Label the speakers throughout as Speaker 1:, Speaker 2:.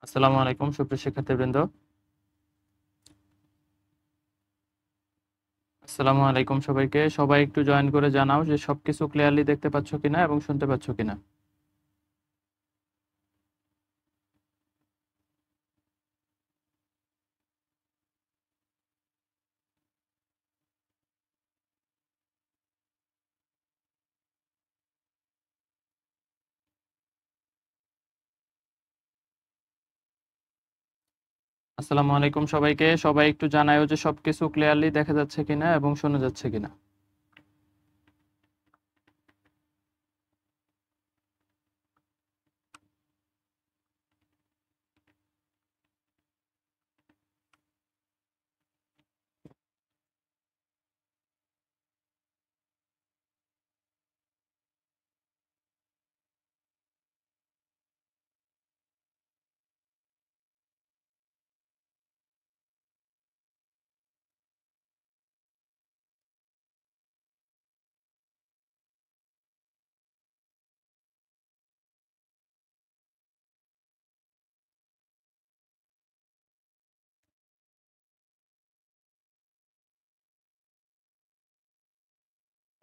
Speaker 1: আসসালামু আলাইকুম সুপ্রিয় শিক্ষার্থীবৃন্দ। আসসালামু আলাইকুম সবাইকে। সবাই একটু জয়েন করে জানাও যে সবকিছু ক্লিয়ারলি দেখতে পাচ্ছ কিনা এবং শুনতে পাচ্ছ কিনা। আসসালামু আলাইকুম সবাইকে। সবাই একটু জানাও যে সবকিছু ক্লিয়ারলি দেখা যাচ্ছে কিনা এবং শোনা যাচ্ছে কিনা।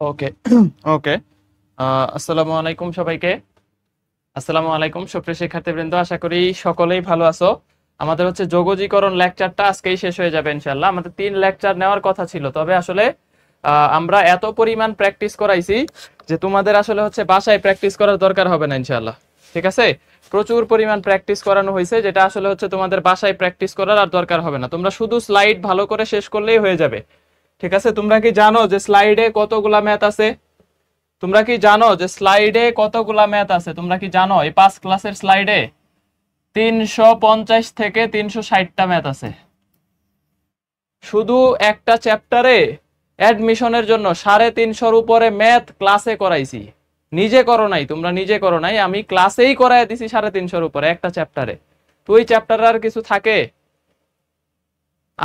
Speaker 1: ওকে ওকে। আসসালামু আলাইকুম সবাইকে। আসসালামু আলাইকুম সুপ্রিয় শিক্ষার্থীবৃন্দ, আশা করি সকলেই ভালো আছো। আমাদের হচ্ছে যোগজীকরণ লেকচারটা আজকেই শেষ হয়ে যাবে ইনশাআল্লাহ। আমাদের 3 লেকচার নেওয়ার কথা ছিল, তবে আসলে আমরা এত পরিমাণ প্র্যাকটিস করাইছি যে তোমাদের আসলে হচ্ছে বাসায় প্র্যাকটিস করার দরকার হবে না ইনশাআল্লাহ। ঠিক আছে, প্রচুর পরিমাণ প্র্যাকটিস করানো হয়েছে, যেটা আসলে হচ্ছে তোমাদের বাসায় প্র্যাকটিস করার আর দরকার হবে না। তোমরা শুধু স্লাইড ভালো করে শেষ করলেই হয়ে যাবে। ঠিক আছে, তোমরা কি জানো যে স্লাইডে কতগুলা ম্যাথ আছে? তোমরা কি জানো যে স্লাইডে কতগুলা ম্যাথ আছে? তোমরা কি জানো এই 5 ক্লাসের স্লাইডে 350 থেকে 360টা ম্যাথ আছে। শুধু একটা চ্যাপ্টারে অ্যাডমিশনের জন্য 350-এর উপরে ম্যাথ ক্লাসে করাইছি। নিজে করো নাই, তোমরা নিজে করো নাই, আমি ক্লাসেই করাই দিছি 350-এর উপরে একটা চ্যাপ্টারে। তো ওই চ্যাপ্টারে আর কিছু থাকে?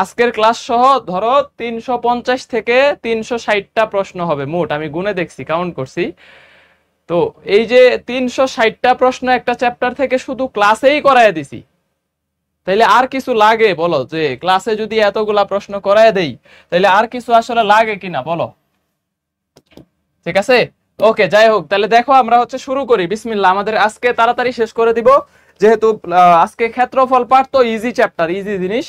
Speaker 1: আজকের ক্লাস সহ ধরো 350 থেকে 360টা প্রশ্ন হবে মোট, আমি গুনে দেখছি, কাউন্ট করছি। তো এই যে 360টা প্রশ্ন একটা চ্যাপ্টার থেকে শুধু ক্লাসেই করায় দিছি, তাইলে আর কিছু লাগে বলো? যে ক্লাসে যদি এতগুলা প্রশ্ন করায় দেই তাইলে আর কিছু আসলে লাগে কিনা বলো? ঠিক আছে, ওকে, যাই হোক, তাহলে দেখো আমরা হচ্ছে শুরু করি। বিসমিল্লাহ। আমাদের আজকে তাড়াতাড়ি শেষ করে দিব, যেহেতু আজকে ক্ষেত্রফল পাঠ তো ইজি চ্যাপ্টার, ইজি জিনিস।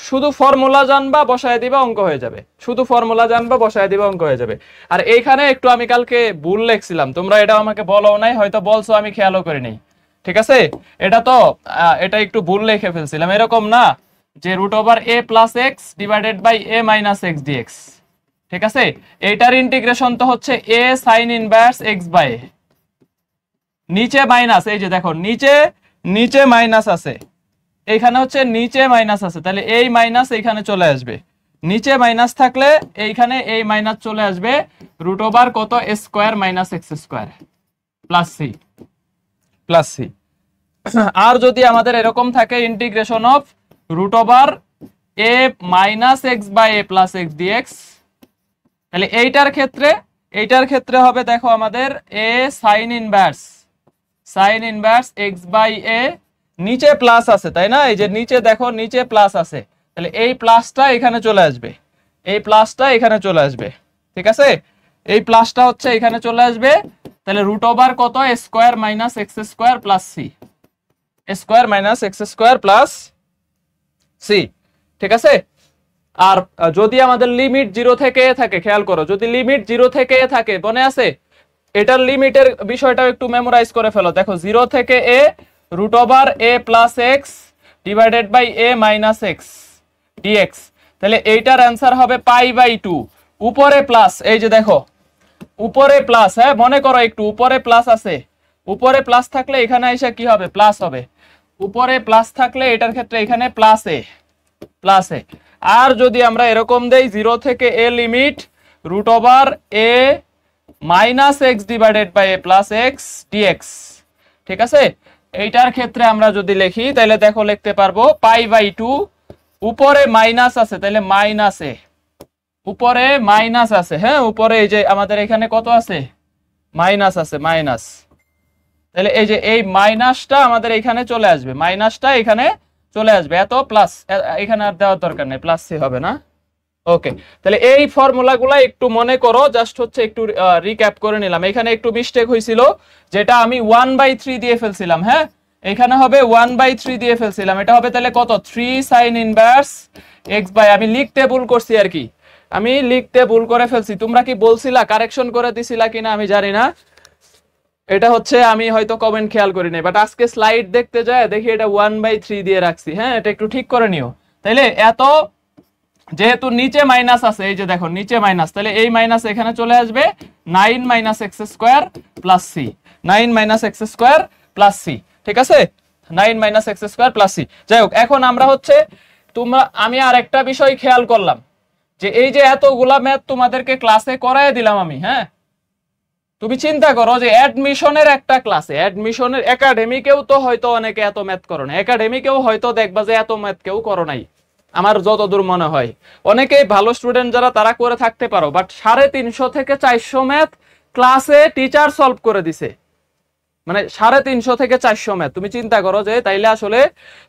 Speaker 1: শুধু ফর্মুলা জানবা, বসায় দিবা, অঙ্ক হয়ে যাবে। শুধু ফর্মুলা জানবা, বসায় দিবা, অঙ্ক হয়ে যাবে। আর এইখানে একটু আমি কালকে ভুল লিখছিলাম, তোমরা এটা আমাকে বলো নাই, হয়তো বলছো, আমি খেয়ালও করিনি। ঠিক আছে, এটা তো এটা একটু ভুল লিখে ফেলছিলাম। এরকম না যে √a+x divided by a - x dx। ঠিক আছে, এইটার ইন্টিগ্রেশন তো হচ্ছে a sin inverse x by a। নিচে মাইনাস, এই যে দেখো নিচে নিচে মাইনাস আছে, এইখানে হচ্ছে নিচে মাইনাস আছে, তাহলে এই মাইনাস এইখানে চলে আসবে। নিচে মাইনাস থাকলে এইখানে এই মাইনাস চলে আসবে। কত square - x square plus c. আর যদি আমাদের এরকম থাকে integration of a - x by a + x dx, তাহলে এইটার ক্ষেত্রে হবে, দেখো আমাদের a sin inverse x by a, নিচে প্লাস আছে তাই না? এই যে নিচে দেখো নিচে প্লাস আছে, তাহলে এই প্লাসটা এখানে চলে আসবে, এই প্লাসটা এখানে চলে আসবে। ঠিক আছে, এই প্লাসটা হচ্ছে এখানে চলে আসবে। তাহলে কত square - x square plus c, square - x square plus c. ঠিক আছে, আর যদি আমাদের লিমিট 0 থেকে a থাকে, খেয়াল করো, যদি লিমিট 0 থেকে a থাকে, মনে আছে এটার লিমিটের বিষয়টাও একটু মেমোরাইজ করে ফেলো। দেখো 0 থেকে a √a+x divided by a - x dx, তাহলে এইটার অ্যান্সার হবে π/2। উপরে প্লাস, এই যে দেখো উপরে প্লাস, হ্যাঁ মনে করো একটু, উপরে প্লাস আছে, উপরে প্লাস থাকলে এখানে এসে কি হবে? প্লাস হবে। উপরে প্লাস থাকলে এটার ক্ষেত্রে এখানে প্লাস এ। আর যদি আমরা এরকম দেই 0 থেকে a limit √a - x divided by a + x dx। ঠিক আছে, এইটার ক্ষেত্রে আমরা যদি লিখি তাহলে দেখো লিখতে পারবো π/2। উপরে মাইনাস আছে, তাহলে মাইনাস এ, উপরে মাইনাস আছে, হ্যাঁ উপরে এই যে আমাদের এখানে কত আছে? মাইনাস আছে, মাইনাস। তাহলে এই যে এই মাইনাসটা আমাদের এখানে চলে আসবে, মাইনাসটা এখানে চলে আসবে, এত প্লাস, এখানে আর দেওয়ার দরকার নেই, প্লাস সি হবে না। ওকে, তাহলে এই ফর্মুলাগুলো একটু মনে করো, জাস্ট হচ্ছে একটু রিক্যাপ করে নিলাম। এখানে একটু মিস্টেক হয়েছিল, যেটা আমি 1/3 দিয়ে ফেলছিলাম। হ্যাঁ, এখানে হবে 1/3 দিয়ে ফেলছিলাম, এটা হবে তাহলে কত, 3 sin ইনভার্স এক্স বাই, আমি লিখতে ভুল করছি আর কি, আমি লিখতে ভুল করে ফেলছি। তোমরা কি বলছিলা, কারেকশন করে দিছিলা কিনা আমি জানি না, এটা হচ্ছে আমি হয়তো কমেন্ট খেয়াল করি নাই, বাট আজকে স্লাইড দেখতে যায় দেখি এটা 1/3 দিয়ে রাখছি। হ্যাঁ, এটা একটু ঠিক করে নিও। তাইলে এত, যেহেতু নিচে মাইনাস আছে, এই যে দেখো নিচে মাইনাস, তাহলে এই মাইনাস এখানে চলে আসবে, 9 - x square plus c, 9 - x square plus c, ঠিক আছে, 9 - x স্কয়ার প্লাস সি। যাই হোক, এখন আমরা হচ্ছে আমি আর একটা বিষয় খেয়াল করলাম, যে এই যে এতগুলা ম্যাথ তোমাদেরকে ক্লাসে করায় দিলাম আমি। হ্যাঁ, তুমি চিন্তা করো যে অ্যাডমিশনের একটা ক্লাসে, অ্যাডমিশনের একাডেমিকেও তো হয়তো অনেকে এত ম্যাথ করো না, একাডেমিকেও হয়তো দেখবা যে এত ম্যাথ কেউ করো নাই, আমার যতদূর মনে হয়। অনেকেই ভালো স্টুডেন্ট যারা তারা করে থাকতে পারো, বাট 350 থেকে 400 ম্যাথ ক্লাসে টিচার সলভ করে দিছে, মানে 350 থেকে 400 ম্যাথ। তুমি চিন্তা করো যে তাইলে আসলে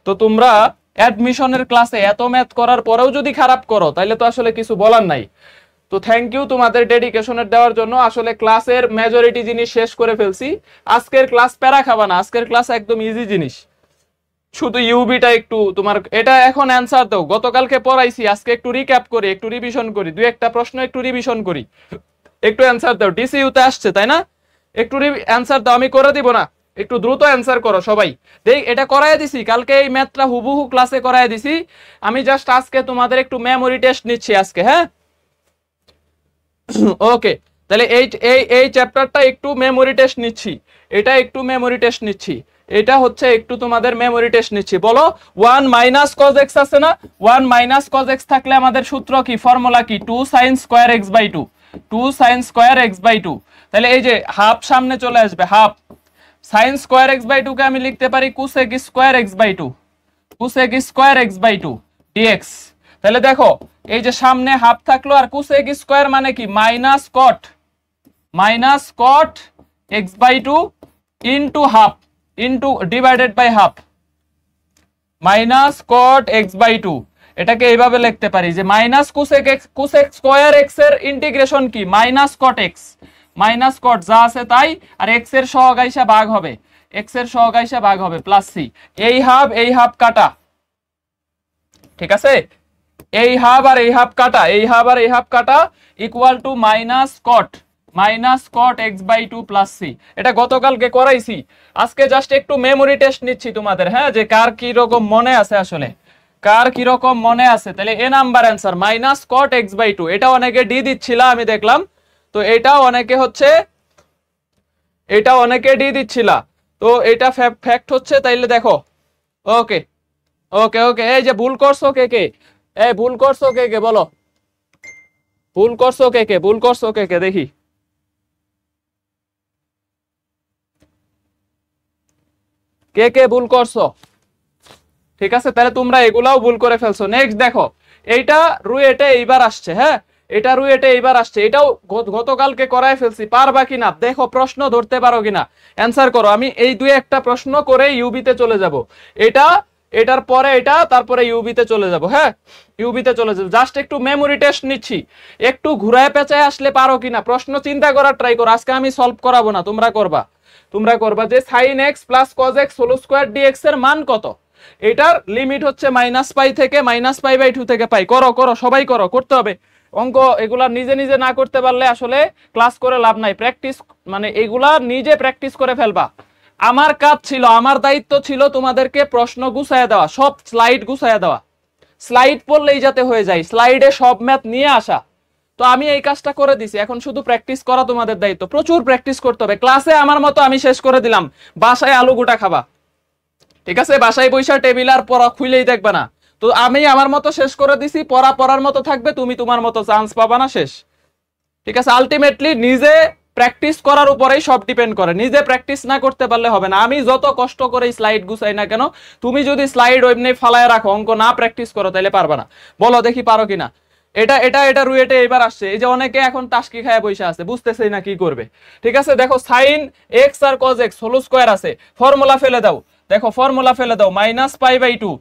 Speaker 1: তো তোমরা অ্যাডমিশনের ক্লাসে এত ম্যাথ করার পরেও যদি খারাপ করো, তাইলে তো আসলে কিছু বলার নাই। তো থ্যাংক ইউ তোমাদের ডেডিকেশনের দেওয়ার জন্য। আসলে ক্লাসের মেজরিটি জিনিস শেষ করে ফেলছি। আজকের ক্লাস প্যারা খাবা না, আজকের ক্লাস একদম ইজি জিনিস, শুধু ইউবিটা একটু তোমার এটা এখন অ্যান্সার দাও। গতকালকে পড়াইছি, আজকে একটু রিক্যাপ করি, একটু রিভিশন করি, দুই একটা প্রশ্ন একটু রিভিশন করি, একটু অ্যান্সার দাও। ডিসিইউতে আসছে তাই না, একটু অ্যান্সার দাও, আমি করে দিব না, একটু দ্রুত অ্যান্সার করো সবাই। দেখ, এটা করায় দিছি, কালকে এই ম্যাথটা হুবহু ক্লাসে করায় দিছি, আমি জাস্ট আজকে তোমাদের একটু মেমোরি টেস্ট নিচ্ছি আজকে। হ্যাঁ, ওকে, তাহলে এই চ্যাপ্টারটা একটু মেমোরি টেস্ট নিচ্ছি, এটা একটু মেমোরি টেস্ট নিচ্ছি, এটা হচ্ছে একটু তোমাদের মেমোরি টেস্ট নিচ্ছি। বলো, 1 - cos x আছে না, 1 - cos x থাকলে আমাদের সূত্র কি, ফর্মুলা কি, 2 sin square x/2, 2 sin square x/2। তাহলে এই যে হাফ সামনে চলে আসবে, হাফ sin স্কয়ার x/2 কে আমি লিখতে পারি cosec square x/2, cosec square x/2 dx। তাহলে দেখো, এই যে সামনে হাফ থাকলো, আর cosec স্কয়ার মানে কি, -cot x/2 into half, into divided by half, -cot x/2। এটাকে এইভাবে লিখতে পারি যে cosec স্কয়ার x এর ইন্টিগ্রেশন কি, -cot x, -cot যা আছে তাই, আর x এর সহগ আইসা ভাগ হবে, x এর সহগ আইসা ভাগ হবে, প্লাস সি। এই হাফ কাটা, ঠিক আছে, এই হাফ আর এই হাফ কাটা, এই হাফ আর এই হাফ কাটা, equal to -cot x/2 plus সি। এটা গতকালকে করাইছি, আজকে জাস্ট একটু মেমোরি টেস্ট নিচ্ছি তোমাদের। হ্যাঁ, যে কার কি রকম মনে আছে, আসলে কার কি রকম মনে আছে। তাহলে এ নাম্বার অ্যান্সার -cot x/2, এটা অনেকে ডি দিচ্ছিল আমি দেখলাম, তো এটা অনেকে ডি দিচ্ছিল, তো এটা ফ্যাক্ট হচ্ছে। তাইলে দেখো, ওকে ওকে ওকে, এই যে ভুল করছো কে কে, এই ভুল করছো কে কে, বলো ভুল করছো কে কে, ভুল করছো কে কে, দেখি কে কে ভুল করছো। ঠিক আছে, তাহলে তোমরা এগুলাও ভুল করে ফেলছো। নেক্সট দেখো, এইটা রুয়েটে এইবার আসছে। হ্যাঁ, এটা রুয়েটে এইবার আসছে, এটাও গতকালকে করায় ফেলছি, পারবা কিনা দেখো, প্রশ্ন ধরতে পারো কিনা, অ্যান্সার করো। আমি এই দুই একটা প্রশ্ন করে ইউবিতে চলে যাব, এটার পরে এটা, তারপরে ইউবিতে চলে যাব। হ্যাঁ, ইউবিতে চলে যাব, জাস্ট একটু মেমোরি টেস্ট নিচ্ছি, একটু ঘুরায় পেঁচায় আসলে পারো কিনা প্রশ্ন চিন্তা করার ট্রাই করো। আজকে আমি সলভ করাবো না, তোমরা করবা যে sin x plus cos x whole square dx এর মান কত। এটার লিমিট হচ্ছে -π থেকে -π/2 থেকে পাই। করো সবাই করতে হবে অঙ্ক। এগুলা নিজে নিজে না করতে পারলে আসলে ক্লাস করে লাভ নাই। প্র্যাকটিস মানে এগুলা নিজে প্র্যাকটিস করে ফেলবা। আমার কাজ ছিল, আমার দায়িত্ব ছিল তোমাদেরকে প্রশ্ন গুছায়া দেওয়া, সব স্লাইড গুছায়া দেওয়া, স্লাইড পড়লেই যাতে হয়ে যায়, স্লাইডে সব ম্যাথ নিয়ে আসা। তো আমি এই কাজটা করে দিছি, এখন শুধু প্র্যাকটিস করা তোমাদের দায়িত্ব। প্রচুর প্র্যাকটিস করতে হবে। ক্লাসে আমার মতো আমি শেষ করে দিলাম, বাসায় আলু গোটা খাবা, ঠিক আছে, বাসায় বৈশা টেবিল আর পড়া খুইলেই দেখবে না। তো আমি আমার মতো শেষ করে দিছি, পড়ার মতো থাকবে, তুমি তোমার মতো চান্স পাবা না, শেষ। ঠিক আছে, আলটিমেটলি নিজে প্র্যাকটিস করার উপরেই সব ডিপেন্ড করে। নিজে প্র্যাকটিস না করতে পারলে হবে না। আমি যত কষ্ট করে স্লাইড গুছাই না কেন, তুমি যদি স্লাইড ওইমনি ফালায় রাখো, অঙ্ক না প্র্যাকটিস করো, তাহলে পারবা না। বলো দেখি পারো কিনা। এটা এটা এটা রুয়েটে এবার আসছে। এই যে অনেকে এখন টাস্কি খায় বসে আছে, বুঝতেছে না কি করবে। ঠিক আছে, দেখো সাইন এক্স আর কজ এক্স হোল স্কয়ার আছে, ফর্মুলা ফেলে দাও। দেখো ফর্মুলা ফেলে দাও, -π/2।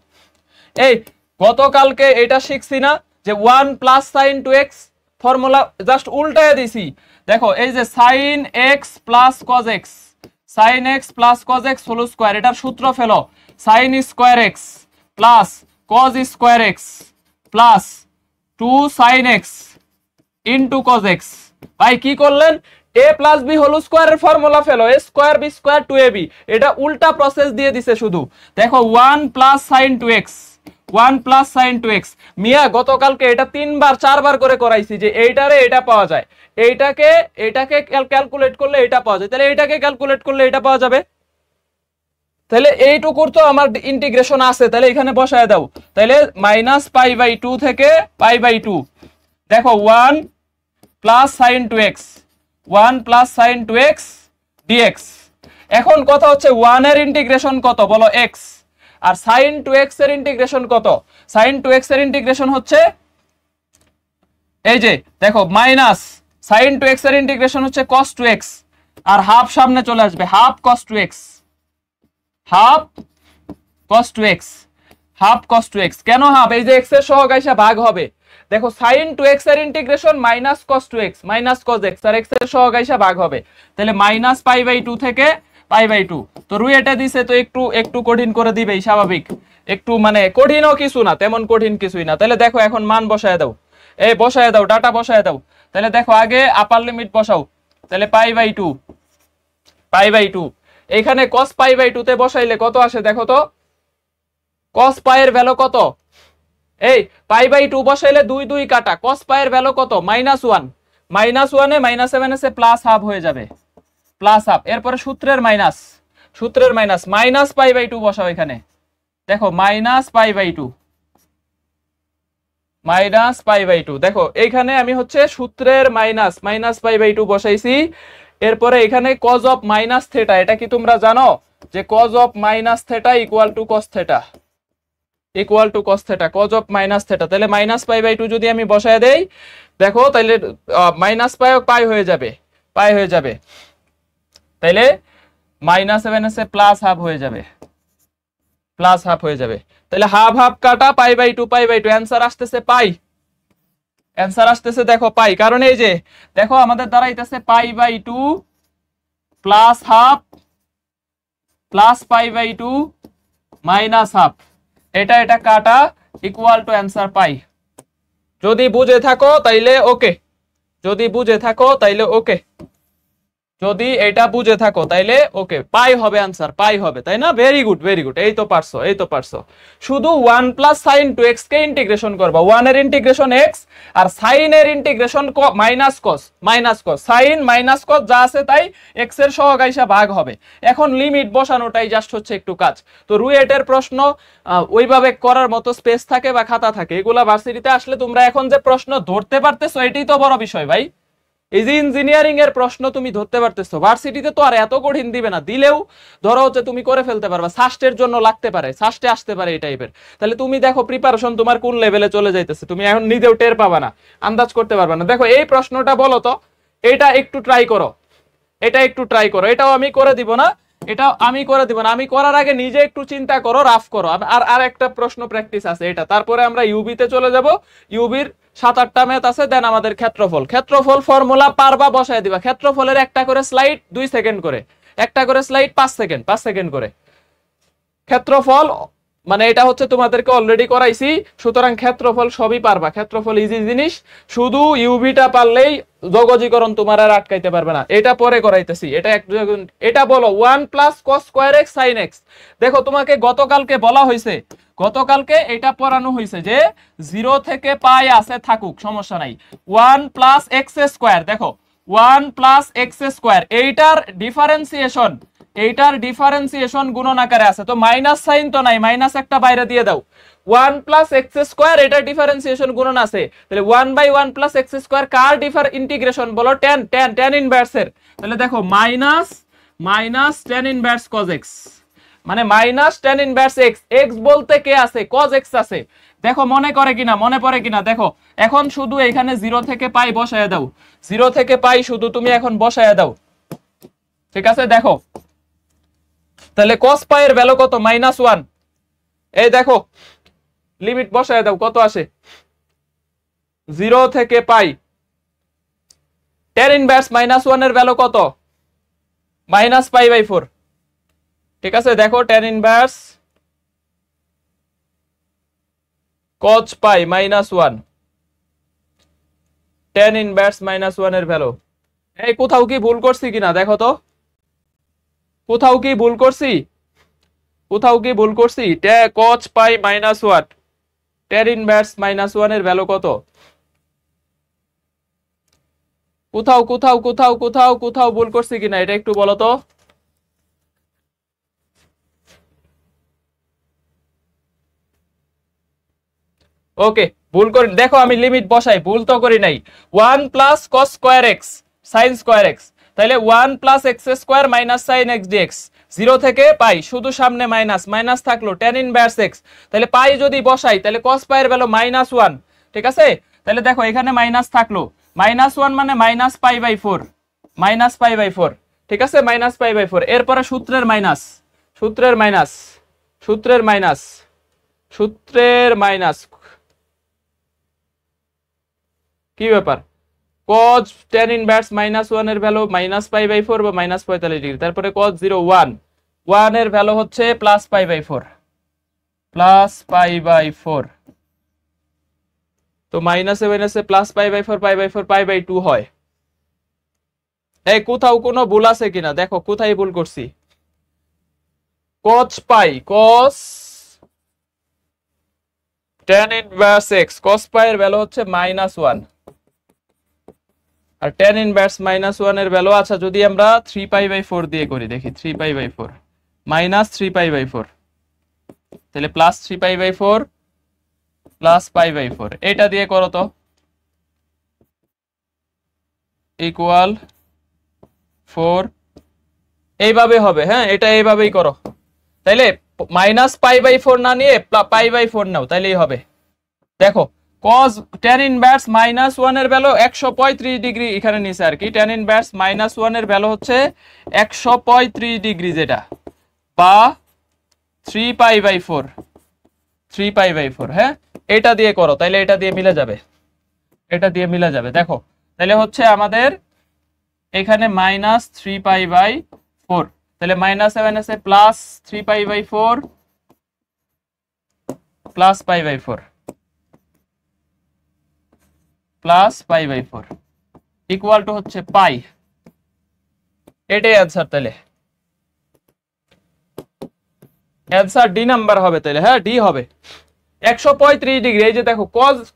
Speaker 1: এই গতকালকে এটা শিখছি না যে 1 plus sign 2x, formula just উল্টায় দিছি। দেখো এই যে sine x plus cos x, sine x plus cos x whole square, এটার সূত্র ফেলো, sine square x plus cos square x plus 2 sin x into cos x। ভাই কি করলেন, a প্লাস b হোল স্কয়ারের ফর্মুলা ফেলো, a square b square 2ab, এটা উল্টা প্রসেস দিয়ে দিছে শুধু। দেখো 1 plus sin 2x, 1 plus sin 2x। মিয়া গতকালকে এটা 3 বার 4 বার করে করাইছি যে এইটারে এটা পাওয়া যায়, এইটাকে এটাকে ক্যালকুলেট করলে এটা পাওয়া যায়, তাহলে এটাকে ক্যালকুলেট করলে এটা পাওয়া যাবে। তাহলে এইটুকুর তো আমার ইন্টিগ্রেশন আছে, তাহলে এখানে বসায় দাও। তাহলে -π/2 থেকে π/2। দেখো 1 plus sin 2x, 1 plus sin 2x dx। এখন কথা হচ্ছে 1 এর ইন্টিগ্রেশন কত বলো, x, আর sin 2x এর ইন্টিগ্রেশন কত? sin 2x এর ইন্টিগ্রেশন হচ্ছে এই যে দেখো মাইনাস sin 2x এর ইন্টিগ্রেশন হচ্ছে cos 2x, আর হাফ সামনে চলে আসবে, half cos 2x, half cos 2x, half cos 2x। কেন হাফ? এই যে x এর সহগ আইসা ভাগ হবে। দেখো sin 2x এর integration minus cos 2x minus cos x, আর x এর সহগ আইসা ভাগ হবে, তাহলে -π/2 থেকে π/2। তো রুয়েটে দিছে তো একটু একটু কঠিন করে দিবেই, স্বাভাবিক, একটু মানে কঠিনও কিছু না, তেমন কঠিন কিছুই না। তাহলে দেখো এখন মান বসায় দাও, এই বসায় দাও, ডাটা বসায় দাও। তাহলে দেখো আগে আপার লিমিট বসাও, তাহলে π/2, π/2। এইখানে cos π/2 তে বসাইলে কত আসে দেখো তো, cos π এর ভ্যালু কত? এই π/2 বসাইলে 2 2 কাটা, cos π এর ভ্যালু কত? -1, -1 এ -7 এসে +1/2 হয়ে যাবে, +1/2। এরপরে সূত্রের মাইনাস, সূত্রের মাইনাস, -π/2 বসাও এখানে। দেখো -π/2, -π/2। দেখো এইখানে আমি হচ্ছে সূত্রের মাইনাস -π/2 বসাইছি। এরপরে এখানে cos অফ মাইনাস থেটা, এটা কি তোমরা জানো যে cos of minus theta equal to cos theta, equal to cos theta, cos of minus theta. তাহলে -π/2 যদি আমি বসায় দেই, দেখো তাহলে -π হয়ে যাবে, পাই হয়ে যাবে, তাইলে -7 এসে +1/2 হয়ে যাবে, +1/2 হয়ে যাবে। তাহলে হাফ হাফ কাটা, π/2 π/2, অ্যান্সার আসতেছে পাই, অ্যান্সার আসতেছে দেখো পাই। কারণ এই যে দেখো আমাদের দাঁড়াইতেছে π/2 +1/2 প্লাস π/2 -1/2, এটা এটা কাটা ইকুয়াল টু অ্যান্সার পাই। যদি বুঝে থাকো তাইলে ওকে, যদি বুঝে থাকো তাইলে ওকে, যদি এটা বুঝে থাকো তাইলে ওকে, পাই হবে অ্যান্সার, পাই হবে, তাই না? ভেরি গুড, ভেরি গুড, এই তো পারছো, এই তো পারছো। শুধু 1 প্লাস sin 2x কে ইন্টিগ্রেশন করবা, 1 এর ইন্টিগ্রেশন x আর sin এর integration minus cos, minus cos, sin minus cos যা আছে তাই x এর সহগ আইসা ভাগ হবে। এখন লিমিট বসানোটাই জাস্ট হচ্ছে একটু কাজ। তো রুয়েটের প্রশ্ন ওইভাবে করার মতো স্পেস থাকে বা খাতা থাকে, এগুলা ভার্সিটিতে আসলে তোমরা এখন যে প্রশ্ন ধরতে পারতেছো এটাই তো বড় বিষয় ভাই। এই যে ইঞ্জিনিয়ারিং এর প্রশ্ন তুমি ধরতে পারতেছো, ভার্সিটিতে তো আর এত কঠিন দিবে না, দিলেও ধরো হচ্ছে তুমি করে ফেলতে পারবা, সাস্টের জন্য লাগতে পারে, সাস্টে আসতে পারে এই টাইপের। তাহলে তুমি দেখো প্রিপারেশন তোমার কোন লেভেলে চলে যাইতেছে, তুমি এখন নিজেও টের পাবা না, আন্দাজ করতে পারবা না। দেখো এই প্রশ্নটা বলো তো, এটা একটু ট্রাই করো, এটা একটু ট্রাই করো, এটাও আমি করে দিব না, এটা আমি করে দিব না, আমি করার আগে নিজে একটু চিন্তা করো, রাফ করো। আর একটা প্রশ্ন প্র্যাকটিস আছে এটা, তারপরে আমরা ইউবিতে চলে যাব। ইউবির 7-8টা ম্যাথ আছে, দেন আমাদের ক্ষেত্রফল, ক্ষেত্রফল ফর্মুলা পারবা বসায় দিবা। ক্ষেত্রফলের একটা করে স্লাইড 2 সেকেন্ড করে, একটা করে স্লাইড 5 সেকেন্ড, 5 সেকেন্ড করে ক্ষেত্রফল, মানে এটা হচ্ছে তোমাদেরকে অলরেডি করাইছি, সুতরাং ক্ষেত্রফল সবই পারবা, ক্ষেত্রফল ইজি জিনিস। শুধু ইউবিটা পারলেই যোগজীকরণ তোমার আর আটকাইতে পারবে না। এটা পরে করাইতেছি, এটা এটা বলো 1 plus cos square x sin x। দেখো তোমাকে গতকালকে বলা হয়েছে, গতকালকে এটা পড়ানো হয়েছে যে 0 থেকে পাই আছে থাকুক, সমস্যা নাই, 1 প্লাস এক্স স্কয়ার, দেখো 1 প্লাস এক্স স্কয়ার, এইটার ডিফারেন্সিয়েশন, এইটার ডিফারেন্সিয়েশন গুণন আকারে আছে, তো মাইনাস সাইন তো নাই, মাইনাস একটা বাইরে দিয়ে দাও। 1 প্লাস এক্স স্কয়ার, এটার ডিফারেন্সিয়েশন গুণন আছে, তাহলে 1/1 প্লাস এক্স স্কয়ার কার ইন্টিগ্রেশন বলো, tan ইনভার্সের। তাহলে দেখো minus tan inverse cos x, মানে minus tan inverse x, x বলতে কে আছে, cos x আছে, দেখো মনে করে কিনা, মনে পড়ে কিনা দেখো। এখন শুধু এখানে 0 থেকে পাই বসায় দাও, 0 থেকে পাই শুধু তুমি এখন বসায় দাও, ঠিক আছে। দেখো তাহলে cos পাই এর ভ্যালু কত? -1। এই দেখো লিমিট বসায় দাও, কত আসে? 0 থেকে পাই। tan ইনভার্স -1 এর ভ্যালু কত? -π/4, ঠিক আছে। দেখো tan ইনভার্স cos পাই -1, tan ইনভার্স -1 এর ভ্যালু। এই কোথাও কি ভুল করছি কিনা দেখো তো, কোথাও কি ভুল করছি? কোথাও কি ভুল করছি? cos পাই -1, tan ইনভার্স -1 এর ভ্যালু কত? কোথাও কোথাও কোথাও কোথাও কোথাও ভুল করছি কিনা এটা একটু বলো তো। ওকে, ভুল করি, দেখো আমি লিমিট বসাই, ভুল তো করি নাই। 1 plus cos square x sin square x, তাহলে 1 plus x square minus sin x dx। 0 থেকে পাই, শুধু সামনে মাইনাস, মাইনাস থাকলো tan ইনভার্স x, তাহলে পাই যদি বসাই তাহলে cos পাই এর ভ্যালু -1, ঠিক আছে। তাহলে দেখো এখানে মাইনাস থাকলো, -1 মানে -π/4, -π/4, ঠিক আছে, -π/4। এরপরে সূত্রের মাইনাস, সূত্রের মাইনাস, সূত্রের মাইনাস, সূত্রের মাইনাস, কি ব্যাপার? cos tan ইনভার্স -1 এর ভ্যালু -π/4 বা -45 ডিগ্রি। তারপরে cos 0 1 এর ভ্যালু হচ্ছে +π/4, +π/4। তো মাইনাসে মাইনাসে +π/4, π/4, π/2 হয়। এই কোথাও কোনো ভুল আছে কিনা দেখো, কোথায় ভুল করছি? cos পাই, cos tan inverse x, cos পাই এর ভ্যালু হচ্ছে -1, আর tan ইনভার্স -1 এর ভ্যালু, আচ্ছা যদি আমরা 3π/4 দিয়ে করি দেখি, 3π/4 -3π/4, তাহলে +3π/4 +π/4, এটা দিয়ে করো তো, ইকুয়াল 4, এইভাবে হবে। হ্যাঁ, এটা এইভাবেই করো। তাইলে -π/4 না নিয়ে π/4 নাও, তাইলেই হবে। দেখো cos tan ইনভার্স -1 এর ভ্যালু 135 ডিগ্রি এখানে নিচে আর কি, tan ইনভার্স -1 এর ভ্যালু হচ্ছে 135 ডিগ্রি, যেটা বা 3π/4, 3π/4। হ্যাঁ, এটা দিয়ে করো, তাইলে এটা দিয়ে মিলে যাবে, এটা দিয়ে মিলে যাবে। দেখো তাহলে হচ্ছে আমাদের এখানে -3π/4, তাহলে -7 আছে +3π/4 +π/4 +π/4 ইকুয়াল টু হচ্ছে পাই। এটাই অ্যান্সার। তাহলে অ্যান্সার ডি নাম্বার হবে। তাহলে হ্যাঁ, ডি হবে 135 ডিগ্রি। এই যে দেখো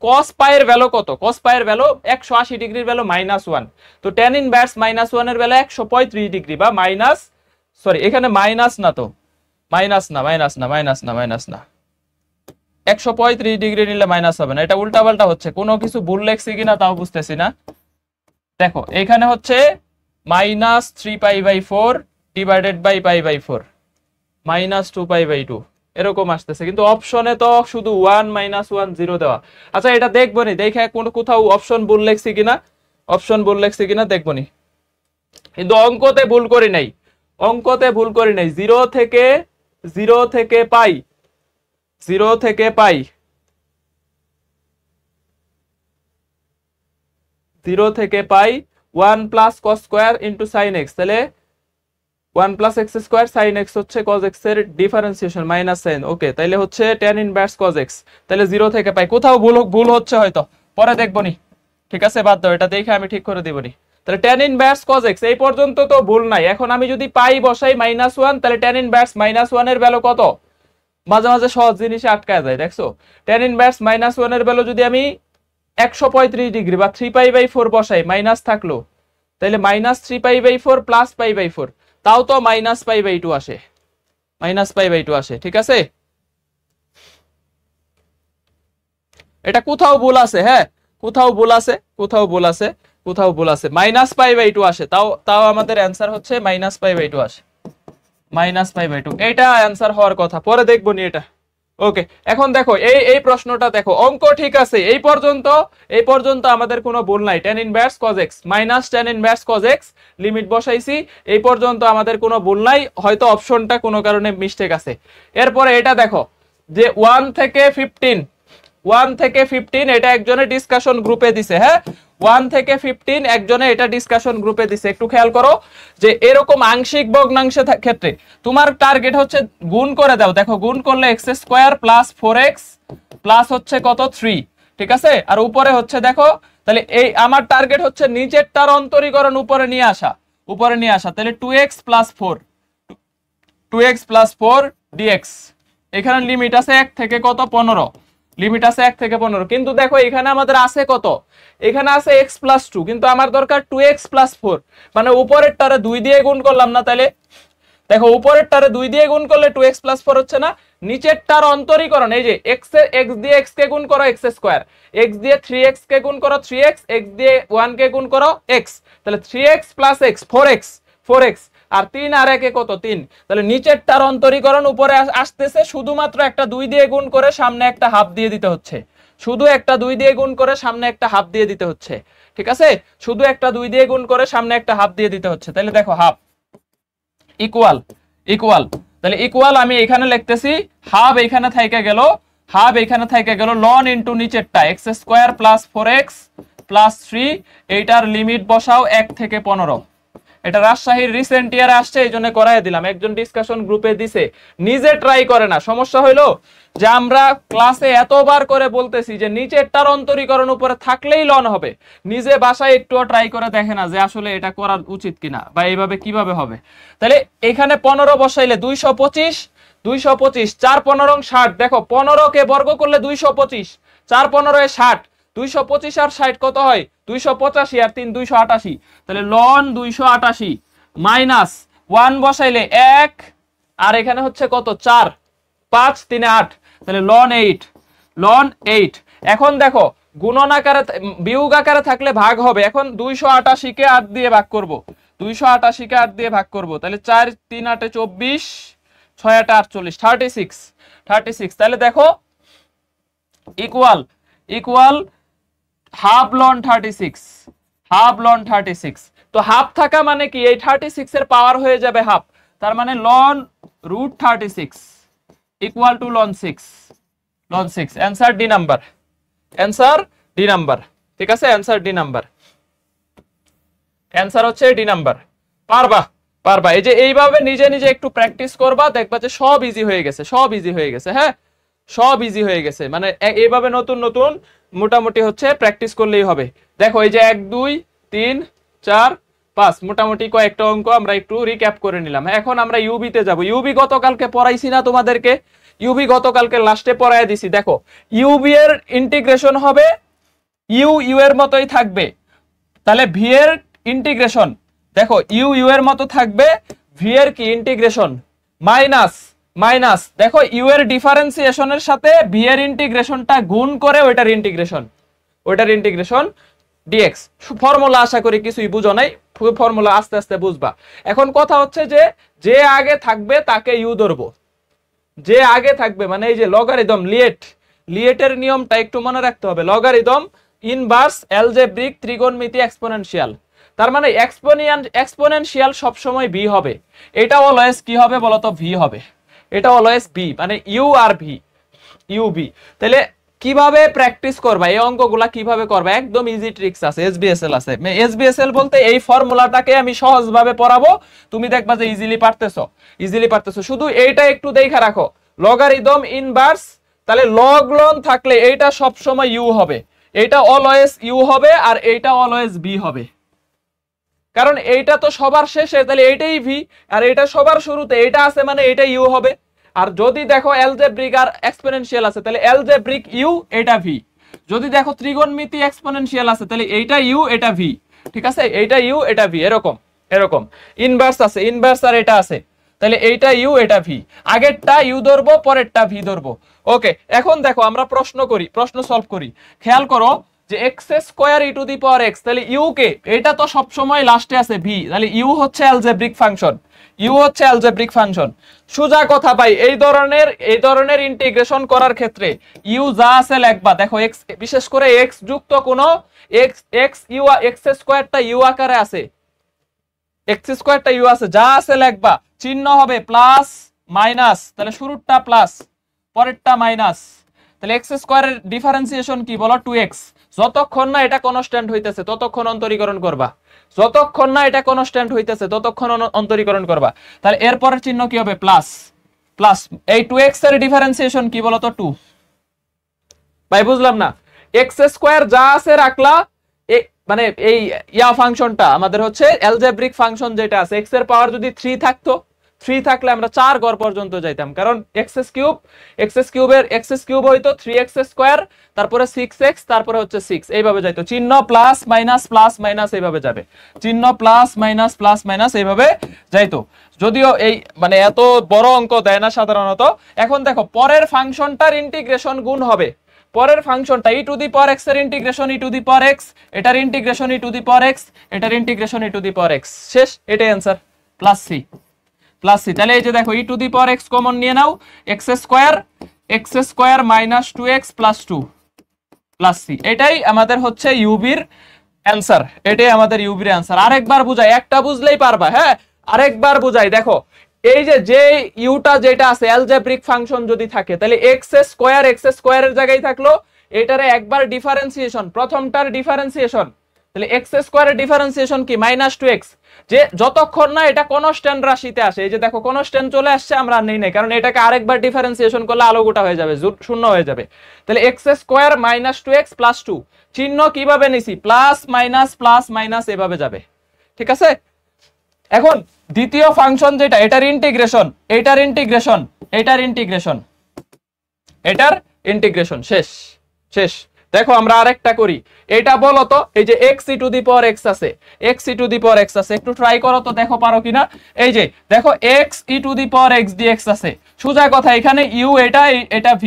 Speaker 1: cos পাই এর ভ্যালু কত? cos পাই এর ভ্যালু 180 ডিগ্রির ভ্যালু -1, তো tan ইনভার্স -1 এর ভ্যালু 135 ডিগ্রি বা মাইনাস, সরি এখানে মাইনাস না, তো মাইনাস না, মাইনাস না, মাইনাস না, মাইনাস না, 135 ডিগ্রি নিলে মাইনাস হবে না। এটা উল্টাপাল্টা হচ্ছে, কোনো কিছু ভুল লেখছি কিনা তাও বুঝতেছি না। দেখো এখানে হচ্ছে -3π/4 ডিভাইডেড বাই π/4 -2π/2 এরকম আসতেছে, কিন্তু অপশনে তো শুধু 1 -1 0 দেওয়া। আচ্ছা এটা দেখবো নি, দেখে কোথাও অপশন ভুল লেখছি কিনা, অপশন ভুল লেখছি কিনা দেখবো নি। কিন্তু অঙ্কতে ভুল করি নাই, অঙ্কতে ভুল করি নাই। 0 থেকে পাই, 0 থেকে পাই, 0 থেকে পাই 1 plus cos square into sin x, তাহলে 1 plus x square sin x হচ্ছে cos x এর ডিফারেন্সিয়েশন মাইনাস sin। ওকে, তাহলে হচ্ছে tan ইনভার্স cos x, তাহলে 0 থেকে পাই। কোথাও ভুল হচ্ছে হয়তো, পরে দেখবো নি, ঠিক আছে, বাদ দাও, এটা দেখে আমি ঠিক করে দিব নি। তাহলে tan ইনভার্স cos x এই পর্যন্ত তো ভুল নাই। এখন আমি যদি পাই বসাই -1, তাহলে tan ইনভার্স -1 এর ভ্যালু কত? মাঝে মাঝে সহজ জিনিসে আটকায় যায়, দেখছো। tan ইনভার্স -1 এর ভ্যালু যদি আমি 135 ডিগ্রি বা 3π/4 বসাই, মাইনাস থাকলো, তাহলে -3π/4 +π/4, তাও তো -π/2 আসে, -π/2 আসে, ঠিক আছে। এটা কোথাও ভুল আছে, হ্যাঁ কোথাও ভুল আছে, কোথাও ভুল আছে, কোথাও ভুল আছে, -π/2 আসে, তাও আমাদের অ্যান্সার হচ্ছে -π/2 আসে, -π/2, এটা অ্যান্সার হওয়ার কথা। পরে দেখবো নি এটা, ওকে, এখন দেখো এই এই প্রশ্নটা দেখো, অঙ্ক ঠিক আছে এই পর্যন্ত আমাদের কোনো ভুল নাই। tan inverse cos x minus tan inverse cos x limit বসাইছি, এই পর্যন্ত আমাদের কোনো ভুল নাই, হয়তো অপশনটা কোনো কারণে মিস্টেক আছে। এরপরে এটা দেখো যে 1 থেকে 15 এটা একজনের ডিসকাশন গ্রুপে দিছে, হ্যাঁ 1 থেকে 15 একজনে এটা ডিসকাশন গ্রুপে দিছে। একটু খেয়াল করো যে এরকম আংশিক ভগ্নাংশের ক্ষেত্রে তোমার টার্গেট হচ্ছে গুণ করে দাও। দেখো গুণ করলে x square plus 4x plus হচ্ছে কত 3, ঠিক আছে, আর উপরে হচ্ছে দেখো, তাহলে এই আমার টার্গেট হচ্ছে নিচেরটার অন্তরীকরণ উপরে নিয়ে আসা, তাহলে 2x প্লাস 4 dx, এখানে লিমিট আছে 1 থেকে কত 15, লিমিট আছে 1 থেকে 15, কিন্তু দেখো এখানে আমাদের আছে কত, এখানে আছে x প্লাস 2, কিন্তু আমার দরকার 2x প্লাস 4, মানে উপরের টারে 2 দিয়ে গুণ করলাম না, তাহলে দেখো উপরের টারে 2 দিয়ে গুণ করলে 2x প্লাস 4 হচ্ছে না, নিচের টার অন্তরীকরণ এই যে x দিয়ে x কে গুণ করো x স্কয়ার, x দিয়ে 3x কে গুণ করো 3x, x দিয়ে 1 কে গুণ করো x, তাহলে 3x প্লাস x 4x আর 3 আর 1 এ কত 3, তাহলে নিচের টার অন্তরীকরণ উপরে আসতেছে, শুধুমাত্র একটা 2 দিয়ে গুণ করে সামনে একটা হাফ দিয়ে দিতে হচ্ছে, শুধু একটা 2 দিয়ে গুণ করে সামনে একটা হাফ দিয়ে দিতে হচ্ছে, ঠিক আছে, শুধু একটা 2 দিয়ে গুণ করে সামনে একটা হাফ দিয়ে দিতে হচ্ছে। তাহলে দেখো হাফ ইকুয়াল, তাহলে ইকুয়াল আমি এখানে লিখতেছি হাফ এখানে থেকে গেল লন ইনটু নিচেরটা x square plus 4x plus 3, এইটার লিমিট বসাও 1 থেকে 15, এটা রাজশাহীর রিসেন্ট ইয়ারে আসছে এই জন্য করাই দিলাম, একজন ডিসকাশন গ্রুপে দিছে, নিজে ট্রাই করে না। সমস্যা হইলো যে আমরা ক্লাসে এতবার করে বলতেছি যে নিচেরটার অন্তরীকরণ উপরে থাকলেই লন হবে, নিজে বাসায় একটুও ট্রাই করে দেখে না যে আসলে এটা করা উচিত কিনা বা এইভাবে কিভাবে হবে। তাহলে এখানে 15 বসাইলে 225 4 15 60, দেখো 15 কে বর্গ করলে 225, 4 15 এ 60, 225 আর 60 কত হয় 285 আর 3 288, তাহলে লন 288 মাইনাস 1 বসাইলে 1 আর এখানে হচ্ছে কত 4 5 3 8, তাহলে লন 8। এখন দেখো গুণন আকারে বিয়োগ আকারে থাকলে ভাগ হবে, এখন 288 কে 8 দিয়ে ভাগ করব, 288 কে 8 দিয়ে ভাগ করব, তাহলে 4 3 8 24 6 8 48 36, তাহলে দেখো ইকুয়াল হাফ লন 36, তো হাফ থাকা মানে কি এই 36 এর পাওয়ার হয়ে যাবে হাফ, তার মানে ln root 36 equal to ln 6, answer D number, ঠিক আছে, অ্যানসার ডি নাম্বার, অ্যানসার হচ্ছে ডি নাম্বার। পারবা এই যে এইভাবে নিজে নিজে একটু প্র্যাকটিস করবা, দেখবা যে সব ইজি হয়ে গেছে, হ্যাঁ সব ইজি হয়ে গেছে, মানে এইভাবে নতুন মোটামুটি হচ্ছে প্র্যাকটিস করলেই হবে। দেখো এই যে 1 2 3 4 5 মোটামুটি কয়েকটা অঙ্ক আমরা একটু রিক্যাপ করে নিলাম। এখন আমরা ইউবি তে যাব। ইউবি গতকালকে পড়াইছি না তোমাদেরকে, ইউবি গতকালকে লাস্টে পড়ায় দিছি। দেখো ইউবি এর ইন্টিগ্রেশন হবে ইউ এর মতোই থাকবে, তাহলে ভি এর ইন্টিগ্রেশন দেখো ইউ এর মতো থাকবে, ভি এর কি ইন্টিগ্রেশন মাইনাস দেখো ইউ এর ডিফারেন্সিয়েশনের সাথে ভি এর ইন্টিগ্রেশনটা গুণ করে ওইটার ইন্টিগ্রেশন ডিএক্স। ফর্মুলা আশা করি কিছুই বুঝো নাই, ফর্মুলা আস্তে আস্তে বুঝবা। এখন কথা হচ্ছে যে আগে থাকবে তাকে ইউ ধরবো, যে আগে থাকবে মানে এই যে লগারিদম লিয়েটের নিয়মটা একটু মনে রাখতে হবে, লগারিদম ইনভার্স অ্যালজেব্রিক ত্রিকোণমিতি এক্সপোনেনশিয়াল, তার মানে এক্সপোনেনশিয়াল সবসময় ভি হবে, এটা অলওয়েজ কি হবে বলতো ভি হবে, এটা অলওয়েজ ভি, মানে ইউ আর ভি ইউবি। তাহলে কিভাবে প্র্যাকটিস করবা এই অঙ্কগুলা কিভাবে করবা, একদম ইজি ট্রিক্স আছে, এসবিএসএল আছে। এসবিএসএল বলতে এই ফর্মুলাটাকে আমি সহজভাবে পড়াবো, তুমি দেখবা যে ইজিলি পারতেছো। শুধু এইটা একটু দেখে রাখো, লগারিদম ইনভার্স, তাহলে লগ লন থাকলে এইটা সব সময় ইউ হবে, এইটা অলওয়েজ ইউ হবে, আর এইটা অলওয়েজ ভি হবে, কারণ এইটা তো সবার শেষে, তাহলে এইটাই ভি, আর এইটা সবার শুরুতে, এইটা আছে মানে এইটা ইউ হবে। আর যদি দেখো অ্যালজেব্রিক আর এক্সপোনেনশিয়াল আছে, তাহলে অ্যালজেব্রিক ইউ এটা ভি, যদি দেখো ত্রিকোণমিতি এক্সপোনেনশিয়াল আছে, তাহলে এইটা ইউ এটা ভি, ঠিক আছে, এইটা ইউ এটা ভি, এরকম ইনভার্স আছে, ইনভার্স আর এটা আছে, তাহলে এইটা ইউ এটা ভি, আগেরটা ইউ ধরবো পরেরটা ভি ধরবো। ওকে, এখন দেখো আমরা প্রশ্ন সলভ করি, খেয়াল করো যে x square E to the power x, তাহলে ইউ কে, এটা তো সব সময় লাস্টে আছে ভি, তাহলে ইউ হচ্ছে অ্যালজেব্রিক ফাংশন, ইউ হচ্ছে অ্যালজেব্রিক ফাংশন। সোজা কথা ভাই, এই ধরনের ইন্টিগ্রেশন করার ক্ষেত্রে ইউ যা আছে লিখবা, দেখো এক্স, বিশেষ করে এক্স যুক্ত কোনো এক্স ইউ, এক্স স্কোয়ারটা ইউ আকারে আছে, এক্স স্কোয়ারটা ইউ আছে, যা আছে লিখবা, চিহ্ন হবে প্লাস মাইনাস, তাহলে শুরুরটা প্লাস পরেরটা মাইনাস, তাহলে এক্স স্কোয়ারের ডিফারেন্সিয়েশন কি বলো 2x, যতক্ষণ না এটা কনস্ট্যান্ট হইতেছে ততক্ষণ অন্তরীকরণ করবা, যতক্ষণ না এটা কনস্ট্যান্ট হইতেছে ততক্ষণ অন্তরীকরণ করবা। তাহলে এরপরের চিহ্ন কি হবে প্লাস, প্লাস এই 2x এর ডিফারেন্সিয়েশন কি বলো তো 2। ভাই বুঝলাম না, এক্স স্কোয়ার যা আছে রাখলা, মানে এই ইয়া ফাংশনটা আমাদের হচ্ছে অ্যালজেব্রিক ফাংশন যেটা আছে, এক্স এর পাওয়ার যদি 3 থাকতো, 3 থাকলে আমরা 4 ঘর পর্যন্ত যাইতাম, কারণ এক্স কিউব হইতো 3x স্কোয়ার, তারপরে 6x, তারপরে হচ্ছে 6, এইভাবে যাইতো, চিহ্ন প্লাস মাইনাস এইভাবে যাবে, চিহ্ন প্লাস মাইনাস এইভাবে যাইতো। যদিও এই মানে এত বড় অঙ্ক দেয় না সাধারণত। এখন দেখো পরের ফাংশনটার ইন্টিগ্রেশন গুণ হবে, পরের ফাংশনটা e to the power x এর integration e to the power x, এটার integration e to the power x, এটার integration e to the power x, শেষ, এটাই answer, plus c, plus c. তাহলে এই যে দেখো e to the power x common নিয়ে নাও, x square minus 2x plus 2 plus c, এটাই আমাদের হচ্ছে ইউবির অ্যান্সার, এটাই আমাদের ইউবির অ্যান্সার। আরেকবার বুঝাই, একটা বুঝলেই পারবা, হ্যাঁ আরেকবার বুঝাই, দেখো এই যে ইউটা যেটা আছে অ্যালজেব্রিক ফাংশন যদি থাকে, তাহলে এক্স স্কোয়ারের জায়গায় থাকলো, এটারে একবার ডিফারেন্সিয়েশন, প্রথমটার ডিফারেন্সিয়েশন, তাহলে এক্স স্কোয়ারের ডিফারেন্সিয়েশন কি মাইনাস 2x, যে যতক্ষণ না এটা কনস্ট্যান্ট রাশিতে আসে, এই যে দেখো কনস্ট্যান্ট চলে আসছে, আমরা নেই নাই, কারণ এটাকে আরেকবার ডিফারেন্সিয়েশন করলে আলোগোটা হয়ে যাবে, শূন্য হয়ে যাবে। তাহলে x square minus 2x plus 2, চিহ্ন কিভাবে নিছি প্লাস মাইনাস এভাবে যাবে, ঠিক আছে। এখন দ্বিতীয় ফাংশন যেটা, এটার ইন্টিগ্রেশন শেষ। দেখো আমরা আরেকটা করি, এটা বলো তো, এই যে x e to the power x আছে, একটু ট্রাই করো তো, দেখো পারো কিনা। এই যে দেখো x e to the power x dx আছে, সোজা কথা এখানে u, এটা v,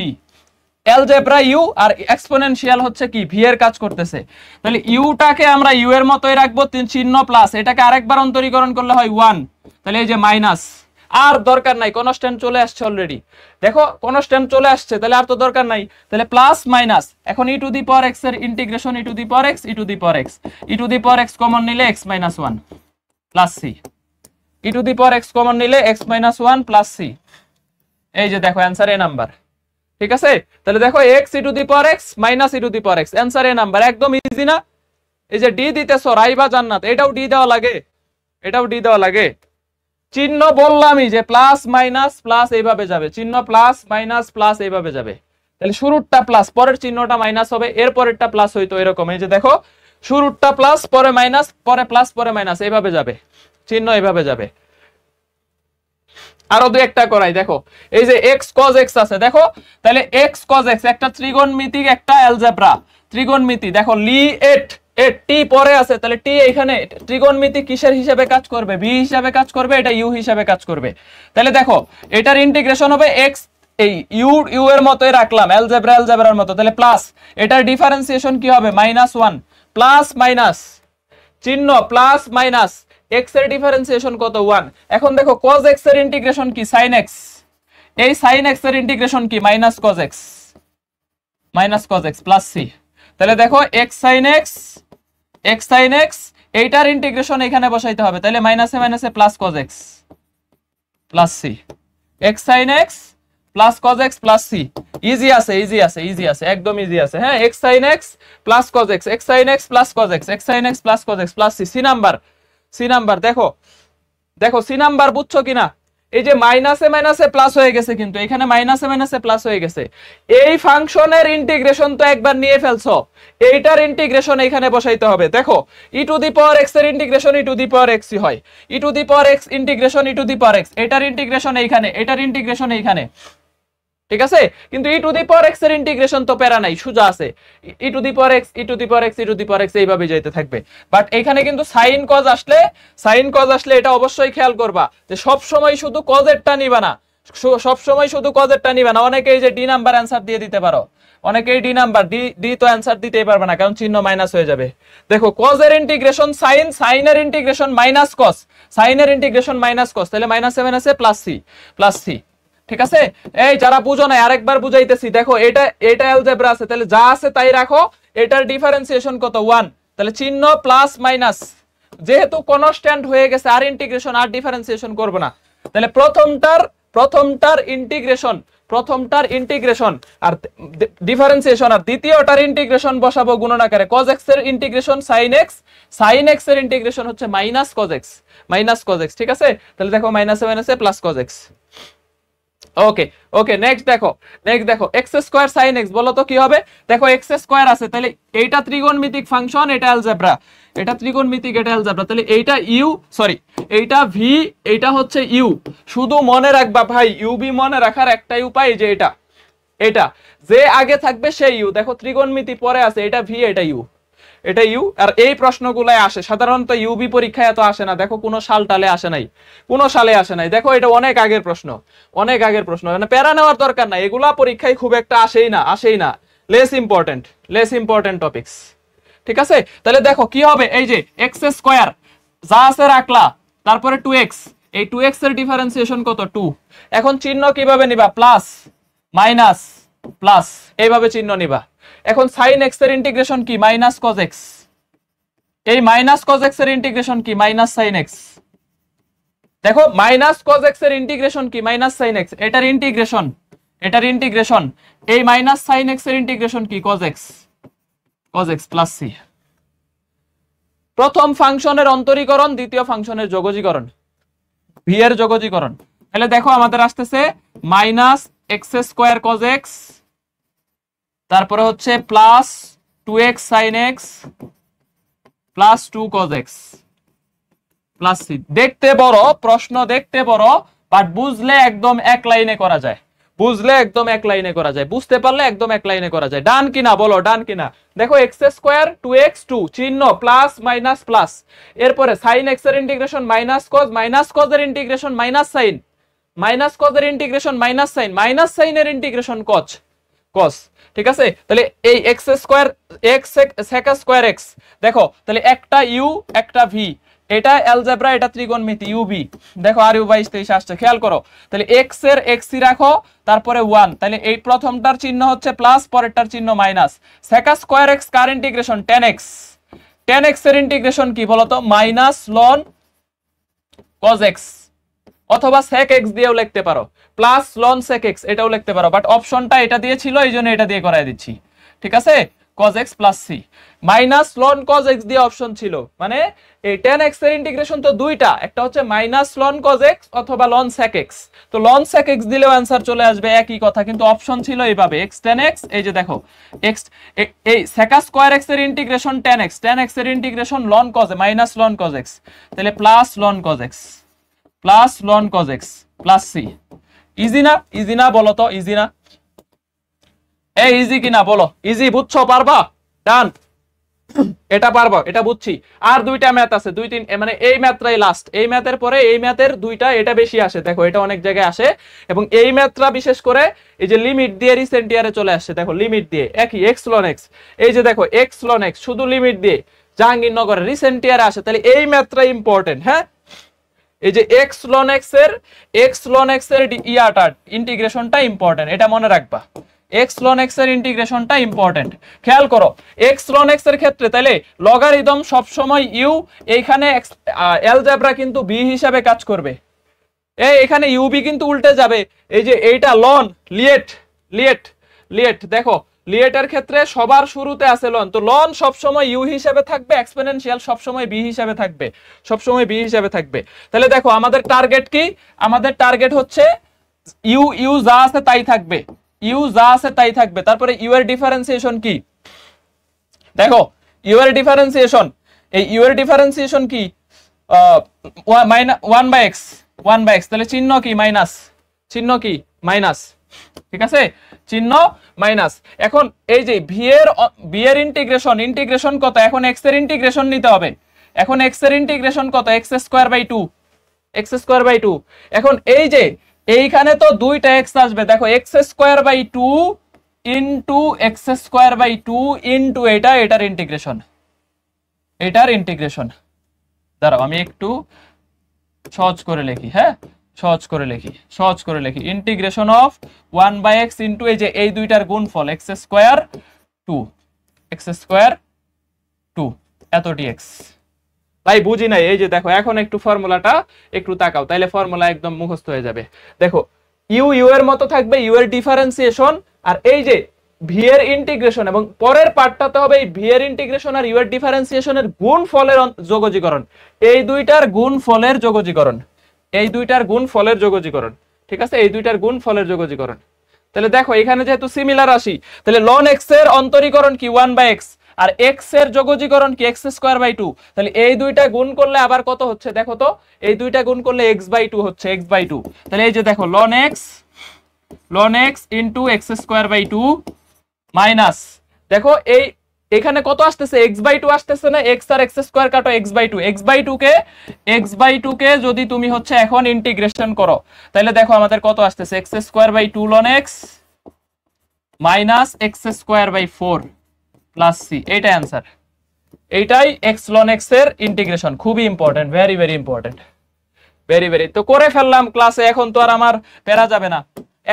Speaker 1: অ্যালজেব্রা ইউ আর এক্সপোনেনশিয়াল হচ্ছে কি ভি এর কাজ করতেছে, তাহলে ইউটাকে আমরা ইউ এর মতোই রাখবো, চিহ্ন প্লাস, এটাকে আরেকবার অন্তরীকরণ করলে হয় 1, তাহলে এই যে মাইনাস, আর দরকার নাই, কনস্ট্যান্ট চলে আসছে অলরেডি, দেখো কনস্ট্যান্ট চলে আসছে, তাহলে আর তো দরকার নাই, তাহলে প্লাস মাইনাস, এখন e to the power x এর integration e to the power x common নিলে x minus 1 plus c, e to the power x common নিলে x মাইনাস 1 প্লাস সি, এই যে দেখো অ্যান্সার এ নাম্বার, ঠিক আছে। তাহলে দেখো x e to the power x minus e to the power x, answer A number, একদম easy না। এই যে ডি দিতেছো রাইবা জান্নাত, এটাও ডি দেওয়া লাগে, চিহ্ন বললামই যে প্লাস মাইনাস প্লাস এইভাবে যাবে, চিহ্ন প্লাস মাইনাস এইভাবে যাবে, তাহলে শুরুরটা প্লাস পরের চিহ্নটা মাইনাস হবে, এর পরেরটা প্লাস হইতো এরকম, এই যে দেখো শুরুরটা প্লাস পরে মাইনাস পরে প্লাস পরে মাইনাস, এইভাবে যাবে, চিহ্ন এইভাবে যাবে। আরো দুই একটা করাই, দেখো এই যে x cos x আছে, দেখো তাহলে x cos x একটা ত্রিগোণমিতিক একটা অ্যালজেব্রা, ত্রিগোণমিতি, দেখো লি এট টি পরে আছে, তাহলে টি এখানে ত্রিগোণমিতি কিসের হিসেবে কাজ করবে, ভি হিসেবে কাজ করবে, এটা ইউ হিসেবে কাজ করবে। তাহলে দেখো এটার ইন্টিগ্রেশন হবে x, এই ইউ এর মতোই রাখলাম, অ্যালজেব্রার মতো, তাহলে প্লাস, এটার ডিফারেন্সিয়েশন কি হবে -1 প্লাস মাইনাস, চিহ্ন প্লাস মাইনাস, x এর ডিফারেন্সিয়েশন কত 1। এখন দেখো cos x এর ইন্টিগ্রেশন কি sin x, এই sin x এর ইন্টিগ্রেশন কি cos x প্লাস c, তাহলে দেখো x sin x এইটার ইন্টিগ্রেশন এখানে বসাইতে হবে, তাহলে মাইনাসে plus cos x plus c, x sin x plus cos x plus c, easy আছে একদম ইজি আছে, হ্যাঁ x sin x plus cos x, x sin x plus cos x, x sin x plus cos x plus c, c number দেখো c number বুঝছো কিনা, এই যে মাইনাসে প্লাস হয়ে গেছে, কিন্তু এখানে মাইনাসে প্লাস হয়ে গেছে, এই ফাংশনের ইন্টিগ্রেশন তো একবার নিয়ে ফেলছো, এইটার ইন্টিগ্রেশন এখানে বসাইতে হবে। দেখো e to the power x এর integration e to the power x হয়, e to the power x integration e to the power x, এটার ইন্টিগ্রেশন এইখানে, এটার ইন্টিগ্রেশন এইখানে, ঠিক আছে। কিন্তু e to the power x এর ইন্টিগ্রেশন তো প্যারা নাই, সোজা আছে, ই টু দি পাওয়ার x এইভাবে যাইতে থাকবে। বাট এখানে কিন্তু সাইন কজ আসলে এটা অবশ্যই খেয়াল করবা যে সব সময় শুধু কজেরটা নিবা না, অনেকে এই যে ডি নাম্বার অ্যানসার দিয়ে দিতে পারো, অনেকেই ডি নাম্বার, ডি তো অ্যান্সার দিতেই পারবে না কারণ চিহ্ন মাইনাস হয়ে যাবে। দেখো কজ এর ইন্টিগ্রেশন সাইন, সাইনের ইন্টিগ্রেশন মাইনাস কস, সাইনের ইন্টিগ্রেশন মাইনাস কস, তাহলে -7 আছে প্লাস সি। ঠিক আছে, এই যারা বুঝো না আরেকবার বুঝাইতেছি। দেখো এটা অ্যালজেব্রা আছে, তাহলে যা আছে তাই রাখো। এটার ডিফারেন্সিয়েশন কত 1, তাহলে চিহ্ন প্লাস মাইনাস, যেহেতু কনস্ট্যান্ট হয়ে গেছে আর ইন্টিগ্রেশন আর ডিফারেন্সিয়েশন করব না, তাহলে প্রথমটার ইন্টিগ্রেশন আর ডিফারেন্সিয়েশন, আর দ্বিতীয়টার ইন্টিগ্রেশন বসাবো গুণন আকারে। cos x এর ইন্টিগ্রেশন sin x এর ইন্টিগ্রেশন হচ্ছে মাইনাস cos x। ঠিক আছে, তাহলে দেখো -7 আছে plus cos x। Okay next দেখো x স্কয়ার sin x, বলো তো কি হবে? দেখো x স্কয়ার আছে, তাহলে এইটা ত্রিকোণমিতিক ফাংশন, এটা অ্যালজেব্রা, এটা ত্রিকোণমিতিক, এটা অ্যালজেব্রা, তাহলে এইটা এইটা v, এইটা হচ্ছে u। শুধু মনে রাখবা ভাই, u v মনে রাখার একটাই উপায়, যে এটা যে আগে থাকবে সেই u। দেখো ত্রিকোণমিতি পরে আছে, এটা v, এটা u। আর এই প্রশ্নগুলাই আসে সাধারণত, ইউবি পরীক্ষায় এত আসে না। দেখো কোনো সালে আসে নাই। দেখো এটা অনেক আগের প্রশ্ন, মানে প্যারা নেওয়ার দরকার নাই, এগুলা পরীক্ষায় খুব একটা আসেই না। Less important topics. ঠিক আছে, তাহলে দেখো কি হবে, এই যে এক্স স্কয়ার যা আছে রাখলা, তারপরে 2x, এই 2x এর ডিফারেন্সিয়েশন কত 2। এখন চিহ্ন কিভাবে নিবা? প্লাস মাইনাস প্লাস, এইভাবে চিহ্ন নিবা। এখন sin x এর ইন্টিগ্রেশন কি? Minus cos x। এই মাইনাস cos x এর ইন্টিগ্রেশন কি? Minus sin x। দেখো মাইনাস cos x এর ইন্টিগ্রেশন কি? Minus sin x। এটার ইন্টিগ্রেশন এই মাইনাস sin x এর ইন্টিগ্রেশন কি? cos x plus c। প্রথম ফাংশনের অন্তরীকরণ, দ্বিতীয় ফাংশনের যোগজীকরণ, v এর যোগজীকরণ। তাহলে দেখো আমাদের আসতেছে minus x square cos x, তারপরে হচ্ছে plus 2x sin x plus 2 cos x plus c। দেখতে বড় প্রশ্ন, বাট বুঝলে একদম এক লাইনে করা যায়, বুঝতে পারলে একদম এক লাইনে করা যায়। ডান কিনা বলো, ডান কিনা? দেখো x স্কয়ার 2x 2, চিহ্ন প্লাস মাইনাস প্লাস, এরপরে sin x এর ইন্টিগ্রেশন মাইনাস cos এর ইন্টিগ্রেশন মাইনাস cos এর ইন্টিগ্রেশন মাইনাস sin এর ইন্টিগ্রেশন cos। ঠিক আছে, তাহলে এই x square sec square x, দেখো তাহলে একটা u একটা v, এটা অ্যালজেব্রা, এটা ত্রিকোণমিতি uv। দেখো আর u22 আসছে, খেয়াল করো। তাহলে x এর x রাখো, তারপরে 1, তাহলে এই প্রথমটার চিহ্ন হচ্ছে প্লাস, পরেরটার চিহ্ন মাইনাস। sec স্কয়ার x কার ইন্টিগ্রেশন? tan x এর ইন্টিগ্রেশন কি বলতো? মাইনাস ln cos x, অথবা sec x দিয়েও লিখতে পারো, প্লাস ln sec x এটাও লিখতে পারো, বাট অপশনটা এটা দিয়ে ছিল, এইজন্য এটা দিয়ে করায় দিচ্ছি। ঠিক আছে, cos x plus c, minus ln cos x দিয়ে অপশন ছিল, মানে এই tan x এর ইন্টিগ্রেশন তো দুইটা, একটা হচ্ছে মাইনাস ln cos x অথবা ln sec x। তো ln sec x দিলেও आंसर চলে আসবে, একই কথা, কিন্তু অপশন ছিল এইভাবে x tan x, এই যে দেখো x, এই sec স্কয়ার x এর ইন্টিগ্রেশন tan x এর integration ln cos minus ln cos x, তাহলে plus ln cos x plus ln cos x plus c। Easy না বলো তো? ইজি না? এই ইজি কিনা বলো? ইজি, বুঝছো? পারবা? ডান, এটা পারবা, এটা বুঝছি। আর দুইটা ম্যাথ আছে, 2-3, মানে এই ম্যাথটাই লাস্ট, এই ম্যাথের পরে এই ম্যাথের দুইটা, এটা বেশি আসে। দেখো এটা অনেক জায়গায় আসে, এবং এই ম্যাথটা বিশেষ করে এই যে লিমিট দিয়ে রিসেন্ট ইয়ারে চলে আসছে। দেখো লিমিট দিয়ে একই x ln x, এই যে দেখো x ln x শুধু লিমিট দিয়ে জাহাঙ্গীরনগরে রিসেন্ট ইয়ারে আসে। তাহলে এই ম্যাথটা ইম্পর্টেন্ট। হ্যাঁ, এই যে x ln x এর ইয়াটা ইন্টিগ্রেশনটা ইম্পর্টেন্ট, এটা মনে রাখবা। x ln x এর ইন্টিগ্রেশনটা ইম্পর্টেন্ট। খেয়াল করো x ln x এর ক্ষেত্রে তাহলে লগারিদম সব সময় u, এইখানে অ্যালজেব্রা কিন্তু b হিসাবে কাজ করবে। এখানে uv কিন্তু উল্টে যাবে। এই যে এইটা ln লিয়েট, দেখো লিয়েটের ক্ষেত্রে সবার শুরুতে আছে ln, তো ln সব সময় u হিসাবে থাকবে, এক্সপোনেনশিয়াল সব সময় b হিসাবে থাকবে, তাহলে দেখো আমাদের টার্গেট কি? আমাদের টার্গেট হচ্ছে u যা আছে তাই থাকবে, তারপরে u এর ডিফারেন্সিয়েশন কি? দেখো u এর ডিফারেন্সিয়েশন কি? 1/x, তাহলে চিহ্ন কি? মাইনাস, ঠিক আছে, চিহ্ন মাইনাস। এখন এই যে v এর ইন্টিগ্রেশন কত? এখন x এর ইন্টিগ্রেশন নিতে হবে। এখন x এর ইন্টিগ্রেশন কত? x square by 2। এখন এই যে এইখানে তো দুইটা x আসবে, দেখো x square by 2 into x square by two into এটার ইন্টিগ্রেশন, দাঁড়াও আমি একটু সহজ করে লিখি, হ্যাঁ সহজ করে লিখি ইন্টিগ্রেশন অফ 1/x ইন্টু এই যে এই দুইটার গুণফল এক্স স্কোয়ার টু এত ডিএক্স। ভাই বুঝি নাই, এই যে দেখো এখন একটু ফর্মুলাটা একটু তাকাও, তাইলে ফর্মুলা একদম মুখস্থ হয়ে যাবে। দেখো ইউ এর মতো থাকবে, ইউ এর ডিফারেন্সিয়েশন, আর এই যে ভি এর ইন্টিগ্রেশন, এবং পরের পার্টটাতে হবে এই ভি এর ইন্টিগ্রেশন আর ইউ এর ডিফারেন্সিয়েশনের গুণফলের যোগজীকরণ, এই দুইটার গুণফলের যোগজীকরণ, ঠিক আছে, এই দুইটার গুণফলের যোগজীকরণ। তাহলে দেখো এখানে যেহেতু সিমিলার রাশি, তাহলে লন এক্স এর অন্তরীকরণ কি 1/x, আর এক্স এর যোগজীকরণ কি এক্স স্কোয়ার বাই টু। তাহলে এই দুইটা গুণ করলে আবার কত হচ্ছে দেখো তো, এই দুইটা গুণ করলে এক্স বাই টু হচ্ছে, এক্স বাই টু। তাহলে এই যে দেখো ln x into x square by two minus, দেখো এই এখানে কত আসতেছে, এক্স বাই টু আসতেছে না, এক্স আর এক্স স্কোয়ার কাটো, এক্স বাই টু কে যদি তুমি হচ্ছে এখন ইন্টিগ্রেশন করো, তাহলে দেখো আমাদের কত আসতেছে, x square by two ln x minus x square by four plus c, এইটাই অ্যান্সার, এইটাই এক্স লন এক্স এর ইন্টিগ্রেশন। খুবই ইম্পর্টেন্ট, ভেরি ইম্পর্টেন্ট, ভেরি তো করে ফেললাম ক্লাসে, এখন তো আর আমার পেরা যাবে না,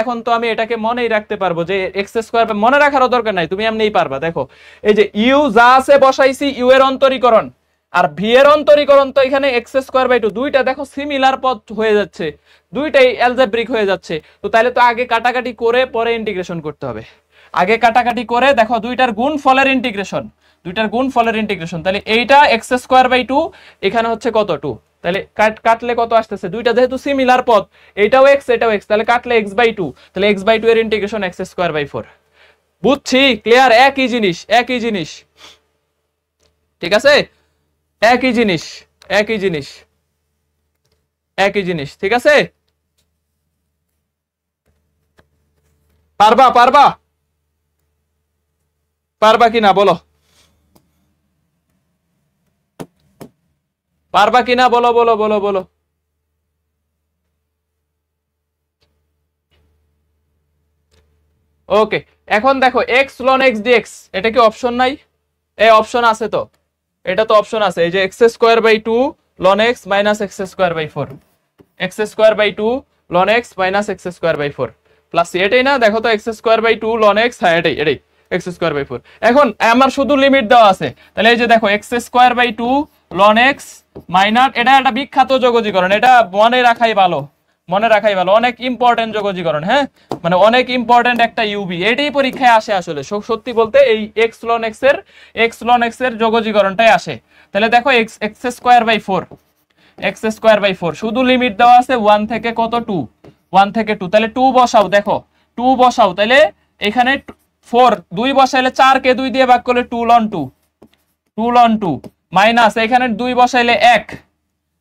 Speaker 1: এখন তো আমি এটাকে মনেই রাখতে পারবো যে এক্স স্কোয়ার, মনে রাখারও দরকার নাই, তুমি এমনিই পারবা। দেখো এই যে ইউ যা আছে বসাইছি, ইউ এর অন্তরীকরণ আর ভি এর অন্তরীকরণ, তো এখানে এক্স স্কোয়ার বাই টু দুইটা দেখো সিমিলার পদ হয়ে যাচ্ছে, দুইটাই অ্যালজেব্রিক হয়ে যাচ্ছে, তো তাহলে তো আগে কাটাকাটি করে পরে ইন্টিগ্রেশন করতে হবে, আগে কাটাকাটি করে দেখো দুইটার গুণফলের ইন্টিগ্রেশন, তাহলে এইটা এক্স স্কোয়ার বাই টু, এখানে হচ্ছে কত টু, তাহলে কাটলে কত আসতেছে, দুইটা যেহেতু সিমিলার পদ, এটাও এক্স তাহলে কাটলে এক্স বাই টু, তাহলে এক্স বাই টু এর integration x square by four. বুঝছি, ক্লিয়ার, একই জিনিস, ঠিক আছে, একই জিনিস, ঠিক আছে। পারবা কিনা বলো, বলো। ওকে, এখন দেখো এক্স লন এক্স ডিএক্স, এটা কি অপশন নাই? এই অপশন আছে তো, এটা তো অপশন আছে, এই যে x square by two ln x minus x square by four, x square by two ln x minus x square by four plus, এটাই না, দেখো তো x square by two ln x, হ্যাঁ এটাই এক্স স্কোয়ার বাই ফোর। এখন আমার শুধু limit দেওয়া আছে, তাহলে এই যে দেখো x square by two ln x minus, এটা একটা বিখ্যাত যোগজীকরণ, এটা মনে রাখাই ভালো, অনেক ইম্পর্টেন্ট যোগজীকরণ, হ্যাঁ মানে অনেক ইম্পর্টেন্ট একটা ইউবি, এটাই পরীক্ষায় আসে আসলে, সত্যি বলতে এই এক্স লন এক্স এর যোগজীকরণটাই আসে। তাহলে দেখো এক্স স্কোয়ার বাই ফোর শুধু লিমিট দেওয়া আছে 1 থেকে কত 2, 1 থেকে 2, তাহলে 2 বসাও, দেখো 2 বসাও, তাহলে এখানে 4 2 বসাইলে 4 কে 2 দিয়ে ভাগ করলে 2 লন 2 মাইনাস এখানে 2 বসাইলে 1,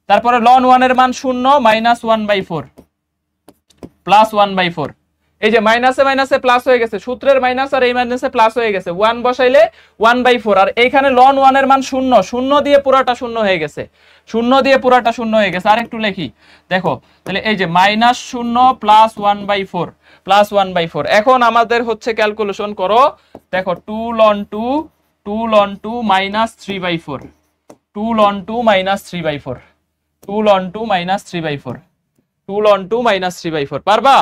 Speaker 1: তারপরে লন 1 এর মান 0 মাইনাস 1/4 প্লাস 1/4, এই যে মাইনাসে প্লাস হয়ে গেছে, সূত্রের মাইনাস আর এই মাইনাসে প্লাস হয়ে গেছে, 1 বসাইলে 1/4, আর এইখানে লন 1 এর মান 0 দিয়ে পুরাটা শূন্য হয়ে গেছে, আর একটু লিখি, দেখো তাহলে এই যে মাইনাস 0 প্লাস 1/4 এখন আমাদের হচ্ছে ক্যালকুলেশন করো, দেখো 2 ln 2 minus 3/4, 2 ln 2 minus 3/4, 2 ln 2 minus 3/4, পারবা?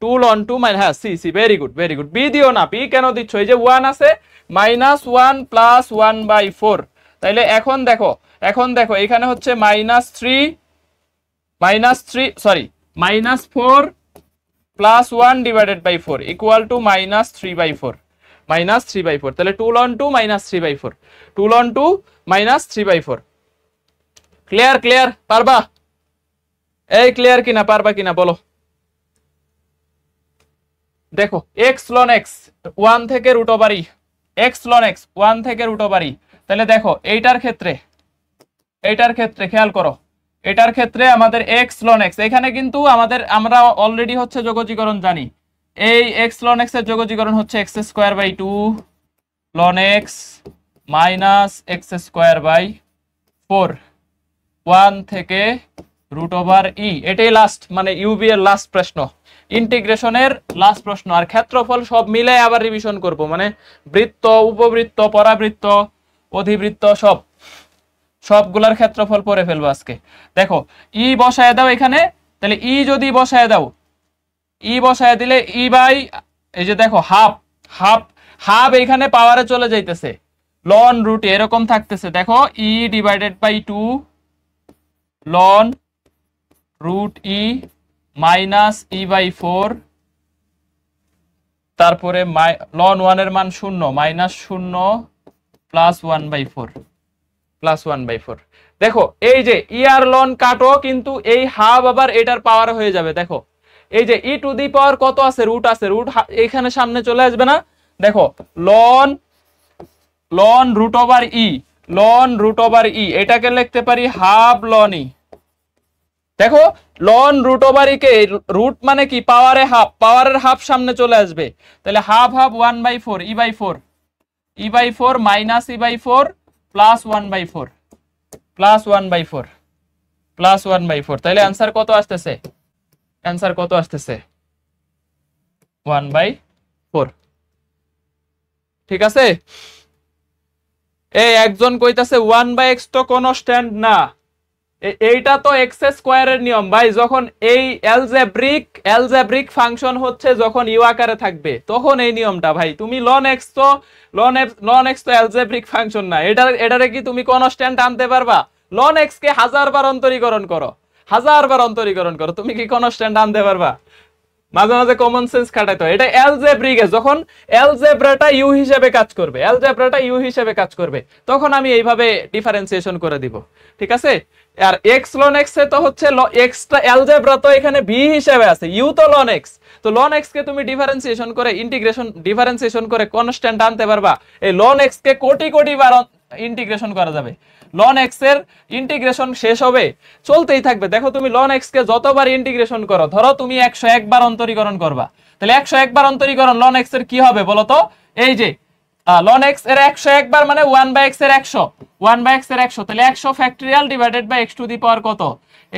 Speaker 1: 2 লন 2 মাইনাস, হ্যাঁ সি ভেরি গুড, বি দিও না, বি কেন দিচ্ছ, এই যে 1 আছে, মাইনাস 1 প্লাস 1/4, তাইলে এখন দেখো এখানে হচ্ছে minus 4 plus 1 divided by 4 equal to minus 3/4, তাহলে 2 ln 2 minus 3/4, 2 ln 2 minus 3/4। Clear, পারবা? এই ক্লিয়ার কিনা, পারবা কিনা বলো। দেখো এক্স লন এক্স 1 থেকে রুট ওভার ই, এক্স লন এক্স 1 থেকে রুট ওভার ই, তাহলে দেখো এইটার ক্ষেত্রে খেয়াল করো, এটার ক্ষেত্রে আমাদের এক্স লন এক্স, এখানে কিন্তু আমরা অলরেডি হচ্ছে যোগজীকরণ জানি, এই এক্স লন এক্স এর যোগজীকরণ হচ্ছে x square by two ln x minus x square by 4, 1 থেকে রুট ওভার ই, এটাই লাস্ট, মানে ইউবি এর লাস্ট প্রশ্ন, ইন্টিগ্রেশনের লাস্ট প্রশ্ন। আর ক্ষেত্রফল সব মিলে আবার রিভিশন করব, মানে বৃত্ত, উপবৃত্ত, পরাবৃত্ত, অধিবৃত্ত সবগুলার ক্ষেত্রফল পরে ফেলবো আজকে। দেখো ই বসায় দাও এখানে, তাহলে ই যদি বসায় দাও, ই বসায় দিলে ই বাই, এই যে দেখো হাফ হাফ হাফ এখানে পাওয়ারে চলে যাইতেছে, লন রুট এরকম থাকতেছে। দেখো e divided by 2 ln root e minus e by 4, তারপরে লন 1 এর মান 0 মাইনাস 0 প্লাস 1/4 প্লাস 1/4। দেখো এই যে ই আর লন কাটো, কিন্তু এই হাফ আবার এটার পাওয়ার হয়ে যাবে। দেখো এই যে ই টু দি পাওয়ার কত আছে, রুট আছে, রুট এখানে সামনে চলে আসবে না। দেখো লন লন রুট ওভার ই, লন রুট ওভার ই, এটাকে লিখতে পারি হাফ লন ই। দেখো লন রুট ওভার ই কে, রুট মানে কি পাওয়ারে হাফ, পাওয়ারের হাফ সামনে চলে আসবে, তাহলে half half 1/4 e by 4, e by 4 minus e by 4 plus 1/4 plus 1/4 plus 1/4। তাহলে অ্যান্সার কত আসতেছে, অ্যান্সার কত আসতেছে 1/4। ঠিক আছে, এই একজন কইতাছে 1/x তো কোনো স্ট্যান্ড না, এইটা তো এক্স স্কোয়ারের নিয়ম ভাই। যখন এই অ্যালজেব্রিক ফাংশন হচ্ছে যখন ইউ আকারে থাকবে তখন এই নিয়মটা ভাই। তুমি লন এক্স তো অ্যালজেব্রিক ফাংশন না, এটারে কি তুমি কনস্ট্যান্ট আনতে পারবা? লন এক্স কে 1000 বার অন্তরীকরণ করো, 1000 বার অন্তরীকরণ করো, তুমি কি কনস্ট্যান্ট আনতে পারবা? মাঝে মাঝে কমন সেন্স খাটাইতে হয়। এটা অ্যালজেব্রিক, যখন অ্যালজেব্রাটা ইউ হিসেবে কাজ করবে, অ্যালজেব্রাটা ইউ হিসেবে কাজ করবে, তখন আমি এইভাবে ডিফারেন্সিয়েশন করে দিব। ঠিক আছে, আর এক্স লন এক্স এ তো হচ্ছে এক্সটা অ্যালজেব্রা তো এখানে ভি হিসেবে আছে, ইউ তো লন এক্স, তো লন এক্স কে তুমি ডিফারেন্সিয়েশন করে ডিফারেন্সিয়েশন করে কনস্ট্যান্ট আনতে পারবা। এই লন এক্স কে কোটি কোটি বার ইন্টিগ্রেশন করা যাবে, লন এক্স এর ইন্টিগ্রেশন শেষ হবে, চলতেই থাকবে। দেখো তুমি লন এক্স কে যতবার ইন্টিগ্রেশন করো, ধরো তুমি 101 বার অন্তরীকরণ করবা, তাহলে 101 বার অন্তরীকরণ লন এক্স এর কি হবে বলো তো? এই যে লন এক্স এর 101 বার মানে 1/x এর 100, 1/x এর 100, তাহলে 100 factorial divided by x to the power কত,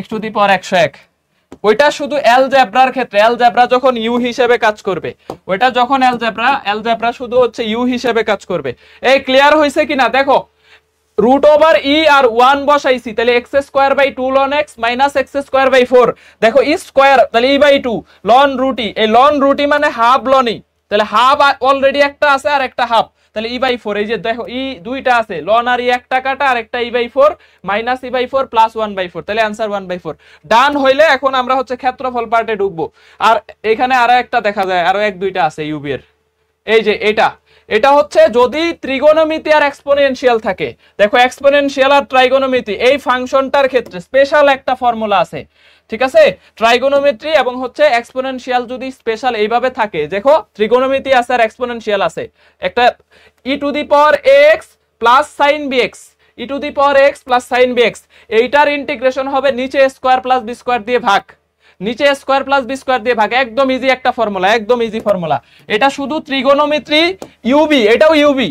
Speaker 1: x টু দি পাওয়ার 101। ওইটা শুধু অ্যালজেব্রার ক্ষেত্রে, অ্যালজেব্রা যখন ইউ হিসেবে কাজ করবে, ওইটা যখন অ্যালজেব্রা শুধু হচ্ছে ইউ হিসেবে কাজ করবে। এই ক্লিয়ার হইছে কিনা? দেখো রুট ওভার ই আর 1 বসাইছি, তাহলে x square by 2 ln x minus x square by 4। দেখো ই স্কোয়ার তাহলে ই বাই 2 লন রুটি, এই লন রুটি মানে হাফ লনই, তাহলে হাফ অলরেডি একটা আছে আর একটা হাফ, তাহলে ই বাই 4। এই যে দেখো ই দুইটা আছে, লন আর ই একটা কাটা আর একটা e by 4 minus e by 4 plus 1/4, তাহলে आंसर 1/4 ডান হইলে এখন আমরা হচ্ছে ক্ষেত্রফল পার্টে ঢুকবো। আর এখানে আরো একটা দেখা যায়, আরো এক দুইটা আছে ইউবি এর, এই যে এটা হচ্ছে যদি ত্রিগোণমিতি আর এক্সপোনেনশিয়াল থাকে। দেখো এক্সপোনেনশিয়াল আর ট্রাইগোনোমেট্রি এই ফাংশনটার ক্ষেত্রে স্পেশাল একটা ফর্মুলা আছে। ঠিক আছে, ট্রাইগোনোমেট্রি এবং হচ্ছে এক্সপোনেনশিয়াল যদি স্পেশাল এইভাবে থাকে, দেখো ত্রিগোণমিতি আছে আর এক্সপোনেনশিয়াল আছে, একটা e to the power x plus sine b x, e to the power x plus sine b x, এইটার ইন্টিগ্রেশন হবে নিচে স্কোয়ার প্লাস বি স্কোয়ার দিয়ে ভাগ, নিচে স্কোয়ার প্লাস বি স্কোয়ার দিয়ে ভাগ। একদম ইজি একটা ফর্মুলা, একদম ইজি ফর্মুলা। এটা শুধু ত্রিগোণমিতি ইউবি, এটাও ইউবি,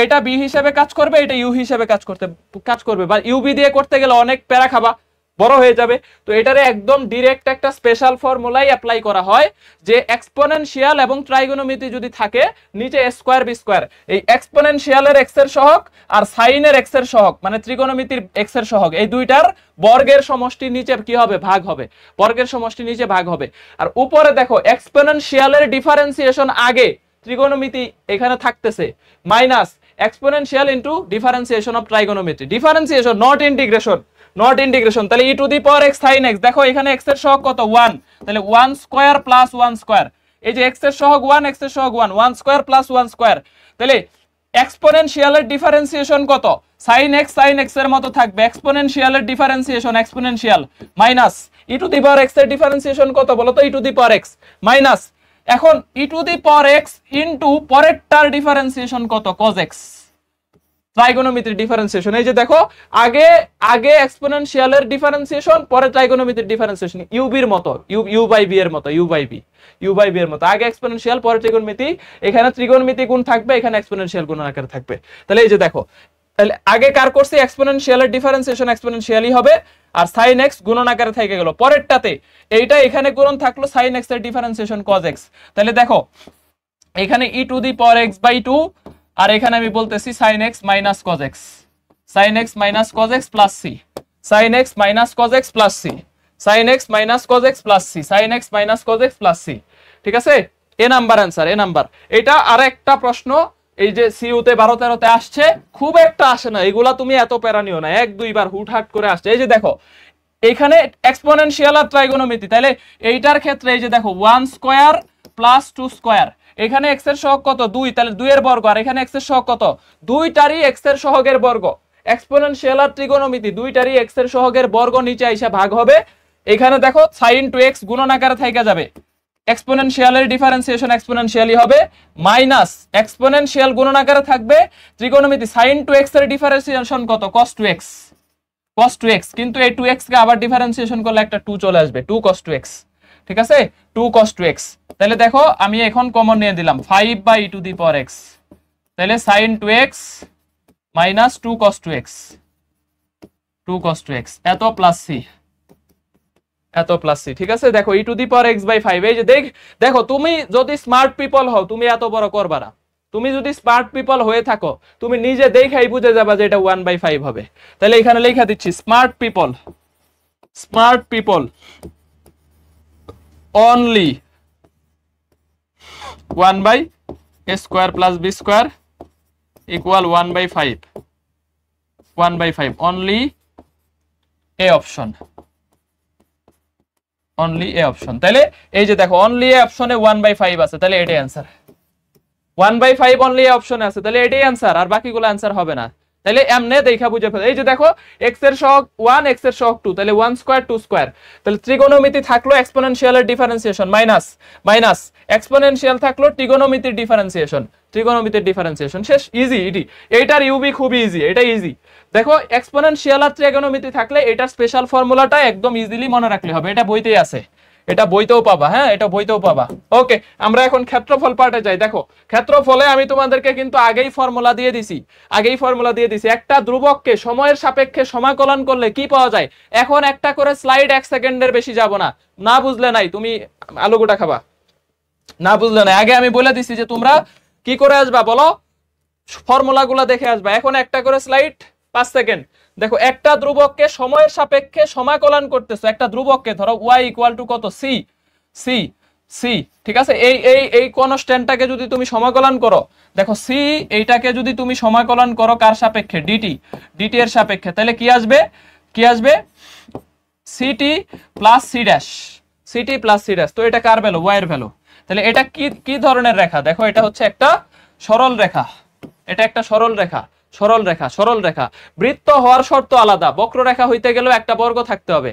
Speaker 1: এটা বি হিসেবে কাজ করবে, এটা ইউ হিসেবে কাজ করবে, বা ইউবি দিয়ে করতে গেলে অনেক প্যারা খাবা, বড় হয়ে যাবে। তো এটারে একদম ডাইরেক্ট একটা স্পেশাল ফর্মুলাই অ্যাপ্লাই করা হয়, যে এক্সপোনেনশিয়াল এবং ট্রাইগোনোমেট্রি যদি থাকে নিচে স্কোয়ার বি স্কোয়ার, এই এক্সপোনেনশিয়ালের এক্স এর সহগ আর সাইনের এক্স এর সহগ মানে ত্রিগোণমিতির এক্স এর সহগ, এই দুইটার বর্গের সমষ্টি নিচে কি হবে, ভাগ হবে, বর্গের সমষ্টি নিচে ভাগ হবে। আর উপরে দেখো এক্সপোনেনশিয়ালের ডিফারেন্সিয়েশন আগে, ত্রিগোণমিতি এখানে থাকতেছে, minus exponential into differentiation of trigonometry, differentiation not integration, তাহলে e to the power x sine x, দেখো এখানে এক্স এর সহগ কত 1, তাহলে 1 স্কয়ার প্লাস 1 স্কয়ার, এই যে এক্স এর সহগ 1, এক্স এর সহগ 1, 1 স্কয়ার প্লাস 1 স্কয়ার, তাহলে এক্সপোনেনশিয়ালের ডিফারেন্সিয়েশন কত, সাইন এক্স এর মতো থাকবে, এক্সপোনেনশিয়ালের differentiation exponential minus e to the power x এর ডিফারেন্সিয়েশন কত বলো তো, e to the power x minus, এখন e to the power x into পরেরটার ডিফারেন্সিয়েশন কত cos x, ট্রাইগোনোমেট্রির ডিফারেন্সিয়েশন। এই যে দেখো আগে এক্সপোনেনশিয়ালের ডিফারেন্সিয়েশন, পরে ট্রাইগোনোমেট্রির ডিফারেন্সিয়েশন, ইউবির মতো, ইউ বাই বি এর মতো, ইউ বাই বি এর মতো, আগে এক্সপোনেনশিয়াল পরে ট্রিগোনোমেট্রি, এখানে ত্রিগোণমিতি গুণ থাকবে, এখানে এক্সপোনেনশিয়াল গুণ আকারে থাকবে। তাহলে এই যে দেখো তাহলে আগে কার করছি এক্সপোনেনশিয়ালের ডিফারেন্সিয়েশন এক্সপোনেনশিয়ালি হবে, আর sin x গুণন আকারে থেকে গেল। পরেরটাতে এইটা এখানে গুণন থাকলো, sin x এর ডিফারেন্সিয়েশন cos x। তাহলে দেখো এখানে e to the power x by 2, আর এখানে আমি বলতেছি sin x minus cos x, sin x minus cos x plus c, sin x minus cos x plus c, sin x minus cos x plus c, sin x minus cos x plus c। ঠিক আছে, A number answer, A number. এটা আরেকটা প্রশ্ন এই যে সিইউতে 12-13 তে আসছে, খুব একটা আসে না এগুলা, তুমি এত প্যারা নিও না, 1-2 বার হুটহাট করে আসছে। এই যে দেখো এখানে এক্সপোনেনশিয়াল আর ট্রাইগোনোমেট্রি, তাহলে এইটার ক্ষেত্রে এই যে দেখো 1 স্কয়ার প্লাস 2 স্কয়ার, এখানে x এর সহগ কত 2, তাহলে 2 এর বর্গ, আর এখানে x এর সহগ কত, দুইটারই x এর সহগের বর্গ। এক্সপোনেনশিয়াল আর ট্রিগোনোমেট্রি দুইটারই x এর সহগের বর্গ নিচে আইসা ভাগ হবে। এখানে দেখো sin 2x গুণন আকারে থাইকা যাবে, এক্সপোনেনশিয়ালের ডিফারেন্সিয়েশন এক্সপোনেনশিয়ালি হবে, মাইনাস এক্সপোনেনশিয়াল গুণন আকারে থাকবে ট্রিগোনোমেট্রি, sin 2x এর ডিফারেন্সিয়েশন কত cos 2x, cos 2x, কিন্তু এই 2x কে আবার ডিফারেন্সিয়েশন করলে একটা 2 চলে আসবে, 2 cos 2x। ঠিক আছে, 2 cos 2x। তাহলে দেখো আমি এখন কমন নিয়ে দিলাম 5 by e to the power x, তাহলে sin 2x minus 2 cos 2x, 2 cos 2x এত প্লাস c, এত প্লাস c। ঠিক আছে, দেখো e to the power x by 5। এই যে দেখো তুমি যদি স্মার্ট পিপল হও তুমি এত বড় করবা না, তুমি যদি স্মার্ট পিপল হয়ে থাকো তুমি নিজে দেখাই বুঝে যাবা যে এটা 1/5 হবে। তাহলে এখানে লেখা দিচ্ছি smart people, smart people only 1/a² plus b² equal 1/5, 1/5 only A option, only A option. তাহলে এই যে দেখো অনলি এ অপশনে 1/5 আছে, তাহলে এটাই অ্যান্সার। 1/5 অনলি এ অপশনে আছে, তাহলে এটাই অ্যান্সার, আর বাকিগুলো অ্যান্সার হবে না। তাহলে এমনে দেখা বুঝে ফেলো। এই যে দেখো x এর সহগ 1, x এর সহগ 2, তাহলে 1 স্কয়ার 2 স্কয়ার। তাহলে ত্রিগোনোমিতি থাকলো এক্সপোনেনশিয়ালের ডিফারেন্সিয়েশন মাইনাস মাইনাস, এক্সপোনেনশিয়াল থাকলো ট্রিগোনোমিতির ডিফারেন্সিয়েশন, ট্রিগোনোমিতির ডিফারেন্সিয়েশন শেষ। ইজি এটি, এইটার ইউবি খুবই ইজি, এটা ইজি। দেখো এক্সপোনেনশিয়াল আর ট্রিগোনোমিতি থাকলে এটার স্পেশাল ফর্মুলাটা একদম ইজিলি মনে রাখলে হবে, এটা বইতেই আছে, এটা বইতেও পাবা, হ্যাঁ এটা বইতেও পাবা। ওকে, আমরা এখন ক্ষেত্রফল পার্টে যাই। দেখো ক্ষেত্রফলে আমি তোমাদেরকে কিন্তু আগেই ফর্মুলা দিয়ে দিছি, আগেই ফর্মুলা দিয়ে দিছি। একটা ধ্রুবককে সময়ের সাপেক্ষে সমাকলন করলে কি পাওয়া যায়। এখন একটা করে স্লাইড 1 সেকেন্ডের বেশি যাব না, না বুঝলে নাই তুমি আলু গোটা খাবা, না বুঝলে নাই। আগে আমি বলে দিছি যে তোমরা কি করে আসবা বলো, ফর্মুলাগুলো দেখে আসবা। এখন একটা করে স্লাইড 5 সেকেন্ড। দেখো একটা ধ্রুবককে সময়ের সাপেক্ষে সমাকলন করতেছো, একটা ধ্রুবককে ধরো y ইকুয়াল টু কত c, c c। ঠিক আছে, এই এই এই কনস্ট্যান্টটাকে যদি তুমি সমাকলন করো, দেখো c এইটাকে যদি তুমি সমাকলন করো কার সাপেক্ষে, dt, dt এর সাপেক্ষে, তাহলে কি আসবে, কি আসবে ct plus c dash, ct plus c dash. তো এটা কার ভ্যালু, y এর ভ্যালু। তাহলে এটা কি কি ধরনের রেখা, দেখো এটা হচ্ছে একটা সরল রেখা, এটা একটা সরল রেখা, সরল রেখা, সরল রেখা। বৃত্ত হওয়ার শর্ত আলাদা, বক্ররেখা হইতে গেলেও একটা বর্গ থাকতে হবে,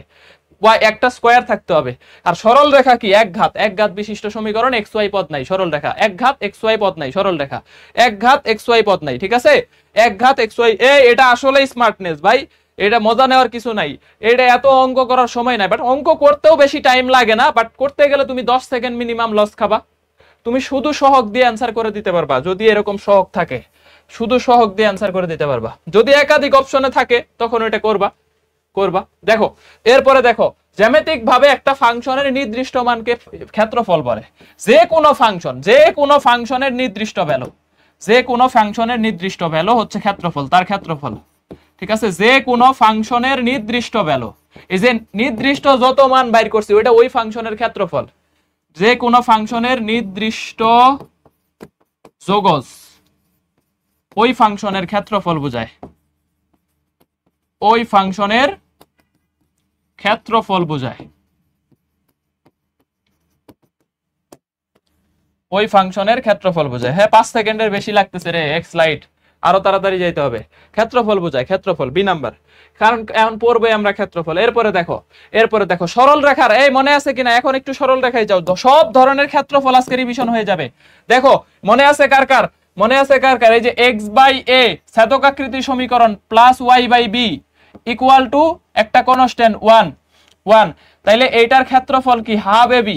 Speaker 1: একটা স্কয়ার থাকতে হবে। আর সরল রেখা কি একঘাত, একঘাত বিশিষ্ট সমীকরণ, এক্স ওয়াই পদ নাই, সরল রেখা একঘাত, এক্স ওয়াই পদ নাই, সরল রেখা একঘাত, এক্স ওয়াই পদ নাই। ঠিক আছে, একঘাত এক্স ওয়াই, এটা আসলেই স্মার্টনেস ভাই, এটা মজা নেওয়ার কিছু নাই, এটা এত অঙ্ক করার সময় নাই, বাট অঙ্ক করতেও বেশি টাইম লাগে না, বাট করতে গেলে তুমি 10 সেকেন্ড মিনিমাম লস খাবা। তুমি শুধু সহগ দিয়ে অ্যান্সার করে দিতে পারবা, যদি এরকম সহগ থাকে শুধু সহগ দিয়ে অ্যান্সার করে দিতে পারবা। যদি একাধিক অপশনে থাকে তখন ওইটা করবা, করবা। দেখো এরপরে দেখো জ্যামিতিক ভাবে একটা ফাংশনের নির্দিষ্ট মানকে ক্ষেত্রফল বলে। যে কোনো ফাংশন, যে কোনো ফাংশনের নির্দিষ্ট ভ্যালু, যে কোনো ফাংশনের নির্দিষ্ট ভ্যালু হচ্ছে ক্ষেত্রফল, তার ক্ষেত্রফল। ঠিক আছে, যে কোনো ফাংশনের নির্দিষ্ট ভ্যালু, এই যে নির্দিষ্ট যত মান বাইর করছি ওইটা ওই ফাংশনের ক্ষেত্রফল। যে কোনো ফাংশনের নির্দিষ্ট যোগজ ওই ফাংশনের ক্ষেত্রফল বোঝায়, ওই ফাংশনের ক্ষেত্রফল বোঝায়, ওই ফাংশনের ক্ষেত্রফল বোঝায়। হ্যাঁ 5 সেকেন্ডের বেশি লাগতেছে রে, এক স্লাইড আরো তাড়াতাড়ি যাইতে হবে। ক্ষেত্রফল বোঝায়, ক্ষেত্রফল বি নাম্বার, কারণ এখন পড়বে আমরা ক্ষেত্রফল। এরপরে দেখো, এরপরে দেখো সরল রেখার, এই মনে আছে কিনা, এখন একটু সরল রেখায় যাও, সব ধরনের ক্ষেত্রফল আজকে রিভিশন হয়ে যাবে। দেখো মনে আছে কার কার, মনে আছে কার কার, এই যে x বাই a ছেদকাকৃতি সমীকরণ plus y by b equal to একটা কনস্ট্যান্ট 1 1, তাইলে এইটার ক্ষেত্রফল কি হাফ ab,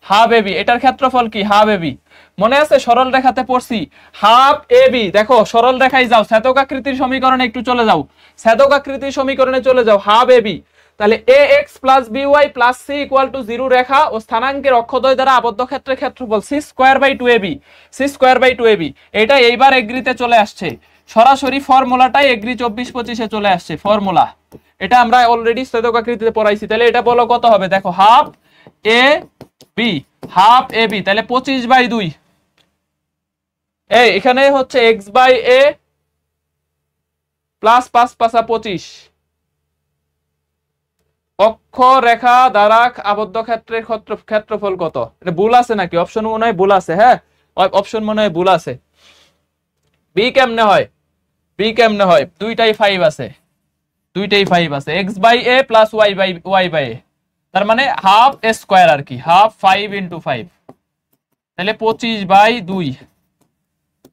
Speaker 1: হাফ এবি, এটার ক্ষেত্রফল কি হাফ এবি, মনে আছে সরল রেখাতে পড়ছি হাফ এবি। দেখো সরল রেখায় যাও, ছেদক আকৃতির সমীকরণে একটু চলে যাও, ছেদক আকৃতির সমীকরণে চলে যাও, হাফ এবি। তাহলে ax plus by plus c equal to 0 রেখা ও স্থানাঙ্কের অক্ষদ্বয় দ্বারা আবদ্ধ ক্ষেত্রের ক্ষেত্রফল c square by 2ab, c square by 2ab। এটা এইবার এগ্রিতে চলে আসছে, সরাসরি ফর্মুলাটাই এগ্রি 24-25 এ চলে আসছে ফর্মুলা। এটা আমরা অলরেডি ছেদক আকৃতিতে পড়াইছি। তাহলে এটা বলো কত হবে, দেখো half A B, half A B, তাহলে 25/2। এই এখানে হচ্ছে x বাই a প্লাস 5 5 25 অক্ষ রেখা দ্বারা আবদ্ধ ক্ষেত্রের ক্ষেত্রফল কত। এটা ভুল আছে নাকি? অপশন মনে হয় ভুল আছে। হ্যাঁ অপশন মনে হয় ভুল আছে। বি কেমনে হয়, বি কেমনে হয়, দুইটাই 5 আছে, দুইটাই 5 আছে। x by a plus y by a, তার মানে হাফ a স্কয়ার আর কি, হাফ 5 ইনটু 5, তাহলে 25/2,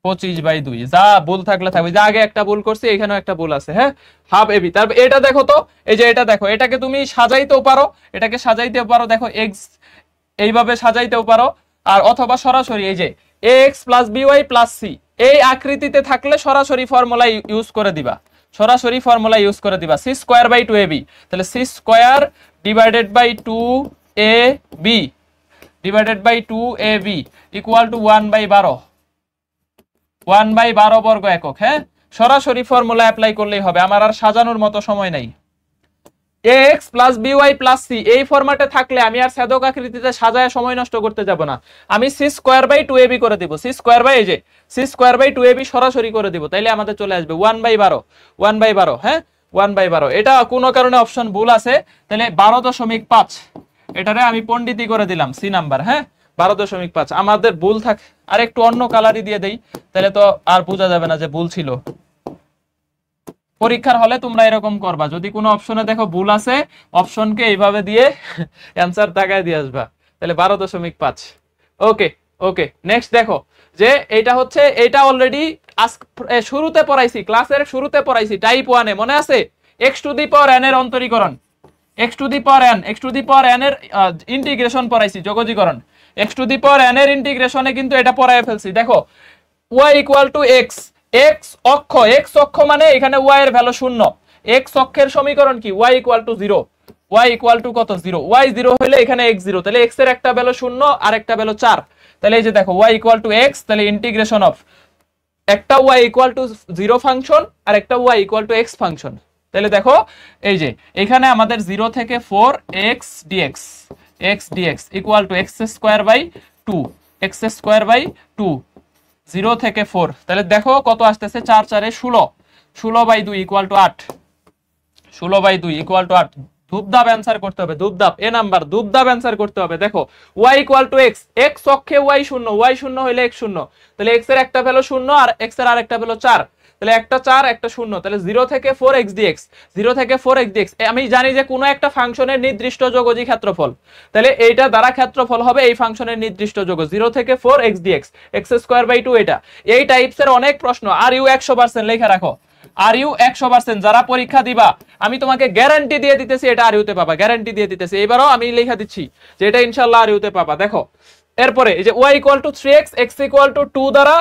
Speaker 1: 25/2। যা ভুল থাকলে থাকবে, যা আগে একটা ভুল করছি এখানেও একটা ভুল আছে। হ্যাঁ হাফ এবি। তারপর এটা দেখো তো, এই যে এটা দেখো, এটাকে তুমি সাজাইতেও পারো, এটাকে সাজাইতেও পারো, দেখো এক্স এইভাবে সাজাইতেও পারো, আর অথবা সরাসরি এই যে ax plus by plus c এই আকৃতিতে থাকলে সরাসরি ফর্মুলা ইউজ করে দিবা, সরাসরি ফর্মুলা ইউজ করে দিবা c স্কয়ার বাই 2ab। তাহলে c square divided by 2ab divided by 2ab equal to 1/12, 1/12 বর্গ একক। হ্যাঁ সরাসরি ফর্মুলা অ্যাপ্লাই করলেই হবে, আমার আর সাজানোর মতো সময় নাই। ax plus by plus c এই ফরম্যাটে থাকলে আমি আর ছেদক আকৃতিতে সাজায় সময় নষ্ট করতে যাব না, আমি c স্কয়ার বাই 2ab করে দিব, c স্কয়ার বাই এই যে c স্কয়ার বাই 2ab সরাসরি করে দিব, তাইলে আমাদের চলে আসবে 1/12, 1/12। হ্যাঁ 1/12। এটা কোনো কারণে অপশন ভুল আছে, তাহলে 12.5 এটারে আমি পণ্ডিতি করে দিলাম সি নাম্বার। হ্যাঁ 12.5 আমাদের ভুল থাক, আর একটু অন্য কালারই দিয়ে দেই, তাহলে তো আর বোঝা যাবে না যে ভুল ছিল। পরীক্ষার হলে তোমরা এরকম করবা, যদি কোনো অপশনে দেখো ভুল আছে অপশনকে এইভাবে দিয়ে অ্যানসার দাগায় দিয়ে আসবা, তাহলে 12.5। ওকে ওকে নেক্সট দেখো যে এটা হচ্ছে, এটা অলরেডি শুরুতে পড়াইছি, ক্লাসের শুরুতে পড়াইছি টাইপ 1 এ, মনে আছে x to the power n এর অন্তরীকরণ, x to the power n, x to the power n এর ইন্টিগ্রেশন পড়াইছি, যোগজীকরণ। x to the power n এর ইন্টিগ্রেশনে কিন্তু এটা পড়ায় ফেলছি। দেখো y equal to x, x অক্ষ, x অক্ষ মানে এখানে y এর ভ্যালু 0, x অক্ষের সমীকরণ কি y equal to 0, y equal two কত 0, y 0 হলে এখানে x 0, তাহলে x এর একটা ভ্যালু 0 আর একটা ভ্যালু 4, তাহলে এই যে দেখো y ইকুয়াল টু x, তাহলে ইন্টিগ্রেশন অফ একটা y ইকুয়াল টু 0 ফাংশন আর একটা y equal to x function. তাহলে দেখো এই যে এখানে আমাদের 0 থেকে 4 x dx, x dx equal to x square by 2, x square by 2, 0 থেকে 4, তাহলে দেখো কত আসতেছে, 4 4 16, 16/2 ইকুয়াল টু 8, 16/2 ইকুয়াল টু 8। ধূপধাপ অ্যান্সার করতে হবে, ধূপধাপ এ নাম্বার, ধূপধাপ অ্যান্সার করতে হবে। দেখো y equal to x, x অক্ষে y 0, y 0 হইলে x 0, তাহলে x এর একটা ভ্যালু 0 আর x এর আরেকটা ভ্যালু 4, তাহলে একটা 4 একটা 0, তাহলে 0 থেকে 4 x dx, 0 থেকে 4 x dx। আমি জানি যে কোনো একটা ফাংশনের নির্দিষ্ট যোগজি ক্ষেত্রফল, তাহলে এইটা দ্বারা ক্ষেত্রফল হবে এই ফাংশনের নির্দিষ্ট যোগ 0 থেকে 4 x dx, x square by 2। এটা এই টাইপসের অনেক প্রশ্ন, আর ইউ 100% লেখা রাখো, আর ইউ 100%। যারা পরীক্ষা দিবা আমি তোমাকে গ্যারান্টি দিয়ে দিতেছি এটা আর ইউতে পাবা, গ্যারান্টি দিয়ে দিতেছি, এবারও আমি লেখা দিচ্ছি যে এটা ইনশাআল্লাহ আর ইউতে পাবা। দেখো এরপরে এই যে y equal two 3x, x equal to 2 দ্বারা,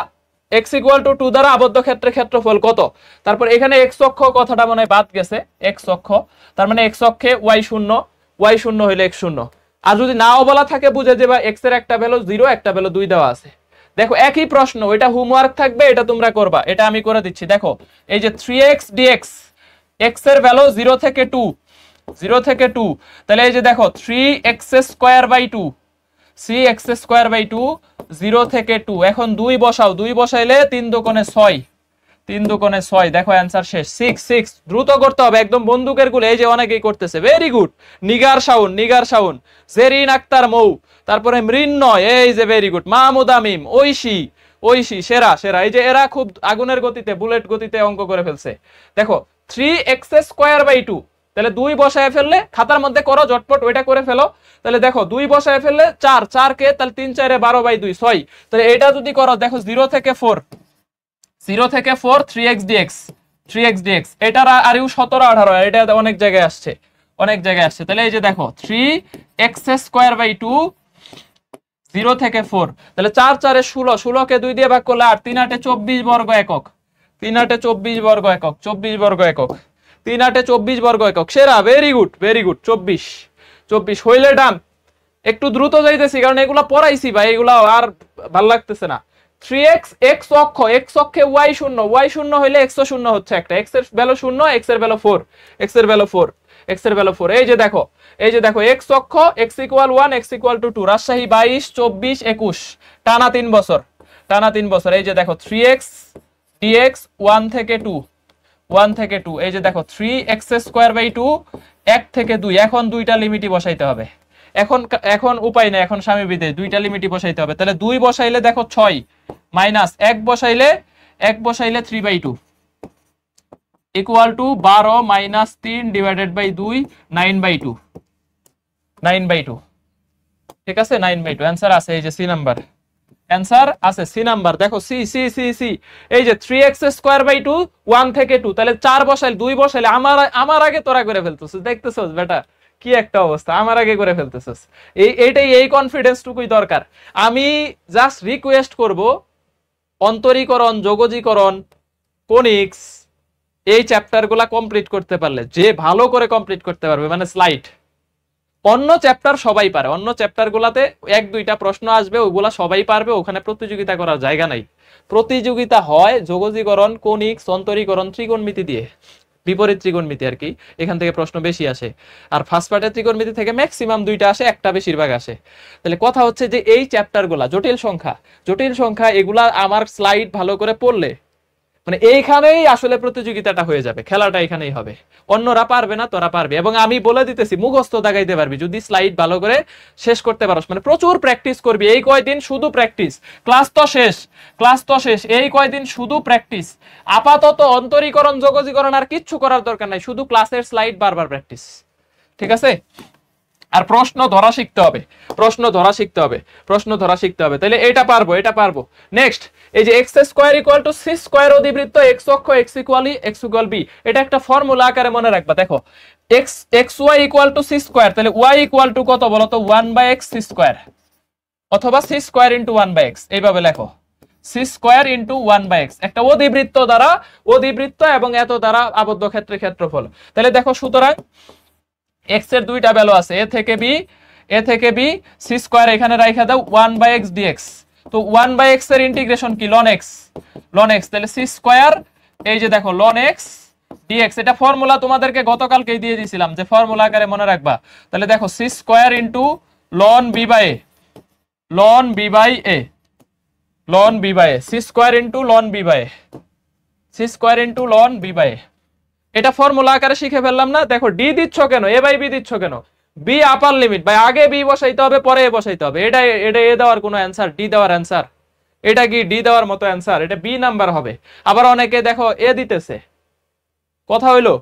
Speaker 1: x ইকুয়াল টু 2 দ্বারা আবদ্ধ ক্ষেত্রের ক্ষেত্রফল কত। তারপর এখানে x অক্ষ কথাটা মনে হয় বাদ গেছে, x অক্ষ, তার মানে x অক্ষে y 0, y 0 হইলে x 0, আর যদি নাও বলা থাকে বুঝে যাবা x এর একটা ভ্যালু 0 একটা ভ্যালু 2 দেওয়া আছে। দেখো একই প্রশ্ন, এটা হোমওয়ার্ক থাকবে, এটা তোমরা করবা, এটা আমি করে দিচ্ছি। দেখো এই যে 3x dx, x এর ভ্যালু 0 থেকে 2, 0 থেকে 2, তাহলে এই যে দেখো 3x square by 2, 3x square by 2, 0 থেকে 2, এখন 2 বসাও, 2 বসাইলে 3 দুগুণে 6, 3 দুগুণে 6, দেখো অ্যানসার শেষ। 6 6 দ্রুত করতে হবে একদম বন্দুকের গুলি, এই যে অনেকেই করতেছে, ভেরি গুড। নিগার শাউন, নিগার শাউন, জেরিন আক্তার মৌ, তারপরে মৃন্ময়, এই যে ভেরি গুড, মাহমুদ আমিম, ঐশী, ঐশী সেরা সেরা, এই যে এরা খুব আগুনের গতিতে বুলেট গতিতে অঙ্ক করে ফেলছে। দেখো 3x স্কয়ার বাই 2, তাহলে 2 বসায় ফেললে খাতার মধ্যে করো ঝটপট, ওইটা করে ফেলো। তাহলে দেখো 2 বসায় ফেললে 4, 4 কে তাহলে 3 4 12/2 6, তাহলে এটা যদি করো দেখো 0 থেকে 4, 0 থেকে 4 3x dx, 3x dx, এটার আর ইউ 17 18, এটা অনেক জায়গায় আসছে, অনেক জায়গায় আসছে। তাহলে এই যে দেখো 3x স্কয়ার বাই 2 0 থেকে 4, তাহলে 4 4 16, 16 কে 2 দিয়ে ভাগ করলে 8, 3 8 24 বর্গ একক, 3 8 24 বর্গ একক, 24 বর্গ একক, 3 8 24 বর্গ একক। সেরা, ভেরি গুড ভেরি গুড। 24 হইলে ডান। একটু দ্রুত যাইতেছি কারণ এগুলা পড়াইছি ভাই, এগুলা আর ভাল লাগতেছে না। 3x x অক্ষে y শূন্য হইলে x ও শূন্য হচ্ছে একটা, x এর ভ্যালু শূন্য, x এর ভ্যালু 4, x এর ভ্যালু 4, x এর ভ্যালু 4। এই যে দেখো x অক্ষ, x = 1, x = 2, রাজশাহী 22 24 21, টানা 3 বছর, টানা 3 বছর। এই যে দেখো 3x dx 1 থেকে 2, 1 থেকে 2। এই যে দেখো 3x²/2, 1 থেকে 2। এখন দুইটা লিমিটই বসাইতে হবে, এখন উপায় নেই, এখন স্বামী বিদেশ, দুইটা লিমিটই বসাইতে হবে। তাহলে 2 বসাইলে দেখো 6, মাইনাস 1 বসাইলে 3/2 = 12 মাইনাস 3 ডিভাইডেড বাই 2, 9/2, 9/2। ঠিক আছে, 9/2 অ্যান্সার আছে। এই যে সি নাম্বার, অ্যান্সার আছে সি নাম্বার। দেখো সি সি সি সি, এই যে 3x²/2, 1 থেকে 2, তাহলে 4 বসাইলে 2 বসাইলে আমার আগে তোরা করে ফেলতেছিস, দেখতেছস বেটা কি একটা অবস্থা, আমার আগে করে ফেলতেছস। এই কনফিডেন্স টুকুই দরকার। আমি জাস্ট রিকোয়েস্ট করব, অন্তরীকরণ, যোগজীকরণ, কোনিক্স, এই চ্যাপ্টারগুলা কমপ্লিট করতে পারলে, যে ভালো করে কমপ্লিট করতে পারবে, মানে স্লাইড। অন্য চ্যাপ্টার সবাই পারে, অন্য চ্যাপ্টার গুলাতে 1-2টা প্রশ্ন আসবে, ওগুলা সবাই পারবে, ওখানে প্রতিযোগিতা করার জায়গা নাই। প্রতিযোগিতা হয় যোগজীকরণ, কোনিক্স, অন্তরীকরণ, ত্রিকোণমিতি দিয়ে, বিপরীত ত্রিকোণমিতি আর কি, এখান থেকে প্রশ্ন বেশি আসে। আর ফার্স্ট পার্টের ত্রিকোণমিতি থেকে ম্যাক্সিমাম 2টা আসে, একটা বেশিরভাগ আসে। তাহলে কথা হচ্ছে যে এই চ্যাপ্টারগুলা জটিল সংখ্যা, এগুলা আমার স্লাইড ভালো করে পড়লে, মানে এইখানেই আসলে প্রতিযোগিতাটা হয়ে যাবে, খেলাটা এখানেই হবে। অন্যরা পারবে না, তোরা পারবে। এবং আমি বলে দিতেছি, মুখস্থ দাগাইতে পারবি যদি স্লাইড ভালো করে শেষ করতে পারোস, মানে প্রচুর প্র্যাকটিস করবি। এই কয়দিন শুধু প্র্যাকটিস, ক্লাস তো শেষ, এই কয়দিন শুধু প্র্যাকটিস। আপাতত অন্তরীকরণ, যোগজীকরণ আর কিচ্ছু করার দরকার নাই, শুধু ক্লাসের স্লাইড বারবার প্র্যাকটিস। ঠিক আছে? আর প্রশ্ন ধরা শিখতে হবে, তাহলে এটা পারবো। নেক্সট, এই যে x² = c² অধিবৃত্ত, x অক্ষ, x = b, এটা একটা ফর্মুলা আকারে মনে রাখবা। দেখো xy = c², তাহলে y = কত বলো তো, 1/x c², অথবা c² × 1/x, এইভাবে লেখো, c² × 1/x, একটা অধিবৃত্ত এবং এত দ্বারা আবদ্ধ ক্ষেত্রের ক্ষেত্রফল। তাহলে দেখো, সুতরাং x এর দুইটা ভ্যালু আছে, a থেকে b, c² এখানে রাইখা দাও, 1/x dx। তো 1/x এর ইন্টিগ্রেশন কি, ln x, তাহলে c², এই যে দেখো ln x dx, এটা ফর্মুলা তোমাদেরকে গতকালকেই দিয়ে দিয়েছিলাম, যে ফর্মুলা আকারে মনে রাখবা। তাহলে দেখো c² × ln b by a, c² × ln b by a, এটা ফর্মুলা আকারে শিখে ফেললাম না। দেখো ডি দিচ্ছ কেন, a বাই বি দিচ্ছ কেন, বি আপার লিমিট ভাই, আগে বি বসাইতে হবে, পরে এ বসাইতে হবে। এটা এ দেওয়ার কোনো অ্যান্সার, ডি দেওয়ার অ্যান্সার, এটা কি ডি দেওয়ার মতো অ্যান্সার? এটা বি নাম্বার হবে। আবার অনেকে দেখো এ দিতেছে, কথা হইলো,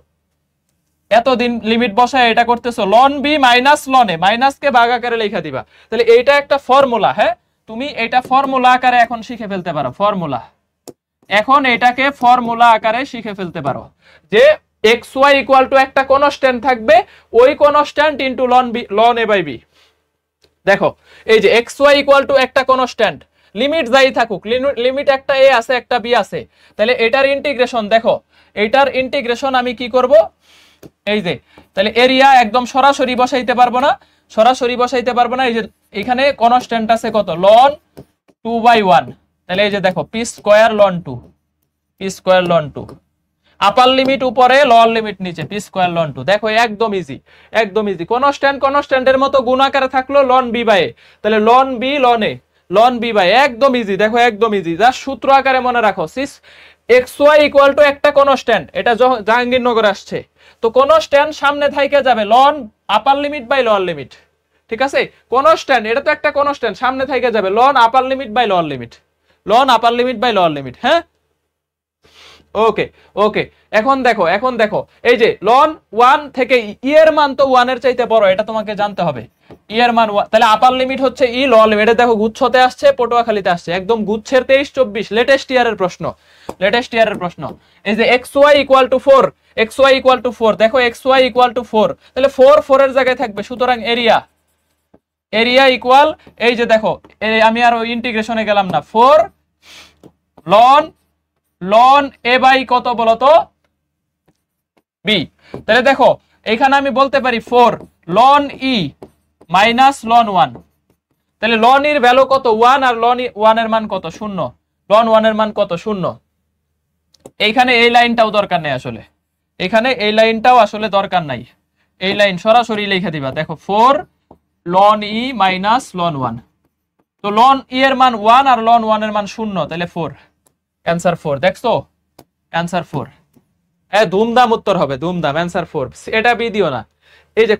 Speaker 1: এতদিন লিমিট বসায় এটা করতেছো, ln b minus ln a, মাইনাসকে ভাগ আকারে লেখা দিবা। তাহলে এইটা একটা ফর্মুলা, হ্যাঁ, তুমি এটা ফর্মুলা আকারে এখন শিখে ফেলতে পারো, ফর্মুলা। এখন এটাকে ফর্মুলা আকারে শিখে ফেলতে পারো, যে xy = একটা কনস্ট্যান্ট থাকবে, ওই constant into ln a by b। দেখো এই যে xy = একটা কনস্ট্যান্ট, লিমিট যাই থাকুক, লিমিট একটা a আছে, একটা b আছে, তাহলে এটার ইন্টিগ্রেশন, দেখো এটার ইন্টিগ্রেশন আমি কি করব, এই যে, তাহলে এরিয়া একদম সরাসরি বসাইতে পারবো না, এই যে এখানে কনস্ট্যান্ট আছে কত, ln 2/1, তাহলে এই যে দেখো p² ln 2, আপার লিমিট উপরে, লোয়ার লিমিট নিচে, p² ln 2। দেখো একদম ইজি, কনস্ট্যান্টের মতো গুণ আকারে থাকলো ln b বাই a, তাহলে ln b ln b by a, একদম ইজি। দেখো একদম ইজি, জাস্ট সূত্র আকারে মনে রাখো, xy = একটা কনস্ট্যান্ট, এটা জাহাঙ্গীরনগর আসছে, তো কনস্ট্যান্ট সামনে থাইকে যাবে ln upper limit by lower limit. ঠিক আছে, কনস্ট্যান্ট, এটা তো একটা কনস্ট্যান্ট, সামনে থাইকে যাবে ln upper limit by lower limit, হ্যাঁ, ওকে। এখন দেখো এই যে ln 1 থেকে ই এর মান তো 1 এর চাইতে বড়, এটা তোমাকে জানতে হবে, ই এর মান 1, তাহলে আপার লিমিট হচ্ছে ই, লোয়ার লিমিট, এটা দেখো গুচ্ছতে আসছে, পটুয়াখালীতে আসছে, একদম গুচ্ছের 23-24, লেটেস্ট ইয়ারের প্রশ্ন। এই যে xy = 4, দেখো xy = 4, তাহলে 4 এর জায়গায় থাকবে, সুতরাং এরিয়া এরিয়া ইকুয়াল, এই যে দেখো আমি আর ওই ইন্টিগ্রেশনে গেলাম না, 4 লন এ বাই কত বলতো বি। তাহলে দেখো এখানে আমি বলতে পারি 4 লন ই মাইনাস লন 1। তাহলে লন এর ভ্যালু কত 1 আর লন 1 এর মান কত 0, লন 1 এর মান কত 0। এইখানে এই লাইনটাও দরকার নেই আসলে, এখানে এই লাইনটাও আসলে দরকার নাই, এই লাইন সরাসরি লিখে দিবা। দেখো 4 লন ই মাইনাস লন 1, তো লন ই এর মান 1 আর লন 1 এর মান 0, তাহলে 4, অ্যান্সার 4। দেখছো অ্যান্সার 4, ধুমধাম উত্তর হবে, ধুমধাম, অ্যান্সার 4। এটা বি দিও না, এই যে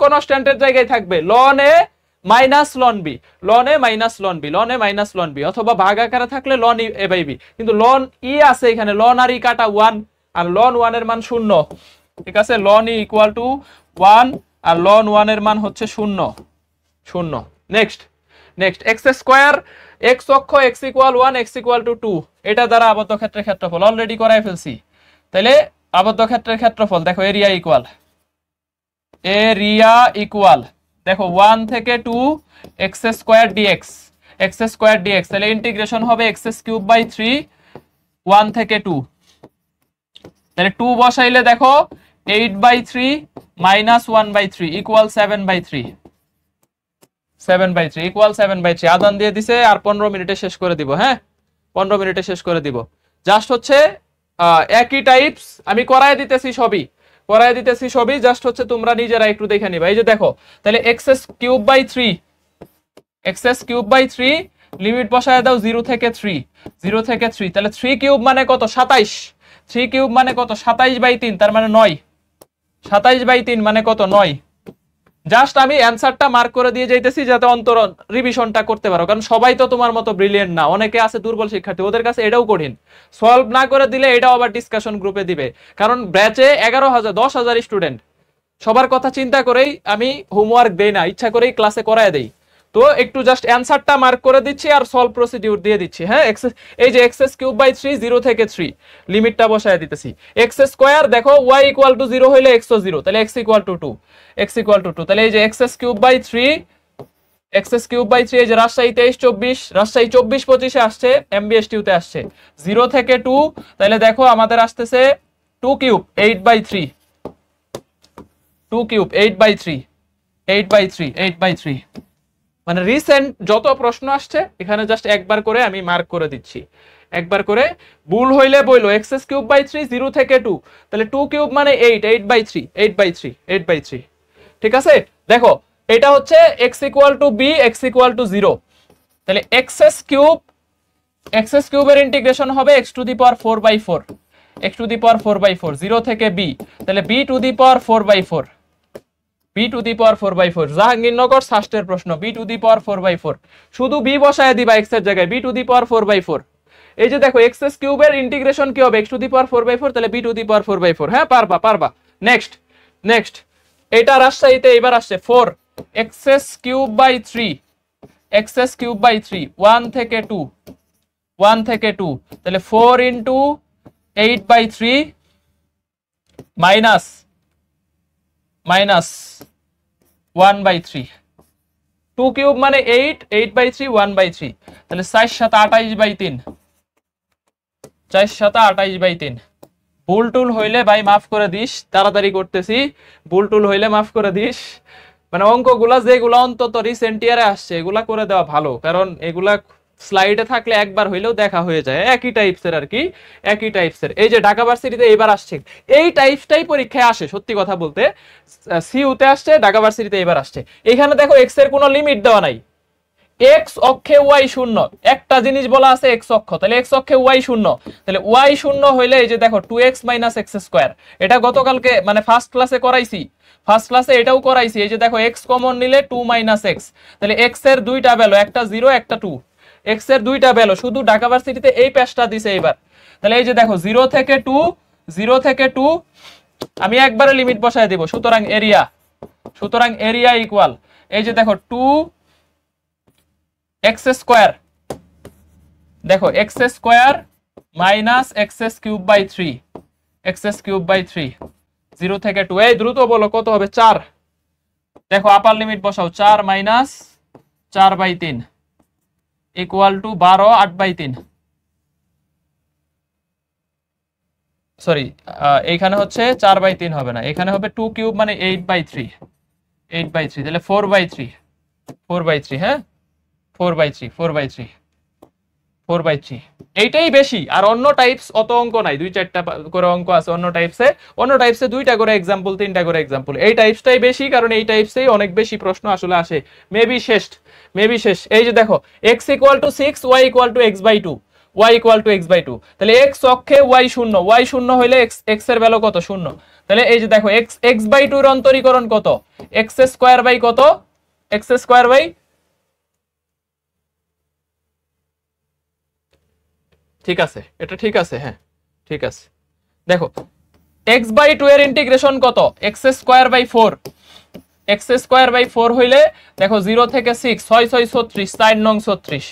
Speaker 1: কনস্ট্যান্টের জায়গায় থাকবে লন এ মাইনাস লন বি, লন এ মাইনাস লন বি, লন এ মাইনাস লন বি, অথবা ভাগ আকারে থাকলে লন এ বাই বি, কিন্তু লন ই আছে এখানে, লন আর ই কাটা 1 আর লন 1 এর মান 0, ঠিক আছে। লন ই ইকুয়াল টু 1 আর লন 1 এর মান হচ্ছে 0। নেক্সট এক্স স্কোয়ার, এক্স অক্ষ x equal 1 x equal to 2, এটা দ্বারা আবদ্ধ ক্ষেত্রের ক্ষেত্রফল অলরেডি করাই ফেলছি। তাহলে আবদ্ধ ক্ষেত্রের ক্ষেত্রফল দেখো এরিয়া ইকুয়াল দেখো 1 থেকে 2 এক্স স্কোয়ার ডিএক্স, তাহলে ইন্টিগ্রেশন হবে এক্স কিউব বাই 3 1 থেকে 2, তাহলে 2 বসাইলে দেখো 8/3 মাইনাস 1/3 ইকুয়াল 7/3 ইকুয়াল 7/3। আদান দিয়ে দিছে, আর 15 মিনিটে শেষ করে দিব। হ্যাঁ 15 মিনিটে শেষ করে দিব। জাস্ট হচ্ছে একই টাইপস আমি করায় দিতেছি সবই, জাস্ট হচ্ছে তোমরা নিজেরা একটু দেখে নিবা। এই যে দেখো তাহলে এক্স কিউব বাই 3 লিমিট বসায় দাও 0 থেকে 3, তাহলে 3 কিউব মানে কত 27, 3 কিউব মানে কত 27/3, তার মানে 9, 27/3 মানে কত 9। জাস্ট আমি অ্যানসারটা মার্ক করে দিয়ে যাইতেছি যাতে অন্তরণ রিভিশনটা করতে পারো, কারণ সবাই তো তোমার মতো ব্রিলিয়েন্ট না, অনেকে আছে দুর্বল শিক্ষার্থী, ওদের কাছে এটাও কঠিন। সলভ না করে দিলে এটাও আবার ডিসকাশন গ্রুপে দিবে, কারণ ব্যাচে 11,000 10,000 স্টুডেন্ট, সবার কথা চিন্তা করেই আমি হোমওয়ার্ক দেই না, ইচ্ছা করেই ক্লাসে করায় দেই। তো একটু জাস্ট অ্যানসারটা মার্ক করে দিচ্ছি আর সলভ প্রসিডিউর দিয়ে দিচ্ছি। হ্যাঁ এই যে এক্স কিউব বাই 3 0 থেকে 3 লিমিটটা বসায় দিতেছি। এক্স স্কোয়ার দেখো y ইকুয়াল টু 0 হইলে x ও 0, তাহলে x ইকুয়াল টু 2, তাহলে এই যে এক্স কিউব বাই 3 এই যে রাজশাহী 23-24, রাজশাহী 24-25 এ আসছে, এমবিএসটিউ তে আসছে 0 থেকে 2, তাহলে দেখো আমাদের আসতেছে 2 কিউব 8/3, 2 কিউব 8/3 মানে রিসেন্ট যত প্রশ্ন আসছে এখানে জাস্ট একবার করে আমি মার্ক করে দিচ্ছি, একবার করে। ভুল হইলে বইলো এক্স কিউব বাই 3 0 থেকে 2, তাহলে 2 কিউব মানে 8/3, ঠিক আছে। দেখো এটা হচ্ছে x equal to b, x equal to 0, তাহলে এক্স কিউবের ইন্টিগ্রেশন হবে x টু দি পাওয়ার 4/4, 0 থেকে b, তাহলে b টু দি পাওয়ার 4/4, জাহাঙ্গীরনগর ষষ্ঠের প্রশ্ন, b টু দি পাওয়ার 4/4, শুধু b বসায় দিবা x এর জায়গায়, b টু দি পাওয়ার 4/4। এই যে দেখো এক্স কিউবের ইন্টিগ্রেশন কি হবে x টু দি পাওয়ার 4/4, তাহলে b টু দি পাওয়ার 4/4। হ্যাঁ পারবা। নেক্সট এটা রাজশাহীতে এবার আসছে 4 এক্স কিউব বাই 3 1 থেকে 2, তাহলে 4 ইন্টু 8/3 মাইনাস 1/3, 2 কিউব মানে 8/3 1/3, তাহলে 4 7 28/3। ভুল টুল হইলে ভাই মাফ করে দিস, তাড়াতাড়ি করতেছি, ভুল টুল হইলে মাফ করে দিস। মানে অঙ্কগুলা যেগুলা অন্তত রিসেন্ট ইয়ারে আসছে এগুলা করে দেওয়া ভালো, কারণ এগুলা স্লাইডে থাকলে একবার হইলেও দেখা হয়ে যায়, একই টাইপসের আর কি, একই টাইপসের। এই যে ঢাকা ভার্সিটিতে এবার আসছে এই টাইপসটাই পরীক্ষায় আসে, সত্যি কথা বলতে সিইউতে আসছে, ঢাকা ভার্সিটিতে এবার আসছে। এখানে দেখো এক্স এর কোনো লিমিট দেওয়া নাই, এক্স অক্ষে ওয়াই শূন্য, একটা জিনিস বলা আছে এক্স অক্ষ, তাহলে এক্স অক্ষে ওয়াই শূন্য, তাহলে ওয়াই শূন্য হইলে এই যে দেখো 2x মাইনাস এক্স স্কোয়ার, এটা গতকালকে মানে ফার্স্ট ক্লাসে করাইছি, এটাও করাইছি। এই যে দেখো এক্স কমন নিলে 2 মাইনাস এক্স, তাহলে এক্স এর দুইটা ভ্যালু, একটা 0 একটা 2, এক্স এর দুইটা ভ্যালু, শুধু ঢাকা ভার্সিটিতে এই পেজটা দিছে এবার। তাহলে এই যে দেখো 0 থেকে 2 আমি একবারে লিমিট বসায় দিব, সুতরাং এরিয়া ইকুয়াল এই যে দেখো 2 এক্স স্কোয়ার, দেখো x square minus x cube by 3, 0 থেকে 2, এই দ্রুত বলো কত হবে 4, দেখো আপার লিমিট বসাও, 4 মাইনাস 4/3 ইকুয়াল টু 12 8/3। সরি, এইখানে হচ্ছে 4/3 হবে না, এখানে হবে 2 কিউব মানে 8/3, 8/3 তাহলে 4/3, 4/3 হ্যাঁ 4/3, 4/3, 4/3। এইটাই বেশি, আর অন্য টাইপস অত অঙ্ক নাই, 2-4টা করে অঙ্ক আছে অন্য টাইপসে 2টা করে এক্সাম্পল 3টা করে এক্সাম্পল। এই টাইপসটাই বেশি, কারণ এই টাইপসেই অনেক বেশি প্রশ্ন আসলে আসে। মেবি শেষ। এই যে দেখো x = 6 y = x/2, y = x/2, তাহলে x অক্ষে y শূন্য, y শূন্য হইলে x এর ভ্যালু কত? শূন্য। তাহলে এই যে দেখো x/2 এর অন্তরীকরণ কত? x² কত? x² ঠিক আছে, এটা ঠিক আছে, হ্যাঁ ঠিক আছে। দেখো x/2 এর ইন্টিগ্রেশন কত? x²/4, x²/4 হইলে দেখো 0 থেকে 6, 6 6 36, 4 নং 36,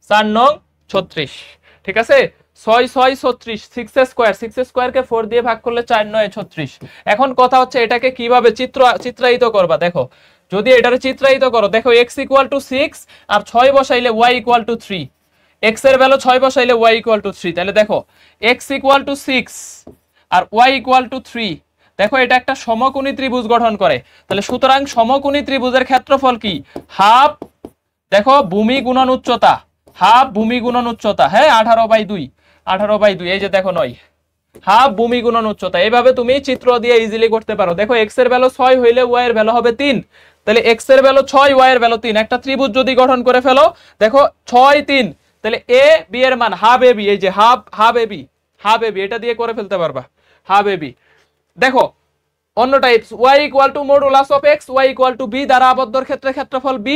Speaker 1: 4 নং 36, ঠিক আছে 6 6 36, 6² কে 4 দিয়ে ভাগ করলে 4 9 36। এখন কথা হচ্ছে এটাকে কিভাবে চিত্রায়িত করবা। দেখো যদি এটারে চিত্রায়িত করো, দেখো x = 6 আর 6 বসাইলে y = 3, x এর ভ্যালু 6 বসাইলে y = 3, তাহলে দেখো x = 6 আর y = 3, দেখো এটা একটা সমকোণী ত্রিভুজ গঠন করে। তাহলে সুতরাং সমকোণী ত্রিভুজের ক্ষেত্রফল কি? হাফ, দেখো ভূমি গুণন উচ্চতা, হাফ ভূমি গুণন উচ্চতা, হ্যাঁ 18/2, 18/2, এই যে দেখো 9, হাফ ভূমি গুণন উচ্চতা। এইভাবে তুমি চিত্র দিয়ে ইজিলি করতে পারো। দেখো x এর ভ্যালু 6 হইলে y এর ভ্যালু হবে 3, তাহলে x এর ভ্যালু 6, y এর ভ্যালু 3, একটা ত্রিভুজ যদি গঠন করে ফেলো, দেখো 6 3, তাহলে a b এর মান হাফ ab, এই যে হাফ ab, এটা দিয়ে করে ফেলতে পারবা, হাফ ab। দেখো অন্য types, y = modulus of x, y = b দ্বারা আবদ্ধর ক্ষেত্রে ক্ষেত্রফল b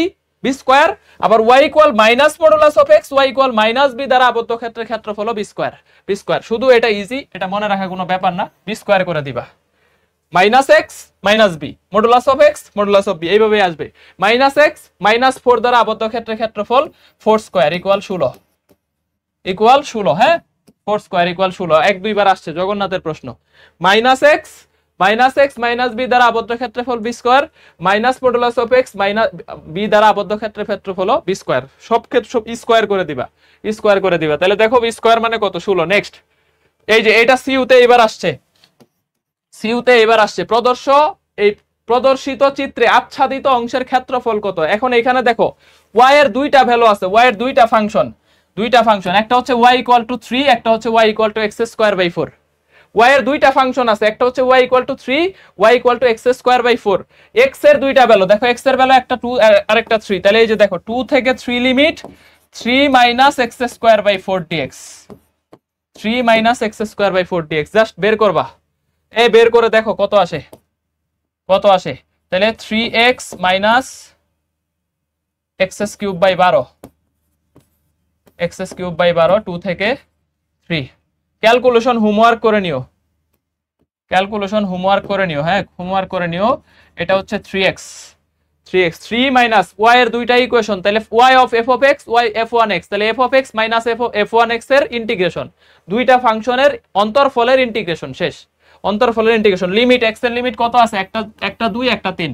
Speaker 1: স্কয়ার, আবার y = minus modulus of x, y = minus b দ্বারা আবদ্ধ ক্ষেত্রে ক্ষেত্রফল b স্কয়ার। শুধু এটা ইজি, এটা মনে রাখা কোনো ব্যাপার না, b স্কয়ার করে দিবা। Minus x minus b modulus of x modulus of b এইভাবে আসবে। মাইনাস x মাইনাস 4 দ্বারা আবদ্ধ ক্ষেত্রে ক্ষেত্রফল 4² = 16, হ্যাঁ 4² = 16, 1-2 বার আসছে জগন্নাথের প্রশ্ন। মাইনাস x মাইনাস b দ্বারা আবদ্ধ ক্ষেত্রফল b square, minus modulus of x minus b দ্বারা আবদ্ধ ক্ষেত্রে ক্ষেত্রফল b স্কয়ার, সব ক্ষেত্রে সব স্কয়ার করে দিবা, তাহলে দেখো b স্কয়ার মানে কত? 16। নেক্সট এই যে এটা সিইউতে এবার আসছে, প্রদর্শিত চিত্রে আচ্ছাদিত অংশের ক্ষেত্রফল কত? এখন এখানে দেখো y এর দুইটা ভ্যালু আছে, y এর দুইটা ফাংশন, একটা হচ্ছে y = 3, একটা হচ্ছে y = x²/4। y এর দুইটা ফাংশন আছে, একটা হচ্ছে y = 3, y = x²/4। x এর দুইটা ভ্যালু, দেখো x এর ভ্যালু একটা 2 আর একটা 3, তাহলে এই যে দেখো 2 থেকে 3 limit 3 - x²/4 dx, 3 - x²/4 dx, just বের করবা। এই বের করে দেখো কত আসে, তাহলে 3x - x³/12, x³/12, 2 থেকে 3। ক্যালকুলেশন হোমওয়ার্ক করে নিও, হ্যাঁ হোমওয়ার্ক করে নিও। এটা হচ্ছে 3x, 3 মাইনাস y এর দুইটা ইকুয়েশন, তাহলে y of f of x, y f1x, তাহলে f of x minus f1x এর ইন্টিগ্রেশন, দুইটা ফাংশনের অন্তরফলের ইন্টিগ্রেশন শেষ। অন্তরফলের ইন্টিগ্রেশন, লিমিট x এর লিমিট কত আছে? একটা 2 একটা 3,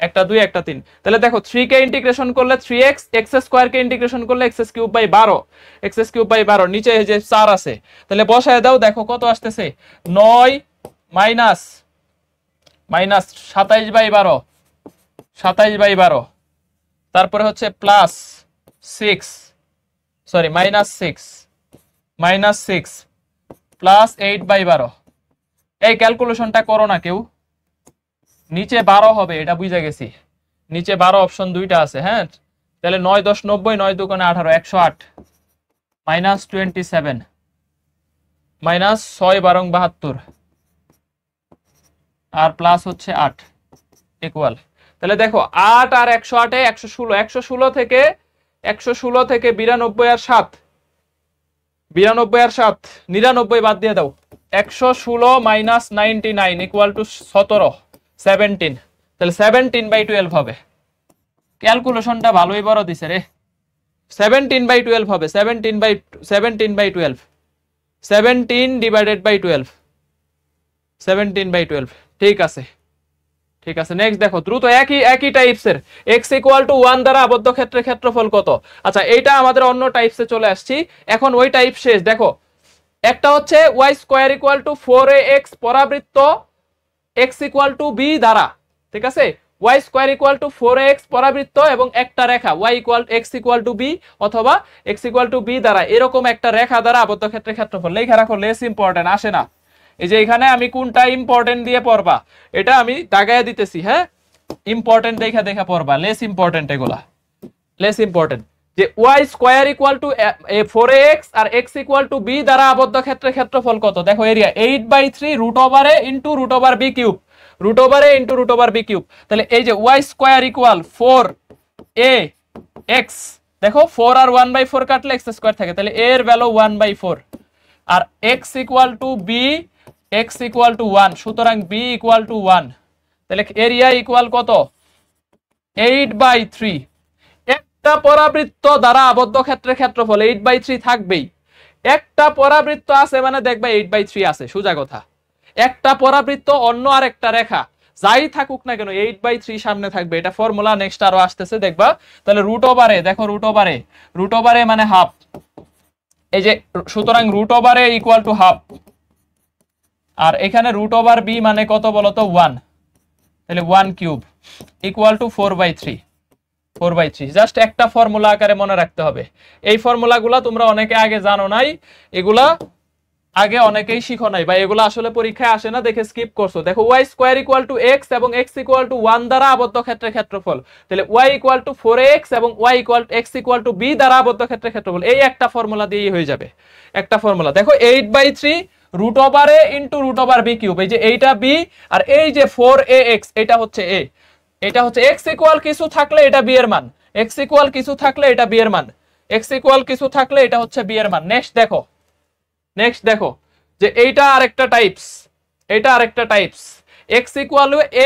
Speaker 1: একটা 2 একটা 3, তাহলে দেখো 3 কে ইন্টিগ্রেশন করলে 3x, x² কে ইন্টিগ্রেশন করলে x³/12, নিচে এই যে 4 আছে, তাহলে বসায় দাও, দেখো কত আসতেছে? 9 মাইনাস 27/12, তারপরে হচ্ছে প্লাস 6, সরি মাইনাস 6 প্লাস 8/12। এই ক্যালকুলেশনটা করো না কেউ, নিচে 12 হবে, এটা বুঝে গেছি, নিচে 12 অপশন দুইটা আছে, হ্যাঁ তাহলে 9 10 90, 9 2 18, 108 মাইনাস 27 মাইনাস 6 12 72 আর প্লাস হচ্ছে 8 ইকুয়াল, তাহলে দেখো 8 আর 108 এ 116 থেকে 92 আর 7, 99 বাদ দিয়ে দাও, 116 মাইনাস 99 ইকুয়াল টু 17, তাহলে 17/12 হবে। ক্যালকুলেশনটা ভালোই বড় দিছে রে, 17/12 হবে, 17/12, 17 / 12, 17/12, ঠিক আছে। ঠিক আছে, নেক্সট দেখো দ্রুত, একই একই টাইপসের x = 1 দ্বারা আবদ্ধ ক্ষেত্রের ক্ষেত্রফল কত। আচ্ছা এইটা আমাদের অন্য টাইপসে চলে আসছি, এখন ওই টাইপ শেষ। দেখো একটা হচ্ছে y² = 4ax পরাবৃত্ত x = b দ্বারা, ঠিক আছে, y² = 4ax পরাবৃত্ত এবং একটা রেখা x = b অথবা x = b দ্বারা, এরকম একটা রেখা দ্বারা আবদ্ধ ক্ষেত্রের ক্ষেত্রফল। লেখা রাখো, লেস ইম্পর্টেন্ট, আসে না। এই যে এখানে আমি কোনটা ইম্পর্টেন্ট দিয়ে পড়বা এটা আমি দাগায় দিতেছি, হ্যাঁ, ইম্পর্টেন্ট দেখা দেখা পড়বা, লেস ইম্পর্টেন্ট, এগুলা লেস ইম্পর্টেন্ট। যে y² = 4ax আর x = b দ্বারা আবদ্ধ ক্ষেত্রের ক্ষেত্রফল কত। দেখো area 8/3 √a into √b³ √a into √b³। তাহলে এই যে y² = 4ax, দেখো 4 আর 1/4 কাটলে x² থাকে, তাহলে a এর ভ্যালু 1/4 আর x = b, x = 1, সুতরাং b = 1। তাহলে এরিয়া ইকুয়াল কত, 8/3। একটা পরাবৃত্ত দ্বারা আবদ্ধ ক্ষেত্রের ক্ষেত্রফল 8/3 থাকবেই। একটা পরাবৃত্ত আছে মানে দেখবা 8/3 আছে, সোজা কথা। একটা পরাবৃত্ত অন্য আর একটা রেখা যাই থাকুক না কেন 8/3 সামনে থাকবে, এটা ফর্মুলা নেক্সট আরো আসতেছে দেখবা। তাহলে √a, দেখো √a মানে হাফ, এই যে সুতরাং √a = হাফ। আর এখানে √b মানে কত বলতো, 1, তাহলে 1³ = 4/3। জাস্ট একটা ফর্মুলা আকারে মনে রাখতে হবে। এই ফর্মুলাগুলা তোমরা অনেকে আগে জানো নাই, এগুলা আগে অনেকেই শিখো নাই বা এগুলা আসলে পরীক্ষায় আসে না দেখে স্কিপ করছো। দেখো y² = x এবং x = 1 দ্বারা আবদ্ধ ক্ষেত্রের ক্ষেত্রফল, তাহলে y = 4ax এবং x = b দ্বারা আবদ্ধ ক্ষেত্রের ক্ষেত্রফল, এই একটা ফর্মুলা দিয়েই হয়ে যাবে, একটা ফর্মুলা। দেখো 8/3 √a ইনটু √b³, এই যে এইটা b আর এই যে 4ax এটা হচ্ছে a, এটা হচ্ছে x ইকুয়াল কিছু থাকলে এটা b এর মান, x ইকুয়াল কিছু থাকলে এটা b এর মান, x ইকুয়াল কিছু থাকলে এটা হচ্ছে b এর মান। নেক্সট দেখো যে এইটা আরেকটা টাইপস, এটা আরেকটা types, x =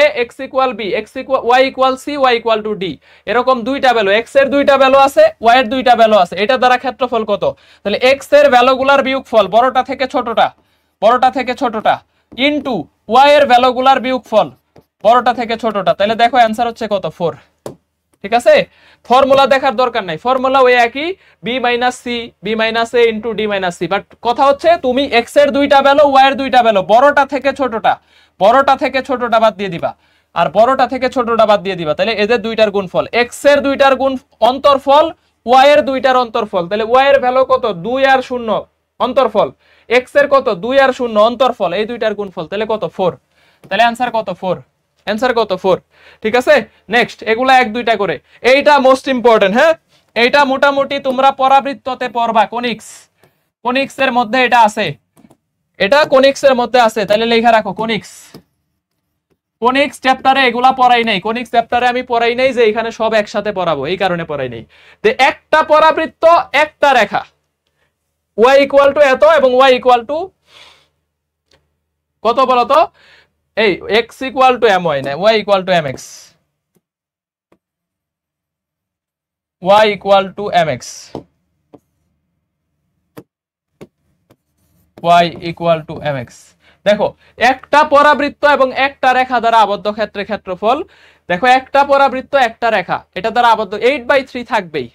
Speaker 1: a, x = b, y = c, y = d, এরকম দুইটা ভ্যালু, x এর দুইটা ভ্যালু আছে, y এর দুইটা ভ্যালু আছে, এটা দ্বারা ক্ষেত্রফল কত। তাহলে x এর ভ্যালুগুলার বিয়োগফল বড়টা থেকে ছোটটা ইনটু y এর ভ্যালুগুলার বিয়োগফল বড়টা থেকে ছোটটা, তাহলে দেখো অ্যানসার হচ্ছে কত, 4। ঠিক আছে, ফর্মুলা দেখার দরকার নাই, ফর্মুলা ওই একই, b - c, b - a into d - c। But কথা হচ্ছে তুমি x এর দুইটা ভ্যালু, y এর দুইটা ভ্যালু, বড়টা থেকে ছোটটা বাদ দিয়ে দিবা আর বড়টা থেকে ছোটটা বাদ দিয়ে দিবা, তাহলে এদের দুইটার গুণফল, x এর দুইটার গুণ অন্তরফল, y এর দুইটার অন্তরফল, তাহলে y এর ভ্যালু কত, 2 আর 0 অন্তরফল, x এর কত 2 আর 0 অন্তরফল, এই দুইটার গুণফল, তাহলে কত, 4। তাহলে অ্যানসার কত, 4, অ্যানসার কত, 4। ঠিক আছে, নেক্সট এগুলা এক দুইটা করে, এইটা মোস্ট ইম্পর্টেন্ট, হ্যাঁ, এইটা মোটামুটি তোমরা পরাবৃত্ততে পড়বা, কোনিক্স এর মধ্যে এটা আছে, এটা কোনিক্স এর মধ্যে আছে, তাহলে লেখা রাখো কোনিক্স চ্যাপ্টারে এগুলা পড়াই নাই, কোনিক্স চ্যাপ্টারে আমি পড়াই নাই যে এখানে সব একসাথে পড়াবো, এই কারণে পড়াই নাই। যে একটা পরাবৃত্ত একটা রেখা, y = এত এবং y = কত বলতো, এই x = my না, y = mx, y = mx, y = mx। দেখো একটা পরাবৃত্ত এবং একটা রেখা দ্বারা আবদ্ধ ক্ষেত্রের ক্ষেত্রফল, দেখো একটা পরাবৃত্ত একটা রেখা এটা দ্বারা আবদ্ধ 8/3 থাকবেই।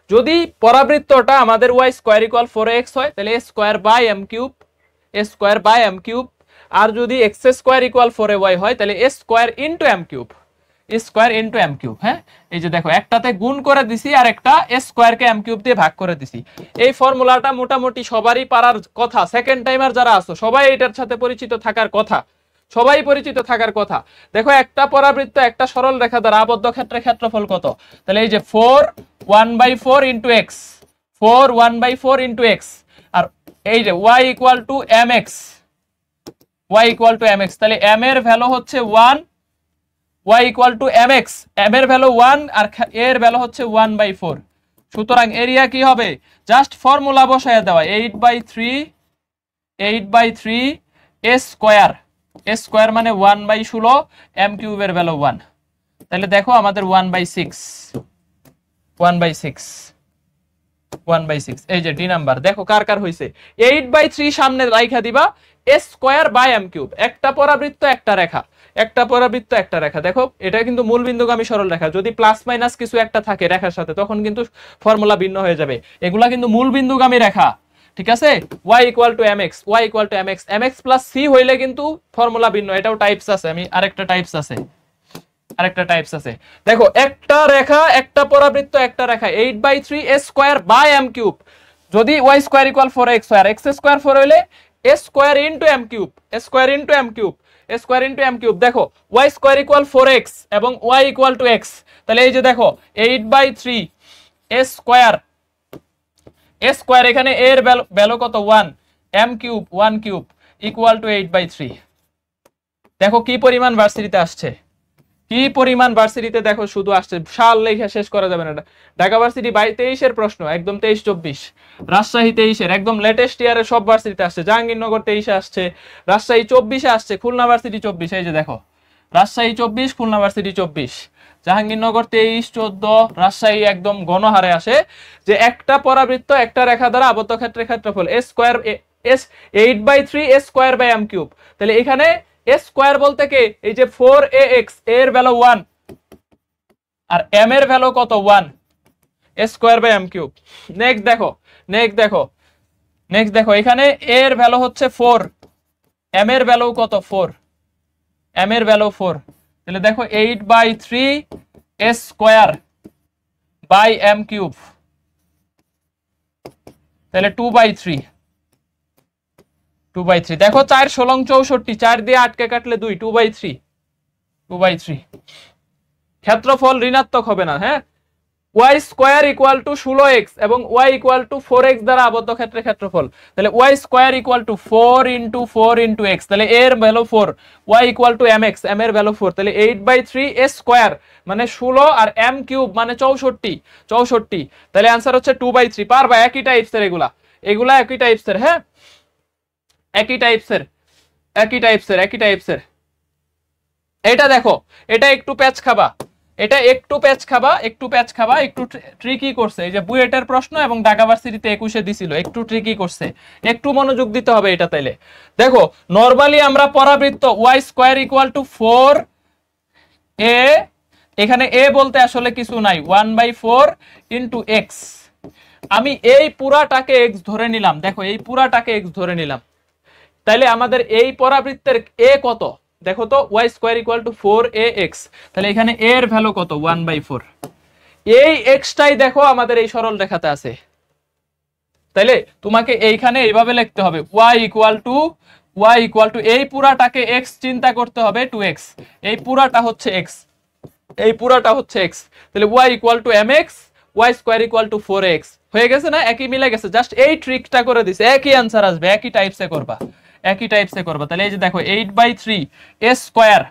Speaker 1: যদি পরাবৃত্তটা আমাদের y² = 4ax হয় তাহলে a²/m³, আর যদি x² = 4ay হয় তাহলে a²×m³, হ্যাঁ, এই যে দেখো একটাতে গুণ করে দিছি আর একটা a² কে m³ দিয়ে ভাগ করে দিছি। এই ফর্মুলাটা মোটামুটি সবারই পারার কথা, সেকেন্ড টাইমার যারা আছো সবাই এটার সাথে পরিচিত থাকার কথা, দেখো একটা পরাবৃত্ত একটা সরল রেখা দ্বারা আবদ্ধ ক্ষেত্রের ক্ষেত্রফল কত, তাহলে এই যে 4 1/4 × x, 4 1/4 × x, আর এই যে y = mx, তাহলে m এর ভ্যালু হচ্ছে 1, y = mx, m এর ভ্যালু 1 আর a এর ভ্যালু হচ্ছে 1/4, সুতরাং এরিয়া কি হবে, জাস্ট ফর্মুলা বসায় দেওয়া, 8/3 a² মানে 1/16, m³ এর ভ্যালু 1, তাহলে দেখো আমাদের 1/6, এই যে ডি নাম্বার। দেখো কার কার হইছে, 8/3 সামনে রাইখা দিবা, এ স্কয়ার বাই এম কিউব। একটা পরাবৃত্ত একটা রেখা, একটা পরাবৃত্ত একটা রেখা। দেখো এটা কিন্তু মূল বিন্দুগামী সরল রেখা, যদি প্লাস মাইনাস কিছু একটা থাকে রেখার সাথে তখন কিন্তু ফর্মুলা ভিন্ন হয়ে যাবে। এগুলা কিন্তু মূল বিন্দুগামী রেখা, ঠিক আছে। y equal to mx, y equal to mx, mx plus c হইলে কিন্তু ফর্মুলা ভিন্ন। এটাও টাইপস আছে, আমি আরেকটা টাইপস আছে, দেখো একটা রেখা একটা পরাবৃত্ত একটা রেখা 8/3 a square by m cube. যদি y স্কয়ার ইকুয়াল 4x হয় আর x স্কয়ার 4 হইলে a square into m cube, a square into m cube, a square into m cube. দেখো y স্কয়ার ইকুয়াল 4x এবং y ইকুয়াল টু x, তাহলে এই যে দেখো 8/3 a স্কয়ার, a স্কয়ার এখানে a এর ভ্যালু কত 1, m cube 1 cube equal to 8/3। দেখো কি পরিমাণ ভার্সিটিতে আসছে, কি পরিমাণ ভার্সিটিতে দেখো শুধু আসছে, সাল লেখা শেষ করা যাবে না। ঢাকা ভার্সিটি 23 এর প্রশ্ন, একদম 23-24, রাজশাহী 23 এর একদম লেটেস্ট ইয়ারের সব ভার্সিটিতে আসছে। জাহাঙ্গীরনগর 23 এ আসছে, রাজশাহী 24 এ আসছে, খুলনা ভার্সিটি 24, এই যে দেখো রাজশাহী 24, খুলনা ভার্সিটি 24, জাহাঙ্গীরনগর 23, 14, রাজশাহী একদম গণহারে আসে যে একটা পরাবৃত্ত একটা রেখা দ্বারা আবদ্ধ ক্ষেত্রের ক্ষেত্রফল a square, s 8/3 a square by m cube. তাহলে এখানে a স্কয়ার বলতে কি, এই যে 4ax, এর ভ্যালু 1 আর m এর ভ্যালু কত 1, a square by m cube. Next দেখো এখানে a এর ভ্যালু হচ্ছে 4, m এর ভ্যালু কত 4, m এর ভ্যালু 4। তাহলে দেখো 8/3 a square by m cube, তাহলে 2/3। দেখো 4 16 64, 4 দিয়ে আটকে কাটলে 2, 2/3। ক্ষেত্রফল ঋণাত্মক হবে না, হ্যাঁ। y square equal two 16x এবং y ইকুয়াল টু 4x দ্বারা আবদ্ধ ক্ষেত্রের ক্ষেত্রফল। তাহলে y square equal to 4 into 4 into x, তাহলে এর value 4, y equal to mx, m এর ভ্যালু 4, তাহলে 8/3 a স্কয়ার মানে 16 আর m কিউব মানে 64। তাহলে आंसर হচ্ছে 2/3। পারবা, একই টাইপসের এগুলা একই টাইপসের, হ্যাঁ একই টাইপসের। এটা দেখো এটা একটু প্যাচ খাবা, একটু ট্রিকি করছে। এই যে বুয়েটের প্রশ্ন এবং ঢাকা ভার্সিটিতে 21-এ দিছিল, একটু ট্রিকি করছে, একটু মনোযোগ দিতে হবে এটা। তাইলে দেখো নরমালি আমরা পরাবৃত্ত y square equal two 4a, এখানে a বলতে আসলে কিছু নাই, 1/4 ইনটু x। আমি এই পুরাটাকে x ধরে নিলাম, দেখো এই পুরাটাকে x ধরে নিলাম। তাইলে আমাদের এই পরাবৃত্তের a কত দেখো তো, y square equal two 4ax, তাহলে এখানে a এর ভ্যালু কত 1/4। এই x টাই দেখো আমাদের এই সরল রেখাতে আছে। তাইলে তোমাকে এইখানে এইভাবে লিখতে হবে y ইকুয়াল টু এই পুরাটাকে x চিন্তা করতে হবে 2x, এই পুরাটা হচ্ছে x, তাহলে y equal to mx, y square equal to 4x। হয়ে গেছে না, একই মিলে গেছে, জাস্ট এই ট্রিকটা করে দিছে, একই आंसर আসবে, একই টাইপসে করবা। তাহলে এই যে দেখো 8/3 a স্কয়ার,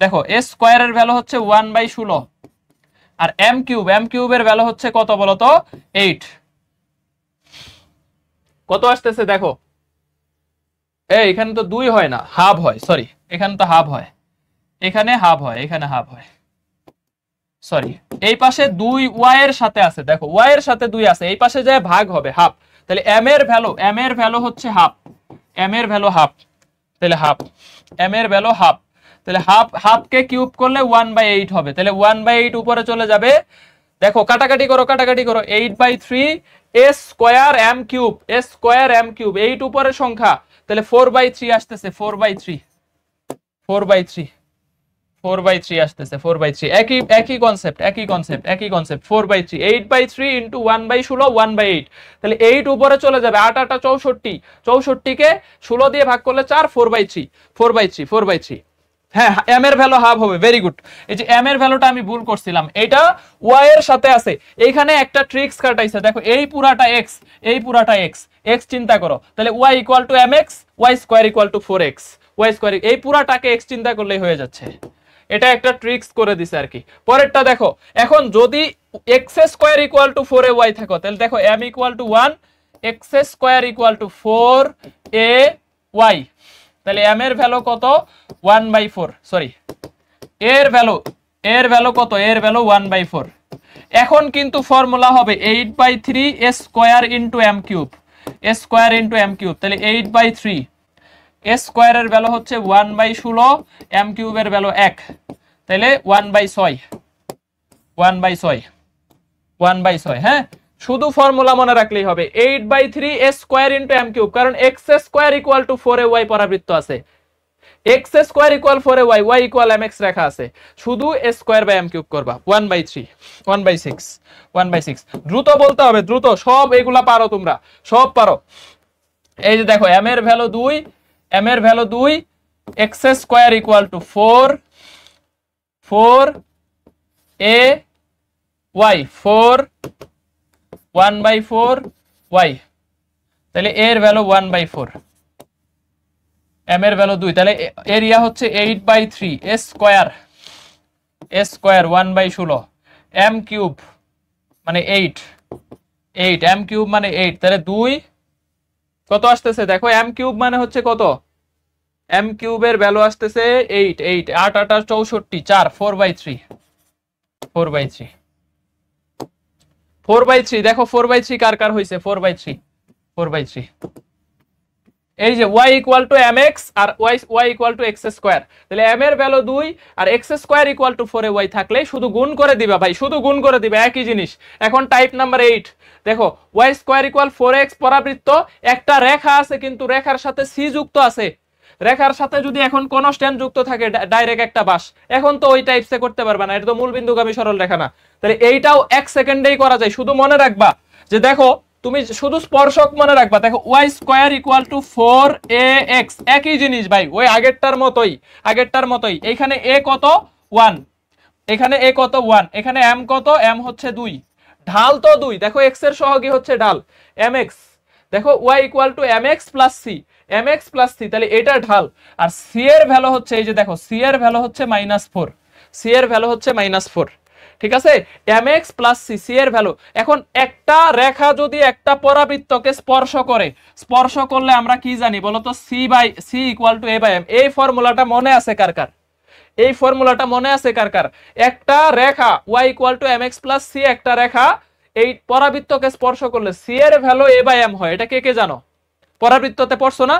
Speaker 1: দেখো a স্কয়ারের ভ্যালু হচ্ছে 1/16 আর m কিউবের ভ্যালু হচ্ছে কত বলো তো 8। কত আসতেছে দেখো, এখানে তো 2 হয় না, হাফ হয়, সরি এখানে তো হাফ হয়, এখানে হাফ হয়, সরি এই পাশে 2 y এর সাথে আছে, দেখো y এর সাথে 2 আছে, এই পাশে যায় ভাগ হবে হাফ। তাহলে m এর ভ্যালু হচ্ছে হাফ, তাহলে হাফ, m এর ভ্যালু হাফ, তাহলে হাফ কে কিউব করলে 1/8 হবে, তাহলে 1/8 উপরে চলে যাবে। দেখো কাটাকাটি করো 8/3 a স্কয়ার m কিউব, 8 উপরের সংখ্যা, তাহলে 4/3 আসতেছে, 4/3 আসতেছে, 4/3। একই কনসেপ্ট 4/3, 8/3 ইনটু 1/16, 1/8, তাহলে 8 উপরে চলে যাবে, 8 8 64 কে 16 দিয়ে ভাগ করলে 4, 4/3। হ্যাঁ m এর ভ্যালু হাফ হবে, ভেরি গুড। এই যে m এর ভ্যালুটা আমি ভুল করছিলাম, এটা y এর সাথে আছে, এইখানে একটা ট্রিক্স কাটাইছে। দেখো এই পুরাটা x, x চিন্তা করো, তাহলে y equal to mx, y square equal to 4x, y square, এই পুরাটাকে x চিন্তা করলেই হয়ে যাচ্ছে। এটা একটা ট্রিক্স করে দিছে আর কি। পরেরটা দেখো, এখন যদি x square equal to 4ay থাকো, তাহলে দেখো m equal to 1, x square equal to 4ay, তাহলে m এর ভ্যালু কত 1/4, সরি এর ভ্যালু কত, এর ভ্যালু 1/4। এখন কিন্তু ফর্মুলা হবে 8/3 a square into m cube, a square into m cube, তাহলে 8/3। এ স্কোয়ারের ভ্যালু হচ্ছে 1/16, এম কিউবের ভ্যালু 1, তাহলে 1/6, 1/6, 1/6। হ্যাঁ, শুধু ফর্মুলা মনে রাখলেই হবে, 8/3 a square into m cube, কারণ x square equal to 4ay পরাবৃত্ত আছে, x square equal 4ay, y equal mx রেখা আছে, শুধু a square by m cube করবা, 1/3, 1/6, 1/6। দ্রুত বলতে হবে, দ্রুত, সব এগুলা পারো তোমরা, সব পারো। এই যে দেখো এম এর ভ্যালু 2, এম এর value 2, x square equal to 4 a y, 4 1/4 y, তাহলে এর ভ্যালু 1/4, এম এর ভ্যালু 2, তাহলে এরিয়া হচ্ছে 8/3 a square, A square 1/16, M cube মানে 8, এম কিউব মানে 8, তাহলে 2 কত আসতেছে দেখো, এম কিউব মানে হচ্ছে কত, এম কিউবের ভ্যালু আসতেছে 8, 8 8 8 64, 4, 4/3, 4/3, 4/3। দেখো 4/3 কার কার হয়েছে, 4/3, 4/3। এই যে y ইকুয়াল টু mx আর y equal to x square, তাহলে m এর ভ্যালু 2 আর x square equal to 4 a y থাকলে শুধু গুণ করে দিবা ভাই, শুধু গুণ করে দিবা, একই জিনিস। এখন টাইপ নাম্বার 8 দেখো, y স্কোয়ার ইকুয়াল 4x পরাবৃত্ত, একটা রেখা আছে কিন্তু রেখার সাথে c যুক্ত আছে, রেখার সাথে যদি এখন কনস্ট্যান্ট যুক্ত থাকে ডাইরেক্ট একটা বাস, এখন তো ওই টাইপসে করতে পারবা না, এটা তো মূলবিন্দুগামী সরল রেখা না, তাহলে এইটাও 1 সেকেন্ডেই করা যায়। শুধু মনে রাখবা যে দেখো, তুমি শুধু স্পর্শক মনে রাখবা, দেখো y square equal two 4ax, একই জিনিস ভাই, ওই আগেরটার মতোই। এখানে a কত 1, এখানে a কত 1, এখানে m কত, m হচ্ছে 2, ঢাল তো 2, দেখো x এর সহগী হচ্ছে ঢাল mx, দেখো y equal to mx plus c, তাহলে এটা ঢাল, আর c এর ভ্যালু হচ্ছে, এই যে দেখো c এর ভ্যালু হচ্ছে -4, c এর ভ্যালু হচ্ছে -4, ঠিক আছে, mx প্লাস c এর ভ্যালু। এখন একটা রেখা যদি একটা পরাবৃত্তকে স্পর্শ করলে আমরা কি জানি বলো তো, c equal to a by m। এই ফর্মুলাটা মনে আছে কার কার, এই ফর্মুলাটা মনে আছে কার কার? একটা রেখা y equal to mx plus c, একটা রেখা এই পরাবৃত্তকে স্পর্শ করলে c এর ভ্যালু a বাই m হয়, এটা কে কে জানো, পরাবৃত্ততে পড়ছো না?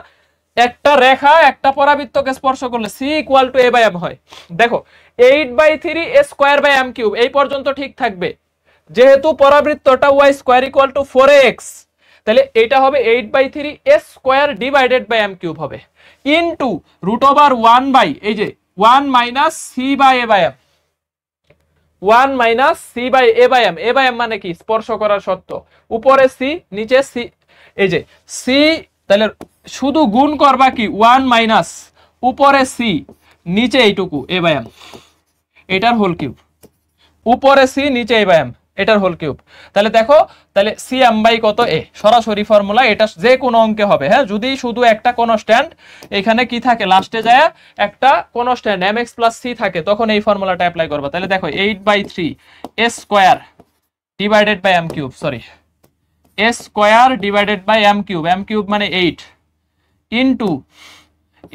Speaker 1: একটা রেখা একটা পরাবৃত্তকে স্পর্শ করলে c equal to a by m হয়। দেখো 8/3 a square by m cube, এই পর্যন্ত ঠিক থাকবে, যেহেতু পরাবৃত্তটা y square equal to 4x, তাহলে এটা হবে 8/3 a square divided by m cube হবে, ইনটু রুট ওভার 1 বাই, এই যে 1 minus c by a by m, 1 minus c by a by m। a by m মানে কি, স্পর্শ করার শর্ত, উপরে c নিচে c, এই যে c, তাহলে শুধু গুণ করবা কি 1 মাইনাস উপরে c নিচে এইটুকু a বাই m, এটার হোল কিউব, উপরে c নিচে a বাই m, এটার হোল কিউব। তাহলে দেখো, তাহলে c m বাই কত a, সরাসরি ফর্মুলা, এটা যে কোনো অঙ্কে হবে। হ্যাঁ, যদি শুধু একটা কনস্ট্যান্ট এখানে কি থাকে, লাস্টে যায় একটা কনস্ট্যান্ট mx প্লাস c থাকে, তখন এই ফর্মুলাটা অ্যাপ্লাই করবা। তাহলে দেখো 8/3 a square divided by m cube, sorry a square divided by m cube মানে 8,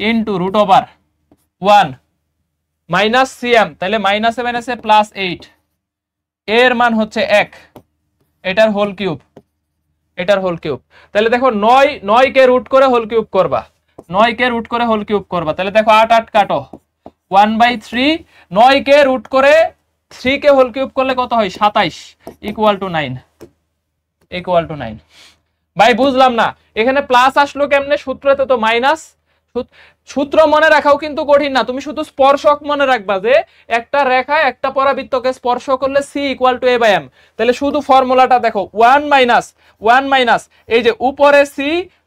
Speaker 1: into root over 1 minus cm, তাহলে -7 আছে প্লাস 8, এর মান হচ্ছে 1, এটার হোল কিউব, তাহলে দেখো 9 কে রুট করে হোল কিউব করবা, 9 কে রুট করে হোল কিউব করবা, তাহলে দেখো 8 8 কাটো, 1/3, 9 কে রুট করে 3 কে হোল কিউব করলে কত হয়, 27, ইকুয়াল টু 9। ভাই বুঝলাম না, এখানে প্লাস আসলো কেমনে, সূত্রতে তো মাইনাস, সূত্র মনে রাখাও কিন্তু কঠিন না, তুমি শুধু স্পর্শক মনে রাখবা যে একটা রেখা একটা পরাবৃত্তকে স্পর্শ করলে c equal to a by m, তাহলে শুধু ফর্মুলাটা দেখো 1 মাইনাস এই যে উপরে c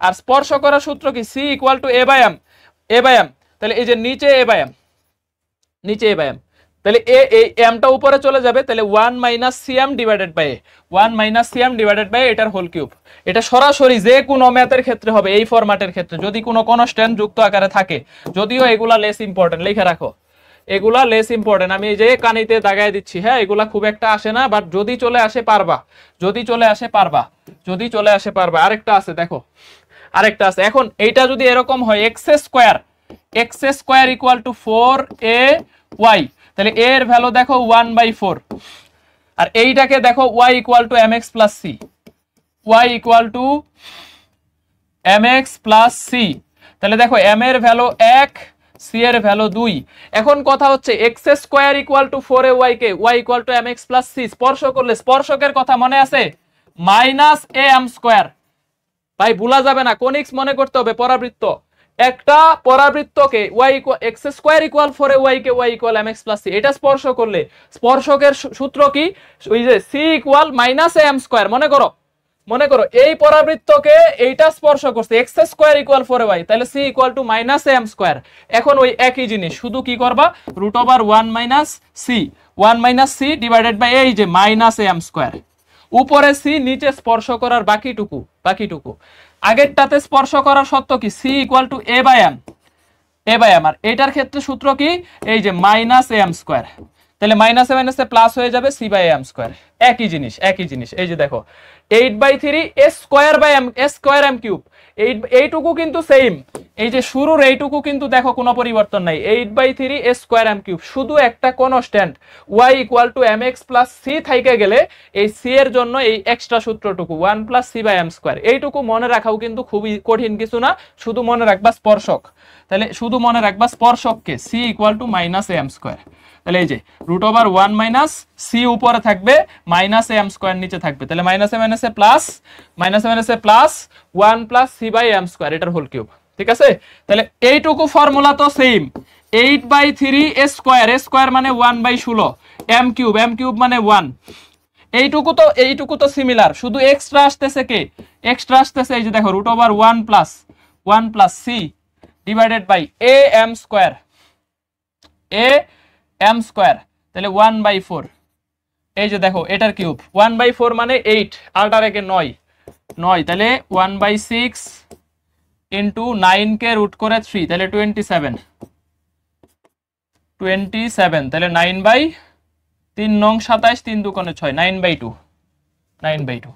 Speaker 1: আর স্পর্শ করার সূত্র কি, c equal to a by m, তাহলে এই যে নিচে a বাই m, তাহলে এই mটা উপরে চলে যাবে, তাহলে 1 minus cm divided by a, 1 minus cm divided by এটার হোল কিউব। এটা সরাসরি যে কোনো ম্যাথের ক্ষেত্রে হবে, এই ফরম্যাটের ক্ষেত্রে যদি কোনো কনস্ট্যান্ট যুক্ত আকারে থাকে, যদিও এগুলা লেস ইম্পর্টেন্ট, লিখে রাখো এগুলা লেস ইম্পর্টেন্ট, আমি যে কানিতে দাগায় দিচ্ছি। হ্যাঁ, এগুলা খুব একটা আসে না, বাট যদি চলে আসে পারবা, আরেকটা আছে দেখো, আরেকটা আছে। এখন এইটা যদি এরকম হয় x square equal to 4ay, তাহলে a এর ভ্যালু দেখো 1/4, আর এইটাকে দেখো y equal to mx plus c, y equal to mx plus c. তাহলে দেখো m এর ভ্যালু 1, c এর ভ্যালু 2। এখন কথা হচ্ছে x square equal to 4ay K y equal to mx plus c স্পর্শ করলে স্পর্শকের কথা মনে আছে, মাইনাস am স্কয়ার। ভাই ভুলা যাবে না, কোনিক্স মনে করতে হবে, পরাবৃত্ত। একটা পরাবৃত্তকে y x square equal 4ay কে y equal mx plus c, এটা স্পর্শ করলে স্পর্শকের সূত্র কি, ওই যে c equal minus am square. মনে করো এই পরাবৃত্তকে এইটা স্পর্শ করছে x স্কয়ার ইকুয়াল 4y, তাহলে c equal to minus am square. এখন ওই একই জিনিস শুধু কি করবা, root over 1 minus c divided by এই যে মাইনাস am স্কয়ার। উপরে c, নিচে স্পর্শ করার বাকিটুকু। আগেরটাতে স্পর্শ করার শর্ত কি, c equal to a by m, আর এটার ক্ষেত্রে সূত্র কি, এই যে মাইনাস am স্কয়ার। তাহলে মাইনাসে মাইনাসে প্লাস হয়ে যাবে c বাই am স্কয়ার। একই জিনিস। এই যে দেখো 8/3 s square by m, s square m cube. এইটুকু কিন্তু সেম, এই যে শুরুর এইটুকু কিন্তু দেখো কোনো পরিবর্তন নাই, 8/3 s স্কয়ার m কিউব। শুধু একটা constant y equal to mx plus c থাইকে গেলে এই c এর জন্য এই এক্সট্রা সূত্রটুকু 1 plus c by m square. এইটুকু মনে রাখাও কিন্তু খুবই কঠিন কিছু না, শুধু মনে রাখবা স্পর্শক। তাহলে শুধু মনে রাখবা স্পর্শককে c equal to minus am square. তাহলে এই যে রুট ওভার 1 মাইনাস c উপরে থাকবে, মাইনাস am স্কয়ার নিচে থাকবে। তাহলে মাইনাসে মাইনাসে plus 1 plus c by m square, এটার হোল কিউব। ঠিক আছে, তাহলে এইটুকু ফর্মুলা তো সেম। 8/3 s স্কয়ার মানে 1/16, m কিউব মানে 1। এইটুকু তো সিমিলার, শুধু এক্সট্রা আসতেছে এই যে দেখো root over 1 plus c divided by am square, am square. তাহলে 1/4, এই যে দেখো এটার কিউব। 1/4 মানে 8, আলটার একে 9, তাহলে 1/6 ইন্টু 9 কে রুট করে 3, তাহলে 27, তাহলে 9/3 নং 27, 3 দুকোণে 6, 9/2।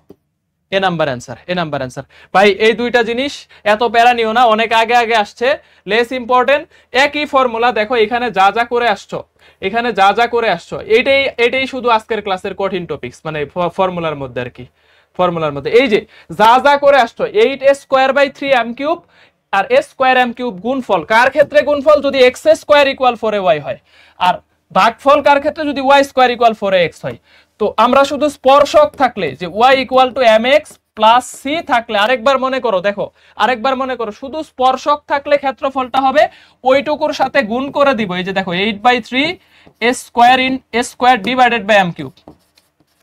Speaker 1: এ নাম্বার অ্যান্সার। ভাই এই দুইটা জিনিস এত প্যারা নিও না, অনেক আগে আসছে, লেস ইম্পর্টেন্ট। একই ফর্মুলা দেখো এখানে যা যা করে আসছো, এটাই শুধু আজকের ক্লাসের কঠিন টপিকস, মানে ফর্মুলার মধ্যে আর কি। ফর্মুলার মধ্যে এই যে যা করে আসছো, 8s square by 3 m cube আর s স্কয়ার m কিউব গুণফল কার ক্ষেত্রে গুণফল, যদি x স্কয়ার ইকুয়াল 4y হয়, আর ভাগফল কার ক্ষেত্রে, যদি y স্কয়ার ইকুয়াল 4x হয়। তো আমরা শুধু স্পর্শক থাকলে যে y equal to mx plus c থাকলে, আরেকবার মনে করো শুধু স্পর্শক থাকলে ক্ষেত্রফলটা হবে ওইটুকুর সাথে গুণ করে দিব। এই যে দেখো 8/3 s square divided by m cube,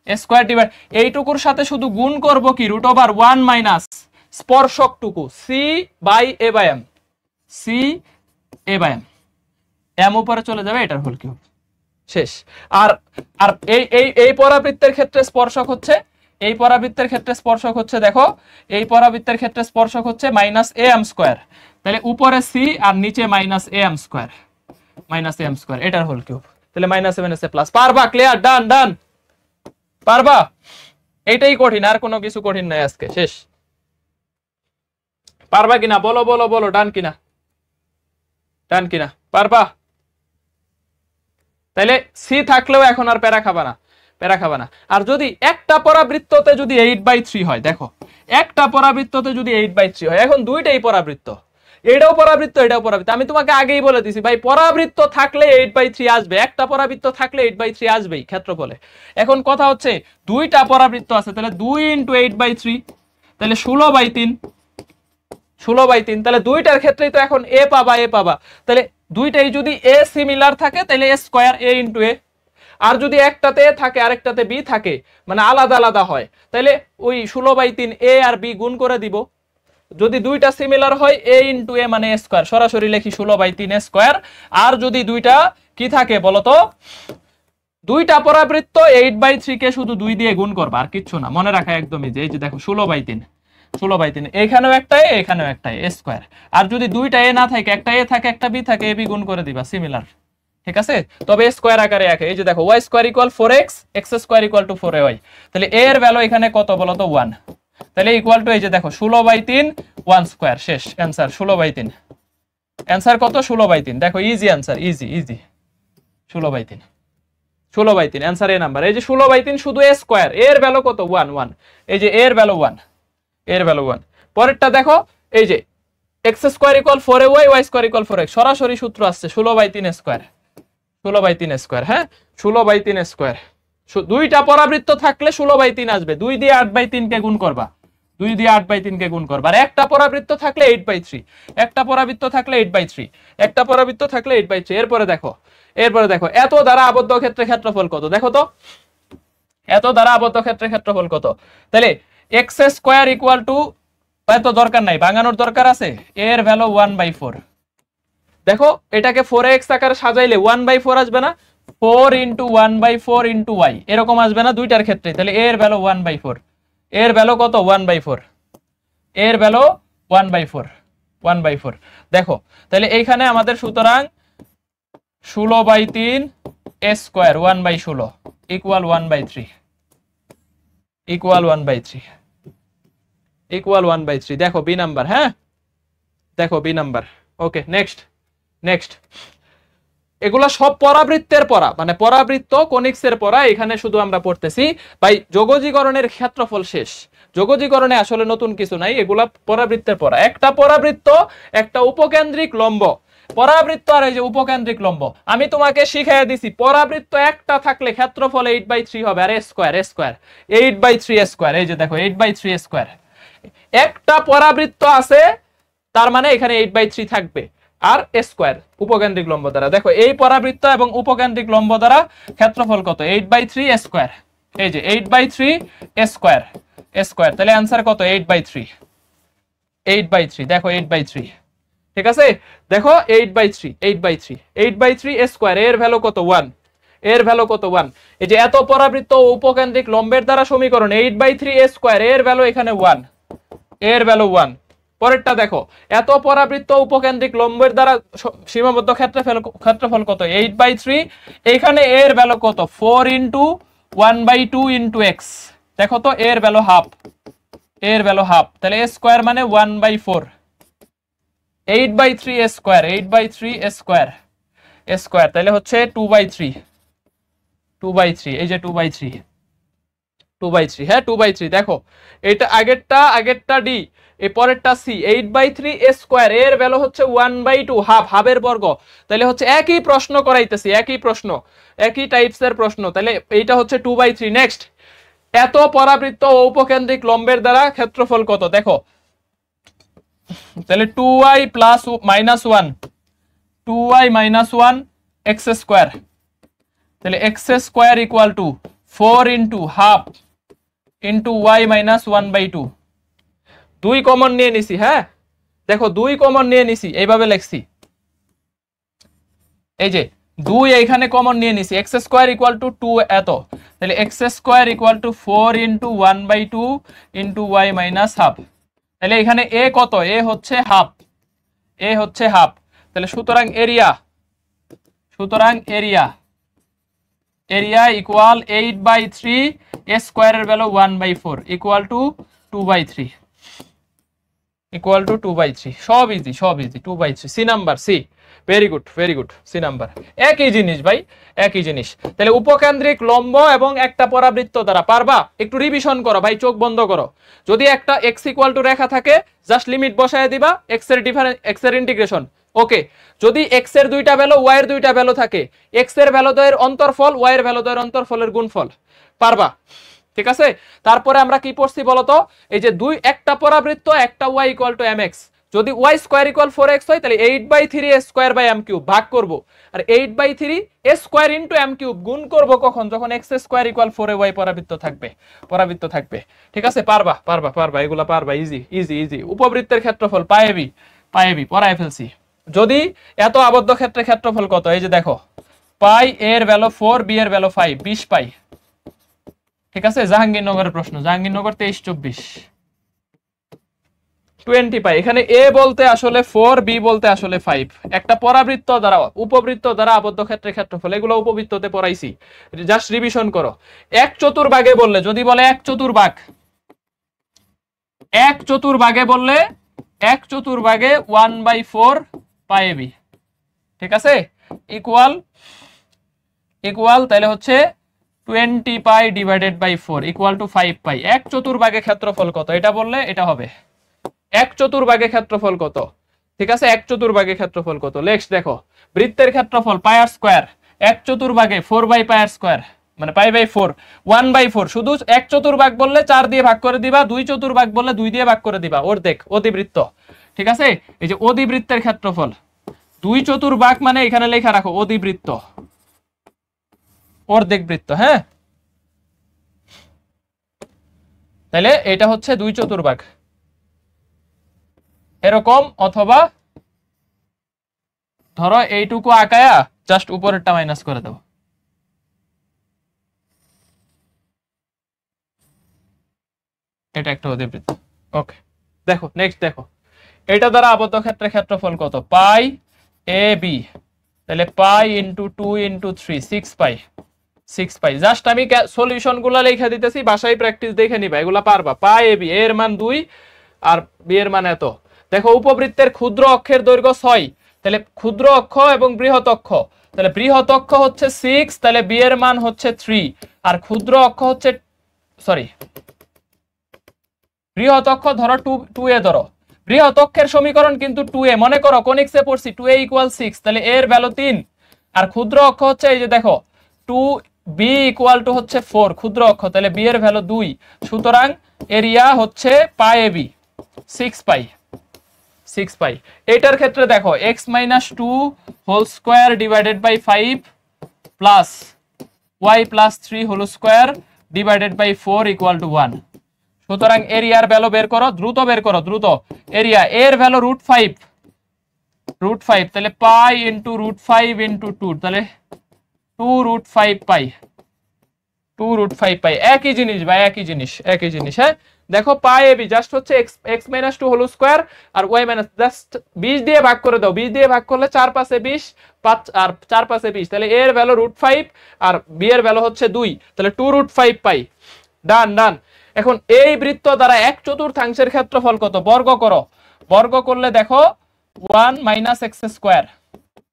Speaker 1: square divide, এইটুকুর সাথে শুধু গুণ করব কি, রুট ওভার 1 মাইনাস স্পর্শকটুকু c by a by m, m উপরে চলে যাবে, এটার হোল কিউব, শেষ। আর এই পরাবৃত্তের ক্ষেত্রে স্পর্শক হচ্ছে, দেখো এই পরাবৃত্তের ক্ষেত্রে স্পর্শক হচ্ছে মাইনাস am স্কয়ার। তাহলে উপরে c আর নিচে মাইনাস am স্কয়ার, এটার হোল কিউব। তাহলে মাইনাসে প্লাস। পারবা? ক্লিয়ার? ডান পারবা? এইটাই কঠিন, আর কোনো কিছু কঠিন নাই আজকে, শেষ। পারবা কিনা বলো, ডান কিনা পারবা? তাহলে সি থাকলেও এখন আর প্যারা খাবা না। আর যদি একটা পরাবৃত্ততে যদি 8/3 হয়, দেখো একটা পরাবৃত্ততে যদি 8/3 হয়, এখন দুইটাই পরাবৃত্ত, এটাও পরাবৃত্ত। আমি তোমাকে আগেই বলে দিছি ভাই, পরাবৃত্ত থাকলে 8/3 আসবে, একটা পরাবৃত্ত থাকলে 8/3 আসবেই ক্ষেত্রফলে। এখন কথা হচ্ছে দুইটা পরাবৃত্ত আছে, তাহলে 2 ইন্টু 8/3, তাহলে 16/3। তাহলে দুইটার ক্ষেত্রেই তো এখন এ পাবা, তাহলে দুইটাই যদি এ সিমিলার থাকে, তাহলে এ স্কয়ার a ইন্টু এ। আর যদি একটাতে এ থাকে আরেকটাতে বি থাকে, মানে আলাদা হয়, তাহলে ওই 16/3 এ আর বি গুণ করে দিব। যদি দুইটা সিমিলার হয় a ইন্টু এ মানে a স্কয়ার, সরাসরি লিখি 16/3 a স্কয়ার। আর যদি দুইটা কি থাকে বলতো, দুইটা পরাবৃত্ত 8/3 কে শুধু 2 দিয়ে গুণ করবা, আর কিচ্ছু না, মনে রাখা একদমই। যে এই যে দেখো 16/3, এখানেও একটা a স্কয়ার। আর যদি দুইটা এ না থাকে, একটা এ থাকে একটা বি থাকে, এ বি গুণ করে দিবা, সিমিলার। ঠিক আছে, তবে স্কয়ার আকারে আঁকে। এই যে দেখো y square equal 4x, x square equal to 4ay। তাহলে a এর ভ্যালু এখানে কত বলতো, 1। তাহলে ইকুয়াল টু এই যে দেখো 16/3 1 স্কয়ার, শেষ। অ্যানসার 16/3। অ্যানসার কত? 16/3। দেখো ইজি অ্যানসার, ইজি 16/3 অ্যানসার এ নাম্বার। এই যে 16/3 শুধু a স্কয়ার, এর ভ্যালু কত? 1। এই যে এর ভ্যালু 1, পরেরটা দেখো এই যে x square equal 4ay, y square equal 4x, সরাসরি সূত্র আসছে 16/3 স্কোয়ার, 16/3 স্কোয়ার। হ্যাঁ, 16/3 স্কোয়ার। দুইটা পরাবৃত্ত থাকলে 16/3 আসবে। 2 দিয়ে 8/3 কে গুণ করবা, 2 দিয়ে 8/3 কে গুণ করবা। আর একটা পরাবৃত্ত থাকলে 8/3, একটা পরাবৃত্ত থাকলে 8/3, একটা পরাবৃত্ত থাকলে 8/3। এরপরে দেখো, এরপরে দেখো এত দ্বারা আবদ্ধ ক্ষেত্রে ক্ষেত্রফল কত, দেখো তো এত দ্বারা আবদ্ধ ক্ষেত্রে ক্ষেত্রফল কত। তাহলে এক্স স্কোয়ার ইকুয়াল টু, এত দরকার নাই, ভাঙানোর দরকার আছে, এর ভ্যালু 1/4। দেখো এটাকে 4x আকারে সাজাইলে 1/4 আসবে না, 4 ইন্টু 1/4 ইন্টু ওয়াই, এরকম আসবে না দুইটার ক্ষেত্রে। তাহলে এর ভ্যালু 1/4, এর ভ্যালু কত 1/4, এর ভ্যালু 1/4, 1/4। দেখো তাহলে এইখানে আমাদের সুতরাং 16/3 স্কোয়ার 1/16 ইকুয়াল 1/3, ইকুয়াল 1/3, ইকুয়াল 1/3। দেখো বি নাম্বার, হ্যাঁ দেখো বি নাম্বার। ওকে, নেক্সট, নেক্সট। এগুলা সব পরাবৃত্তের পড়া, মানে পরাবৃত্ত কনিক্সের পড়া। এখানে শুধু আমরা পড়তেছি ভাই যোগজীকরণের ক্ষেত্রফল শেষ, যোগজীকরণে আসলে নতুন কিছু নাই, এগুলা পরাবৃত্তের পড়া। একটা পরাবৃত্ত, একটা উপকেন্দ্রিক লম্ব, পরাবৃত্ত আর এই যে উপকেন্দ্রিক লম্ব, আমি তোমাকে শিখাইয়া দিছি পরাবৃত্ত একটা থাকলে ক্ষেত্রফল 8/3 হবে, আর স্কোয়ার, স্কোয়ার 8/3 স্কোয়ার। এই যে দেখো 8/3 স্কোয়ার, একটা পরাবৃত্ত আছে তার মানে এখানে 8/3 থাকবে, আর স্কোয়ার উপকেন্দ্রিক লম্ব দ্বারা। দেখো এই পরাবৃত্ত এবং উপকেন্দ্রিক লম্ব দ্বারা ক্ষেত্রফল কত, 8/3 স্কোয়ার। এই যে 8/3 স্কোয়ার, স্কোয়ার, তাহলে आंसर কত 8/3, 8/3। দেখো 8/3, ঠিক আছে। দেখো 8/3, 8/3, 8/3 স্কোয়ার, এর ভ্যালু কত 1, এর ভ্যালু কত 1। এই যে এত পরাবৃত্ত ও উপকেন্দ্রিক লম্বের দ্বারা সমীকরণ 8/3 স্কোয়ার, এর ভ্যালু এখানে 1, এর ভ্যালু 1। পরেরটা দেখো, এত পরাবৃত্ত উপকেন্দ্রিক লম্বের দ্বারা সীমাবদ্ধ ক্ষেত্রফল কত 8/3, এখানে এর ভ্যালু কত 4 ইন্টু 1/2 ইন্টু এক্স। দেখো তো এর ভ্যালু হাফ, এর ভ্যালু হাফ, তাহলে স্কোয়ার মানে 1/4, 8/3 স্কোয়ার, 8/3 স্কোয়ার, স্কোয়ার, তাহলে হচ্ছে 2/3, 2/3, এই যে 2/3, 2/3, হ্যাঁ 2/3। দেখো এটা আগেরটা ডি, এই পরেরটা সি। 8/3 স্কোয়ার, এর ভ্যালু হচ্ছে 1/2, হাফ, হাফের বর্গ। তাহলে হচ্ছে একই প্রশ্ন করাইতেছি, একই প্রশ্ন, একই টাইপসের প্রশ্ন। তাহলে এইটা হচ্ছে 2/3। নেক্সট, এত পরাবৃত্ত ও উপকেন্দ্রিক লম্বের দ্বারা ক্ষেত্রফল কত, দেখো তাহলে 2y plus -1, 2y - 1 x square, তাহলে x square equal to 4 into half into y - 1/2। 2 common নিয়ে নিছি, হ্যাঁ দেখো 2 কমন নিয়ে নিছি, এইভাবে লিখছি, এই যে 2 এইখানে কমন নিয়ে নিছি, এক্স স্কোয়ার ইকুয়াল টু 2 এত, তাহলে x square equal to 4 into 1/2 into y - half. তাহলে এখানে এ কত, এ হচ্ছে হাফ, এ হচ্ছে হাফ। তাহলে সুতরাং এরিয়া, সুতরাং এরিয়া, এরিয়া ইকুয়াল 8/3 স্কোয়ারের value 1/4 equal to 2/3, equal to 2/3। সব ইজি, সব easy, 2/3। C number, C, very good, very good, C number. একই জিনিস ভাই, একই জিনিস। তাহলে উপকেন্দ্রিক লম্ব এবং একটা পরাবৃত্ত দ্বারা পারবা, একটু রিভিশন করো ভাই, চোখ বন্ধ করো। যদি একটা এক্স ইকুয়াল টু রেখা থাকে, জাস্ট লিমিট বসায় দিবা, এক্স এর ডিফারেন্স, এক্স এর ইন্টিগ্রেশন, ওকে। যদি এক্স এর দুইটা ভ্যালু, ওয়াই এর দুইটা ভ্যালু থাকে, এক্স এর ভ্যালু দ্বয়ের অন্তরফল, ওয়াই এর ভ্যালু দ্বয়ের অন্তরফলের গুণফল, পারবা, ঠিক আছে। তারপরে আমরা কি পড়ছি বলতো, এই যে একটা পরাবৃত্ত, একটা ওয়াই ইকুয়াল টু mx, যদি ওয়াই স্কোয়ার ইকুয়াল 4x হয় তাহলে 8/3 স্কোয়ার বাই m কিউব ভাগ করব, আর 8/3 স্কোয়ার ইন্টু m কিউব গুণ করব কখন, যখন x স্কোয়ার ইকুয়াল 4y পরাবৃত্ত থাকবে, পরাবৃত্ত থাকবে, ঠিক আছে। পারবা, পারবা, পারবা, এগুলা পারবা, ইজি, ইজি, ইজি। উপবৃত্তের ক্ষেত্রফল পাইবি, পাইবি, পড়ায় ফেলছি। যদি এত আবদ্ধ ক্ষেত্রে ক্ষেত্রফল কত, এই যে দেখো পাই, এর ভ্যালু 4, বি এর ভ্যালু 5, 20 পাই, ঠিক আছে। জাহাঙ্গীরনগরের প্রশ্ন, জাহাঙ্গীরনগর 23-24, 20 পাই। এখানে এ বলতে আসলে 4, বি বলতে আসলে 5। একটা পরাবৃত্ত দ্বারা, উপবৃত্ত দ্বারা আবদ্ধ ক্ষেত্রে ক্ষেত্রফল, এগুলো উপবৃত্ততে পড়াইছি, জাস্ট রিভিশন করো। 1/4 বললে, যদি বলে 1/4, 1/4 বললে 1/4 1/4 পাইবি, ঠিক আছে। ইকুয়াল, ইকুয়াল, তাহলে হচ্ছে 20 pi divided by 4 equal to 5 pi. 1/4 ক্ষেত্রফল কত, এটা বললে এটা হবে এক চতুর্ভাগে ক্ষেত্রফল কত? ঠিক আছে, এক চতুর্ভাগে ক্ষেত্রফল কত? নেক্সট দেখো, বৃত্তের ক্ষেত্রফল পাই আর স্কয়ার, এক চতুর্ভাগে 4/পাই আর স্কয়ার, মানে পাই/4, 1/4। শুধু এক চতুর্ভাগ বললে 4 দিয়ে ভাগ করে দিবা, দুই চতুর্ভাগ বললে 2 দিয়ে ভাগ করে দিবা। অর্ধেক, অধিবৃত্ত। ঠিক আছে, এই যে অধিবৃত্তের ক্ষেত্রফল, দুই চতুর্ভাগ মানে এখানে লেখা রাখো অধিবৃত্ত, অর্ধেক বৃত্ত। হ্যাঁ, তাহলে এটা হচ্ছে দুই চতুর্ভাগ এরকম, অথবা ধরো এইটুকু আঁকায়া জাস্ট উপরেরটা মাইনাস করে দাও। এটা একটা অধিবৃত্ত। ওকে, দেখো নেক্সট দেখো, এটা দ্বারা আবদ্ধ ক্ষেত্রের ক্ষেত্রফল কত? পাই এ বি, তাহলে পাই ইন্টু 2 ইন্টু 3, 6 পাই, 6 পাই। জাস্ট আমি সলিউশন গুলা লিখে দিতেছি, বাসায় প্র্যাকটিস দেখে নিবা, এগুলা পারবা। পাই এ বি, এর মান 2 আর বি এর মান এত। দেখো উপবৃত্তের ক্ষুদ্র অক্ষের দৈর্ঘ্য 6, তাহলে ক্ষুদ্র অক্ষ এবং বৃহৎ অক্ষ, তাহলে বৃহৎ অক্ষ হচ্ছে 6, তাহলে বি এর মান হচ্ছে 3, আর ক্ষুদ্র অক্ষ হচ্ছে, সরি, বৃহৎ অক্ষ ধরো 2a ধরো। বৃহৎ অক্ষের সমীকরণ কিন্তু 2a, মনে করো কোনিক্সে পড়ছি 2a = 6, তাহলে a এর ভ্যালু 3। আর ক্ষুদ্র অক্ষ হচ্ছে এই যে দেখো 2b = হচ্ছে 4, ক্ষুদ্র অক্ষ, তাহলে b এর ভ্যালু 2। সুতরাং এরিয়া হচ্ছে পাই এ বি, 6 পাই, 6 পাই। এটার ক্ষেত্রে দেখো x - 2 whole square divided by 5 প্লাস y + 3 whole square divided by 4 = 1। সুতরাং এরিয়ার ভ্যালু বের করো, দ্রুত বের করো, দ্রুত। এরিয়া এর ভ্যালু √5, তাহলে পাই ইন্টু √5 ইন্টু 2, তাহলে 2√5 পাই, 2√5 পাই। একই জিনিস ভাই, একই জিনিস, একই জিনিস। হ্যাঁ, দেখো পাই এ বি জাস্ট হচ্ছে x - 2 হোল স্কয়ার আর y - জাস্ট 20 দিয়ে ভাগ করে দাও, 20 দিয়ে ভাগ করলে 4 × 5 = 20, 5 আর 4 × 5 = 20, তাহলে এর ভ্যালু √5 আর বি এর ভ্যালু হচ্ছে 2, তাহলে 2√5 পাই। ডান, ডান। এখন এই বৃত্ত দ্বারা এক চতুর্থাংশের ক্ষেত্রফল কত? বর্গ করো, বর্গ করলে দেখো 1 - x²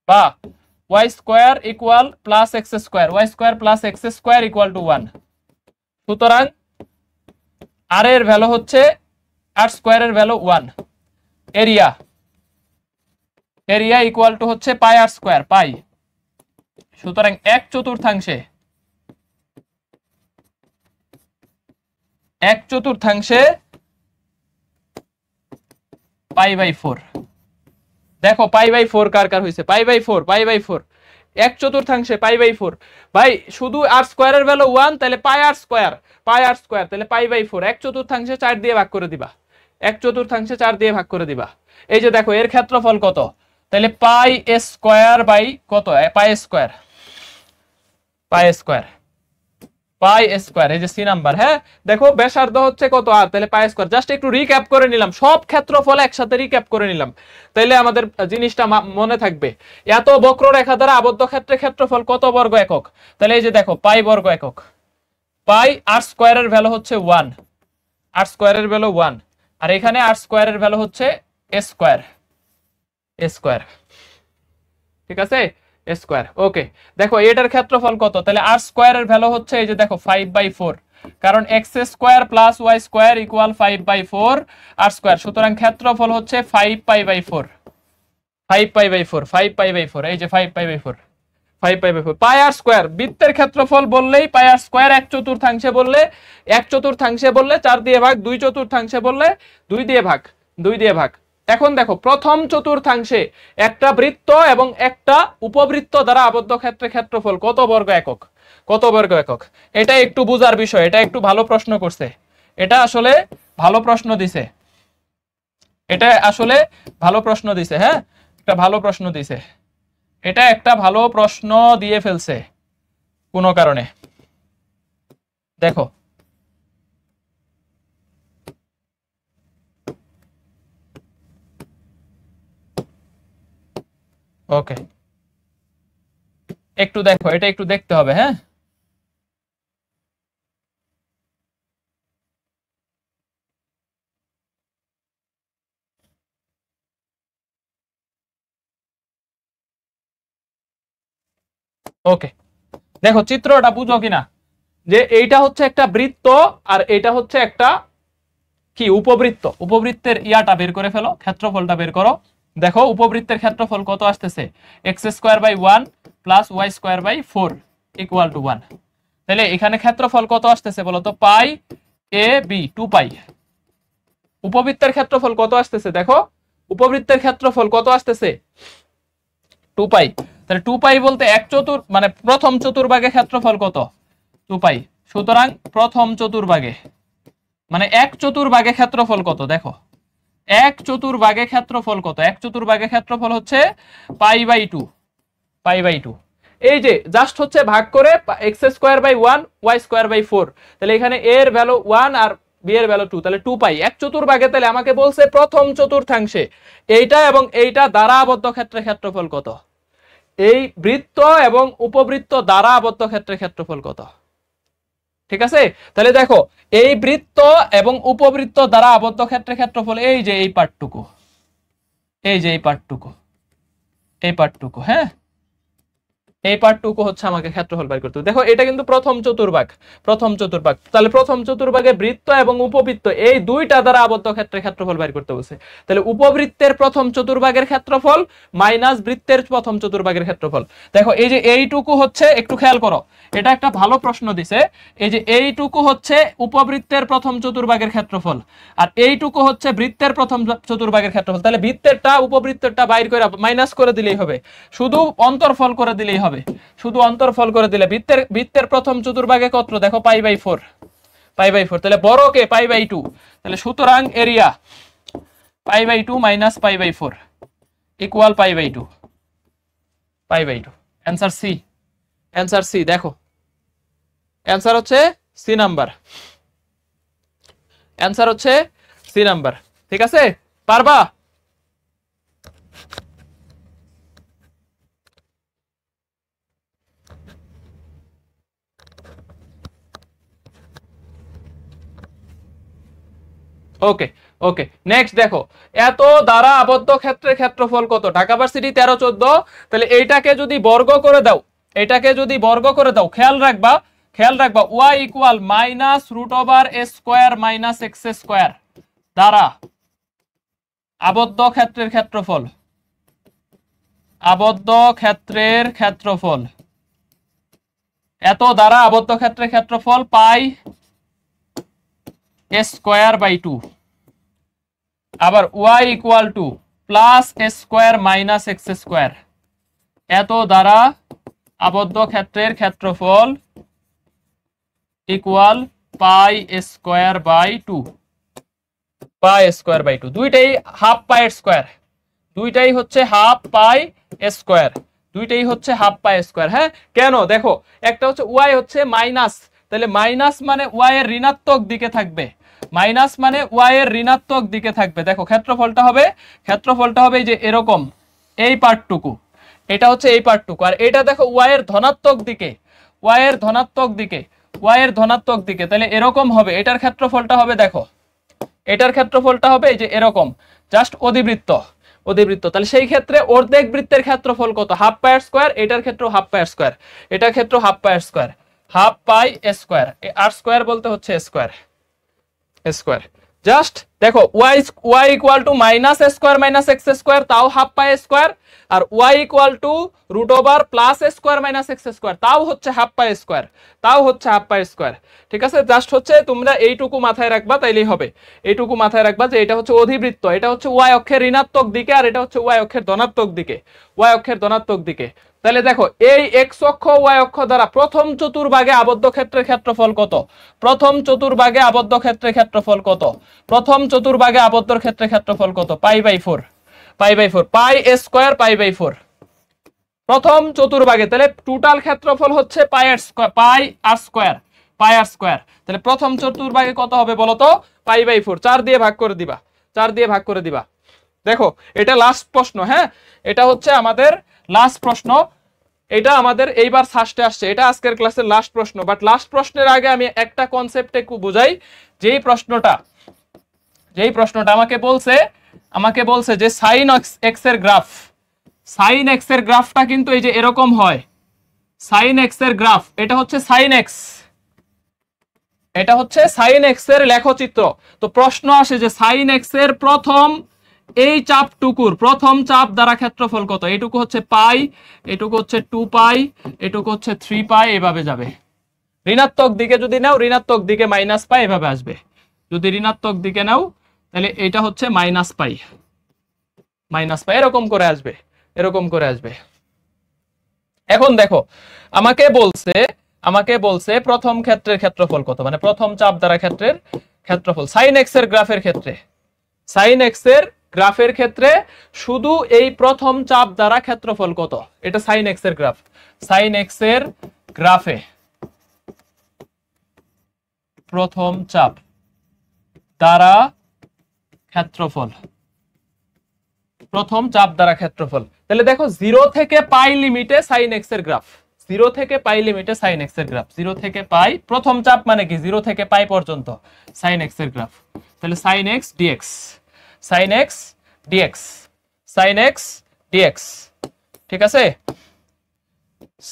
Speaker 1: বা y² + x², y² + x² = 1। সুতরাং আর এর ভ্যালু হচ্ছে r² এর value 1। Area, area equal to হচ্ছে পাই r², পাই। সুতরাং এক চতুর্থাংশে পাই/4। দেখো পাই/4 কার কার হয়েছে? পাই/4, পাই/4। এক চতুর্থাংশে পাই/4 ভাই, শুধু r² এর ভ্যালু 1, তাহলে পাই r², তাহলে পাই/4। এক চতুর্থাংশে 4 দিয়ে ভাগ করে দিবা, এক চতুর্থাংশে 4 দিয়ে ভাগ করে দিবা। এই যে দেখো এর ক্ষেত্রফল কত? তাহলে পাই² বাই কত? পাই², এই যে সি নাম্বার। হ্যাঁ, দেখো ব্যাসার্ধ হচ্ছে কত আর, তাহলে পাই²। জাস্ট একটু রিক্যাপ করে নিলাম, সব ক্ষেত্রফল একসাথে রিক্যাপ করে নিলাম, তাইলে আমাদের জিনিসটা মনে থাকবে। এত বক্ররেখা দ্বারা আবদ্ধ ক্ষেত্রের ক্ষেত্রফল কত বর্গ একক? তাহলে এই যে দেখো পাই বর্গ একক। পাই r² এর ভ্যালু হচ্ছে 1, r² এর ভ্যালু 1, আর এখানে r² এর ভ্যালু হচ্ছে a², ঠিক আছে, স্কয়ার। ওকে, দেখো এটার ক্ষেত্রফল কত? তাহলে r² এর ভ্যালু হচ্ছে এই যে দেখো 5/4, কারণ x² + y² = 5/4 r²। সুতরাং ক্ষেত্রফল হচ্ছে 5π/4, 5π/4, এই যে 5π/4, 5π/4 পাই r²। বৃত্তের ক্ষেত্রফল বললেই পাই r², এক চতুর্থাংশে বললে 4 দিয়ে ভাগ, দুই চতুর্থাংশে বললে 2 দিয়ে ভাগ, 2 দিয়ে ভাগ। এখন দেখো প্রথম চতুর্থাংশে একটা বৃত্ত এবং একটা উপবৃত্ত দ্বারা আবদ্ধ ক্ষেত্রের ক্ষেত্রফল কত বর্গ একক? কত বর্গ একক? এটা একটু বুঝার বিষয়, এটা একটু ভালো প্রশ্ন করছে, এটা আসলে ভালো প্রশ্ন দিছে, এটা আসলে ভালো প্রশ্ন দিছে। হ্যাঁ, একটা ভালো প্রশ্ন দিছে, এটা একটা ভালো প্রশ্ন দিয়ে ফেলছে কোনো কারণে। দেখো ওকে, একটু দেখো, এটা একটু দেখতে হবে। হ্যাঁ, ওকে, দেখো চিত্রটা বুঝো কিনা, যে এইটা হচ্ছে একটা বৃত্ত আর এটা হচ্ছে একটা কি উপবৃত্ত, উপবৃত্তের ইয়াটা বের করে ফেলো, ক্ষেত্রফলটা বের করো। দেখো উপবৃত্তের ক্ষেত্রফল কত আসতেছে, x²/1 + y²/4 = 1। তাহলে এখানে ক্ষেত্রফল কত আসতেছে বলো তো, পাই a b 2 পাই। উপবৃত্তের ক্ষেত্রফল কত আসতেছে, দেখো উপবৃত্তের ক্ষেত্রফল কত আসতেছে 2 পাই। তাহলে 2 পাই বলতে মানে প্রথম চতুর্ভাগে ক্ষেত্রফল কত 2 পাই। সুতরাং প্রথম চতুর্ভাগে মানে এক চতুর্ভাগে ক্ষেত্রফল কত, দেখো এক চতুর্ভাগে ক্ষেত্রফল কত, এক চতুর্ভাগে ক্ষেত্রফল হচ্ছে π/2, π/2। এই যে জাস্ট হচ্ছে ভাগ করে x²/1 y²/4। তাহলে এখানে a এর ভ্যালু 1 আর b এর ভ্যালু 2, তাহলে 2 পাই এক চতুর্ভাগে। তাহলে আমাকে বলছে প্রথম চতুর্থাংশে এইটা এবং এইটা দ্বারা আবদ্ধ ক্ষেত্রের ক্ষেত্রফল কত, এই বৃত্ত এবং উপবৃত্ত দ্বারা আবদ্ধ ক্ষেত্রের ক্ষেত্রফল কত। ঠিক আছে, তাহলে দেখো এই বৃত্ত এবং উপবৃত্ত দ্বারা আবদ্ধ ক্ষেত্রের ক্ষেত্রফল এই যে এই পার্টটুকু, এই যে এই পার্টটুকু, এই পার্টটুকু, হ্যাঁ এই পার্টটুকু হচ্ছে আমাকে ক্ষেত্রফল বের করতে হবে। দেখো এটা কিন্তু প্রথম চতুর্ভাগ, প্রথম চতুর্ভাগ। তাহলে প্রথম চতুর্ভাগে বৃত্ত এবং উপবৃত্ত এই দুইটা দ্বারা আবদ্ধ ক্ষেত্রের ক্ষেত্রফল বের করতে বলছে। তাহলে উপবৃত্তের প্রথম চতুর্ভাগের ক্ষেত্রফল মাইনাস বৃত্তের প্রথম চতুর্ভাগের ক্ষেত্রফল। দেখো এই যে এইটুকু হচ্ছে, একটু খেয়াল করো, এটা একটা ভালো প্রশ্ন দিছে। এই যে এইটুকু হচ্ছে উপবৃত্তের প্রথম চতুর্ভাগের ক্ষেত্রফল আর এইটুকু হচ্ছে বৃত্তের প্রথম চতুর্ভাগের ক্ষেত্রফল। তাহলে বৃত্তেরটা উপবৃত্তেরটা বাইর করে মাইনাস করে দিলেই হবে, শুধু অন্তর্ফল করে দিলেই হবে, শুধু অন্তর্ফল করে দিলে। বৃত্তের প্রথম চতুর্ভাগে কত, দেখো π/4, π/4। তাহলে বড় কে π/2। তাহলে সুতরাং area π/2 minus π/4 equal π/2, π/2। Answer c, answer c. দেখো অ্যানসার হচ্ছে সি নাম্বার, অ্যানসার হচ্ছে সি নাম্বার। ঠিক আছে, পারবা? ওকে ওকে, নেক্সট দেখো এত দ্বারা আবদ্ধ ক্ষেত্রের ক্ষেত্রফল কত, ঢাকা ভার্সিটি 13-14। তাহলে এইটাকে যদি বর্গ করে দাও, এটাকে যদি বর্গ করে দাও, খেয়াল রাখবা, খেয়াল রাখবা y ইকুয়াল -√a² - x² দ্বারা আবদ্ধ ক্ষেত্রের ক্ষেত্রফল, আবদ্ধ ক্ষেত্রের ক্ষেত্রফল, এত দ্বারা আবদ্ধ ক্ষেত্রের ক্ষেত্রফল π²/2। আবার y equal to +a² - x², এত দ্বারা আবদ্ধ ক্ষেত্রের ক্ষেত্রফল ইকুয়াল π²/2, π²/2। দুইটাই হাফ পাইয়ের স্কয়ার, দুইটাই হচ্ছে হাফ পাই স্কয়ার, দুইটাই হচ্ছে হাফ পাই স্কয়ার। হ্যাঁ কেন, দেখো একটা হচ্ছে y হচ্ছে মাইনাস, তাহলে মাইনাস মানে y এর ঋণাত্মক দিকে থাকবে, মাইনাস মানে y এর ঋণাত্মক দিকে থাকবে। দেখো ক্ষেত্রফলটা হবে, ক্ষেত্রফলটা হবে এই যে এরকম, এই পার্টটুকু, এটা হচ্ছে এই পার্টটুকু। আর এটা দেখো y এর ধনাত্মক দিকে, y এর ধনাত্মক দিকে, y এর ধনাত্মক দিকে, তাহলে এরকম হবে। এটার ক্ষেত্রফলটা হবে, দেখো এটার ক্ষেত্রফলটা হবে এই যে এরকম, জাস্ট অধিবৃত্ত, অধিবৃত্ত। তাহলে সেই ক্ষেত্রে অর্ধেক বৃত্তের ক্ষেত্রফল কত, হাফ পাইয়ের স্কয়ার। এটার ক্ষেত্রে হাফ পাইয়ের স্কয়ার, এটার ক্ষেত্রে হাফ পাইয়ের স্কয়ার, হাফ পাই স্কয়ার। আর স্কয়ার বলতে হচ্ছে স্কয়ার, স্কয়ার। জাস্ট দেখো y equal to -a² - x², তাও হাফ পাই স্কয়ার। আর y equal to √+a² - x², তাও হচ্ছে হাফ পাই স্কয়ার, তাও হচ্ছে হাফ পাই স্কয়ার। ঠিক আছে, জাস্ট হচ্ছে তোমরা এইটুকু মাথায় রাখবা, তাইলেই হবে। এইটুকু মাথায় রাখবা যে এটা হচ্ছে অধিবৃত্ত, এটা হচ্ছে y অক্ষের ঋণাত্মক দিকে আর এটা হচ্ছে y অক্ষের ধনাত্মক দিকে, y অক্ষের ধনাত্মক দিকে। তাহলে দেখো এই x অক্ষ y অক্ষ দ্বারা প্রথম চতুর্ভাগে আবদ্ধ ক্ষেত্রের ক্ষেত্রফল কত, প্রথম চতুর্ভাগে আবদ্ধ ক্ষেত্রের ক্ষেত্রফল কত, প্রথম চতুর্ভাগে আবদ্ধ ক্ষেত্রের ক্ষেত্রফল কত, π/4, π/4, π² π/4 প্রথম চতুর্ভাগে। তাহলে টোটাল ক্ষেত্রফল হচ্ছে πr², তাহলে প্রথম চতুর্ভাগে কত হবে বলো তো, π/4। 4 দিয়ে ভাগ করে দিবা, 4 দিয়ে ভাগ করে দিবা। দেখো এটা লাস্ট প্রশ্ন, হ্যাঁ এটা হচ্ছে আমাদের লাস্ট প্রশ্ন, এটা আমাদের এইবার ফার্স্টে আসছে, এটা আজকের ক্লাসের লাস্ট প্রশ্ন। বাট লাস্ট প্রশ্নের আগে আমি একটা কনসেপ্ট একটু বুঝাই। যেই প্রশ্নটা আমাকে বলছে যে সাইন এক্স এর গ্রাফ, সাইন এক্স এর গ্রাফটা কিন্তু এই যে এরকম হয়, সাইন এক্স এর গ্রাফ, এটা হচ্ছে সাইন এক্স, এটা হচ্ছে সাইন এক্স এর লেখচিত্র। তো প্রশ্ন আসে যে সাইন এক্স এর প্রথম এই চাপটুকুর প্রথম চাপ দ্বারা ক্ষেত্রফল কত? এইটুকু হচ্ছে পাই, এটুকু হচ্ছে 2 পাই, এটুকু হচ্ছে 3 পাই, এভাবে যাবে। ঋণাত্মক দিকে যদি নাও, ঋণাত্মক দিকে মাইনাস পাই এভাবে আসবে। যদি ঋণাত্মক দিকে নাও তাহলে এটা হচ্ছে মাইনাস পাই, মাইনাস পাই, এরকম করে আসবে, এরকম করে আসবে। এখন দেখো আমাকে বলছে প্রথম ক্ষেত্রের ক্ষেত্রফল কত, মানে প্রথম চাপ দ্বারা ক্ষেত্রের ক্ষেত্রফল সাইন এক্স এর গ্রাফের ক্ষেত্রে। সাইন এক্স এর গ্রাফের ক্ষেত্রে শুধু এই প্রথম চাপ দ্বারা ক্ষেত্রফল কত, এটা সাইন এক্স এর গ্রাফ। সাইন এক্স এর গ্রাফে প্রথম চাপ দ্বারা ক্ষেত্রফল, প্রথম চাপ দ্বারা ক্ষেত্রফল। তাহলে দেখো 0 থেকে পাই লিমিটে সাইন এক্স এর গ্রাফ, 0 থেকে পাই লিমিটে সাইন এক্স এর গ্রাফ, 0 থেকে পাই প্রথম চাপ মানে কি 0 থেকে পাই পর্যন্ত সাইন এক্স এর গ্রাফ। তাহলে sine x dx, sine x dx, sine x dx, ঠিক আছে,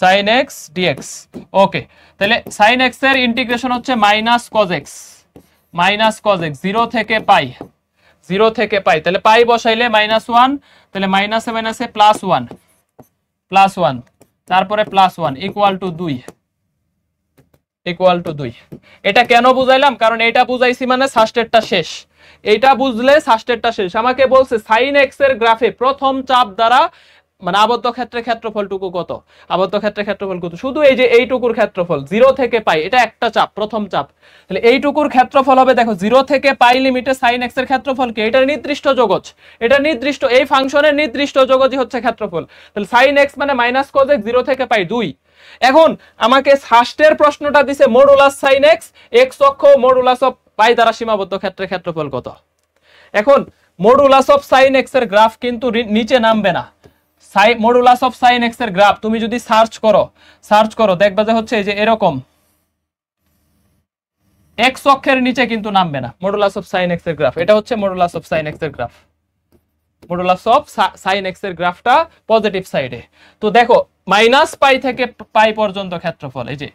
Speaker 1: সাইন এক্স ডিএক্স। ওকে, তাহলে সাইন এক্স এর ইন্টিগ্রেশন হচ্ছে minus cos x, minus cos x 0 থেকে পাই, 0 থেকে পাই, তাহলে পাই বসাইলে -1, তাহলে মাইনাসে মাইনাসে +1, +1, তারপরে +1 ইকুয়াল টু 2, ইকুয়াল টু 2। এটা কেন বুঝাইলাম? কারণ এটা বুঝাইছি মানে সাস্টেরটা শেষ, এইটা বুঝলে সাস্টেরটা শেষ। আমাকে বলছে সাইন এক্স এর গ্রাফে প্রথম চাপ দ্বারা মানে আবদ্ধ ক্ষেত্রের ক্ষেত্রফলটুকু কত, আবদ্ধ ক্ষেত্রের ক্ষেত্রফল কত, শুধু এই যে এইটুকুর ক্ষেত্রফল 0 থেকে পাই, এটা একটা চাপ, প্রথম চাপ। তাহলে এইটুকুর ক্ষেত্রফল হবে, দেখো 0 থেকে পাই লিমিটে সাইন এক্স এর ক্ষেত্রফল কি, এটা নির্দিষ্ট যোগজ, এটা নির্দিষ্ট এই ফাংশনের নির্দিষ্ট যোগজই হচ্ছে ক্ষেত্রফল। তাহলে সাইন এক্স মানে মাইনাস কজ এক্স 0 থেকে পাই 2। এখন আমাকে ষষ্ঠের প্রশ্নটা দিছে মডুলাস সাইন এক্স, এক্স অক্ষ মডুলাস অফ পাই দ্বারা সীমাবদ্ধ ক্ষেত্রের ক্ষেত্রফল কত। এখন মডুলাস অফ সাইন এক্স এর গ্রাফ কিন্তু নিচে নামবে না। মডুলাস অফ সাইন এক্স এর গ্রাফ তুমি যদি সার্চ করো দেখবা যে হচ্ছে যে এরকম এক্স অক্ষের নিচে কিন্তু নামবে না মডুলাস অফ সাইন এক্স এর গ্রাফ। এটা হচ্ছে মডুলাস অফ সাইন এক্স এর graph, modulus of sine x এর গ্রাফটা পজিটিভ সাইডে। তো দেখো মাইনাস পাই থেকে পাই পর্যন্ত ক্ষেত্রফল, এই যে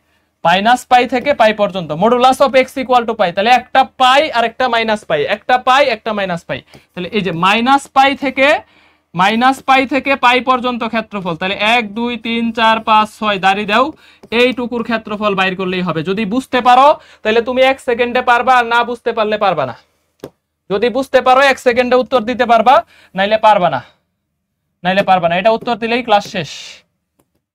Speaker 1: মাইনাস পাই থেকে পাই পর্যন্ত modulus of x equal to pi, তাহলে একটা পাই আর একটা মাইনাস পাই, একটা পাই একটা মাইনাস পাই, তাহলে এই যে মাইনাস পাই থেকে পাই পর্যন্ত ক্ষেত্রফল, তাহলে 1 2 3 4 5 6 দাঁড়ি দাও, এইটুকুর ক্ষেত্রফল বাইর করলেই হবে। যদি বুঝতে পারো তাহলে তুমি 1 সেকেন্ডে পারবা, আর না বুঝতে পারলে পারবা না। যদি বুঝতে পারো 1 সেকেন্ডে উত্তর দিতে পারবা, নাইলে পারবা না, নাইলে পারবা না। এটা উত্তর দিলেই ক্লাস শেষ,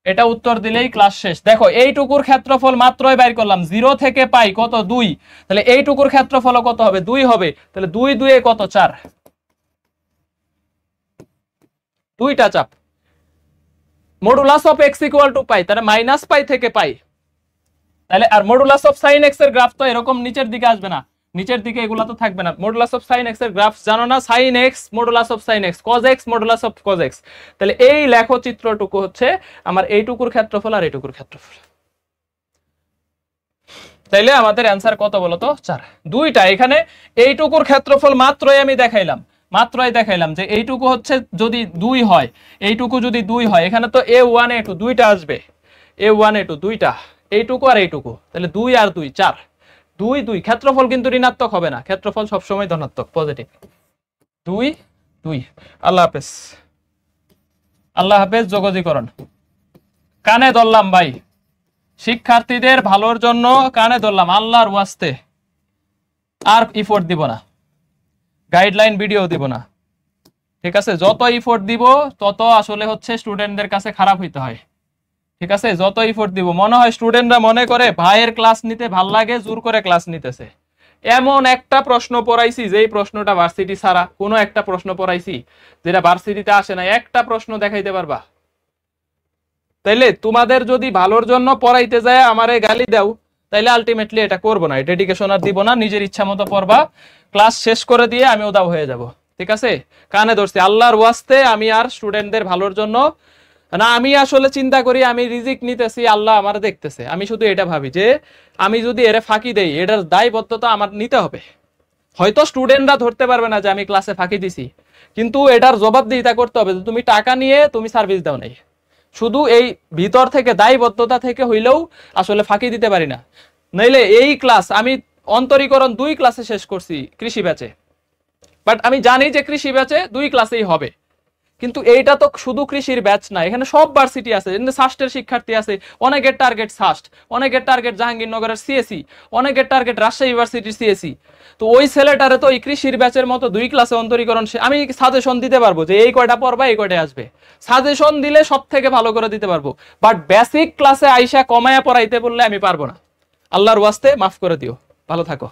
Speaker 1: এটা উত্তর দিলেই ক্লাস শেষ। দেখো এইটুকুর ক্ষেত্রফল মাত্রই বাইর করলাম, 0 থেকে পাই কত 2, তাহলে এইটুকুর ক্ষেত্রফল কত হবে 2 হবে, তাহলে 2 2 এ কত 4, দুইটা চাপ। Modulus of x equal to pi, তাহলে মাইনাস পাই থেকে পাই, তাহলে আর মডুলাস অফ সাইন এক্স এর গ্রাফ তো এরকম নিচের দিকে আসবে না, নিচের দিকে এগুলা তো থাকবে না। মডুলাস অফ সাইন এক্স এর গ্রাফ জানো না, sine x modulus of sine x, cos x modulus of cos x. তাহলে এই লেখচিত্রটুকু হচ্ছে আমার এইটুকুর ক্ষেত্রফল আর এইটুকুর ক্ষেত্রফল। তাইলে আমাদের অ্যান্সার কত বলো তো? 4। দুইটা এখানে এইটুকুর ক্ষেত্রফল মাত্রই আমি দেখাইলাম যে এইটুকু হচ্ছে যদি 2 হয়, এইটুকু যদি 2 হয়, এখানে তো a1 a2 দুইটা আসবে, a1 a2 দুইটা, এইটুকু আর এইটুকু, তাহলে 2 আর 2 4, 2 2। ক্ষেত্রফল কিন্তু ঋণাত্মক হবে না, ক্ষেত্রফল সবসময় ধনাত্মক পজিটিভ। 2 2। আল্লাহ হাফেজ, আল্লাহ হাফেজ। যোগজীকরণ কানে ধরলাম ভাই, শিক্ষার্থীদের ভালোর জন্য কানে ধরলাম, আল্লাহর ওয়াস্তে আর ইফোর্ট দিব না, গাইডলাইন ভিডিও দিব না, ঠিক আছে? যত ইফোর্ট দিব তত আসলে হচ্ছে স্টুডেন্টদের কাছে খারাপ হইতে হয়, ঠিক আছে? যত ইফোর্ট দিব মনে হয় স্টুডেন্টরা মনে করে ভাইয়ের ক্লাস নিতে ভাল লাগে, জোর করে ক্লাস নিতেছে। এমন একটা প্রশ্ন পড়াইছি যেই প্রশ্নটা ভার্সিটি ছাড়া, কোনো একটা প্রশ্ন পড়াইছি যেটা ভার্সিটিতে আসে না, একটা প্রশ্ন দেখাইতে পারবা? তাইলে তোমাদের যদি ভালোর জন্য পড়াইতে যায় আমারে গালি দাও, তাইলে আলটিমেটলি এটা করবো না, ডেডিকেশন আর দিব না, নিজের ইচ্ছা মতো পড়বা, ক্লাস শেষ করে দিয়ে আমি উদাও হয়ে যাব, ঠিক আছে? কানে ধরছি আল্লাহর ওয়াস্তে, আমি আর স্টুডেন্টদের ভালোর জন্য না, আমি আসলে চিন্তা করি আমি রিজিক নিতেছি, আল্লাহ আমার দেখতেছে। আমি শুধু এটা ভাবি যে আমি যদি এর ফাঁকি দেই, এটার দায়বদ্ধতা আমার নিতে হবে। হয়তো স্টুডেন্টরা ধরতে পারবে না যে আমি ক্লাসে ফাঁকি দিছি, কিন্তু এটার জবাবদিহিতা করতে হবে যে তুমি টাকা নিয়ে তুমি সার্ভিস দাও নাই। শুধু এই ভিতর থেকে দায়বদ্ধতা থেকে হইলেও আসলে ফাঁকি দিতে পারি না, নইলে এই ক্লাস আমি অন্তরীকরণ 2 ক্লাসে শেষ করছি কৃষি ব্যাচে, বাট আমি জানি যে কৃষি ব্যাচে 2 ক্লাসেই হবে, কিন্তু এইটা তো শুধু কৃষির ব্যাচ না, এখানে সব ভার্সিটি আছে, সাস্টের শিক্ষার্থী আছে, অনেকের টার্গেট সাস্ট, অনেকের টার্গেট জাহাঙ্গীরনগরের সিএসি, অনেকের টার্গেট রাজশাহী ইউনিভার্সিটির সিএসি। তো ওই ছেলেটারে তো এই কৃষির ব্যাচের মতো 2 ক্লাসে অন্তরীকরণ আমি সাজেশন দিতে পারবো যে এই কয়টা পড়বা এই কয়টা আসবে, সাজেশন দিলে সব থেকে ভালো করে দিতে পারবো, বাট বেসিক ক্লাসে আইসা কমায়া পড়াইতে বললে আমি পারবো না। আল্লাহর ওয়াস্তে মাফ করে দিও, ভালো থাকো।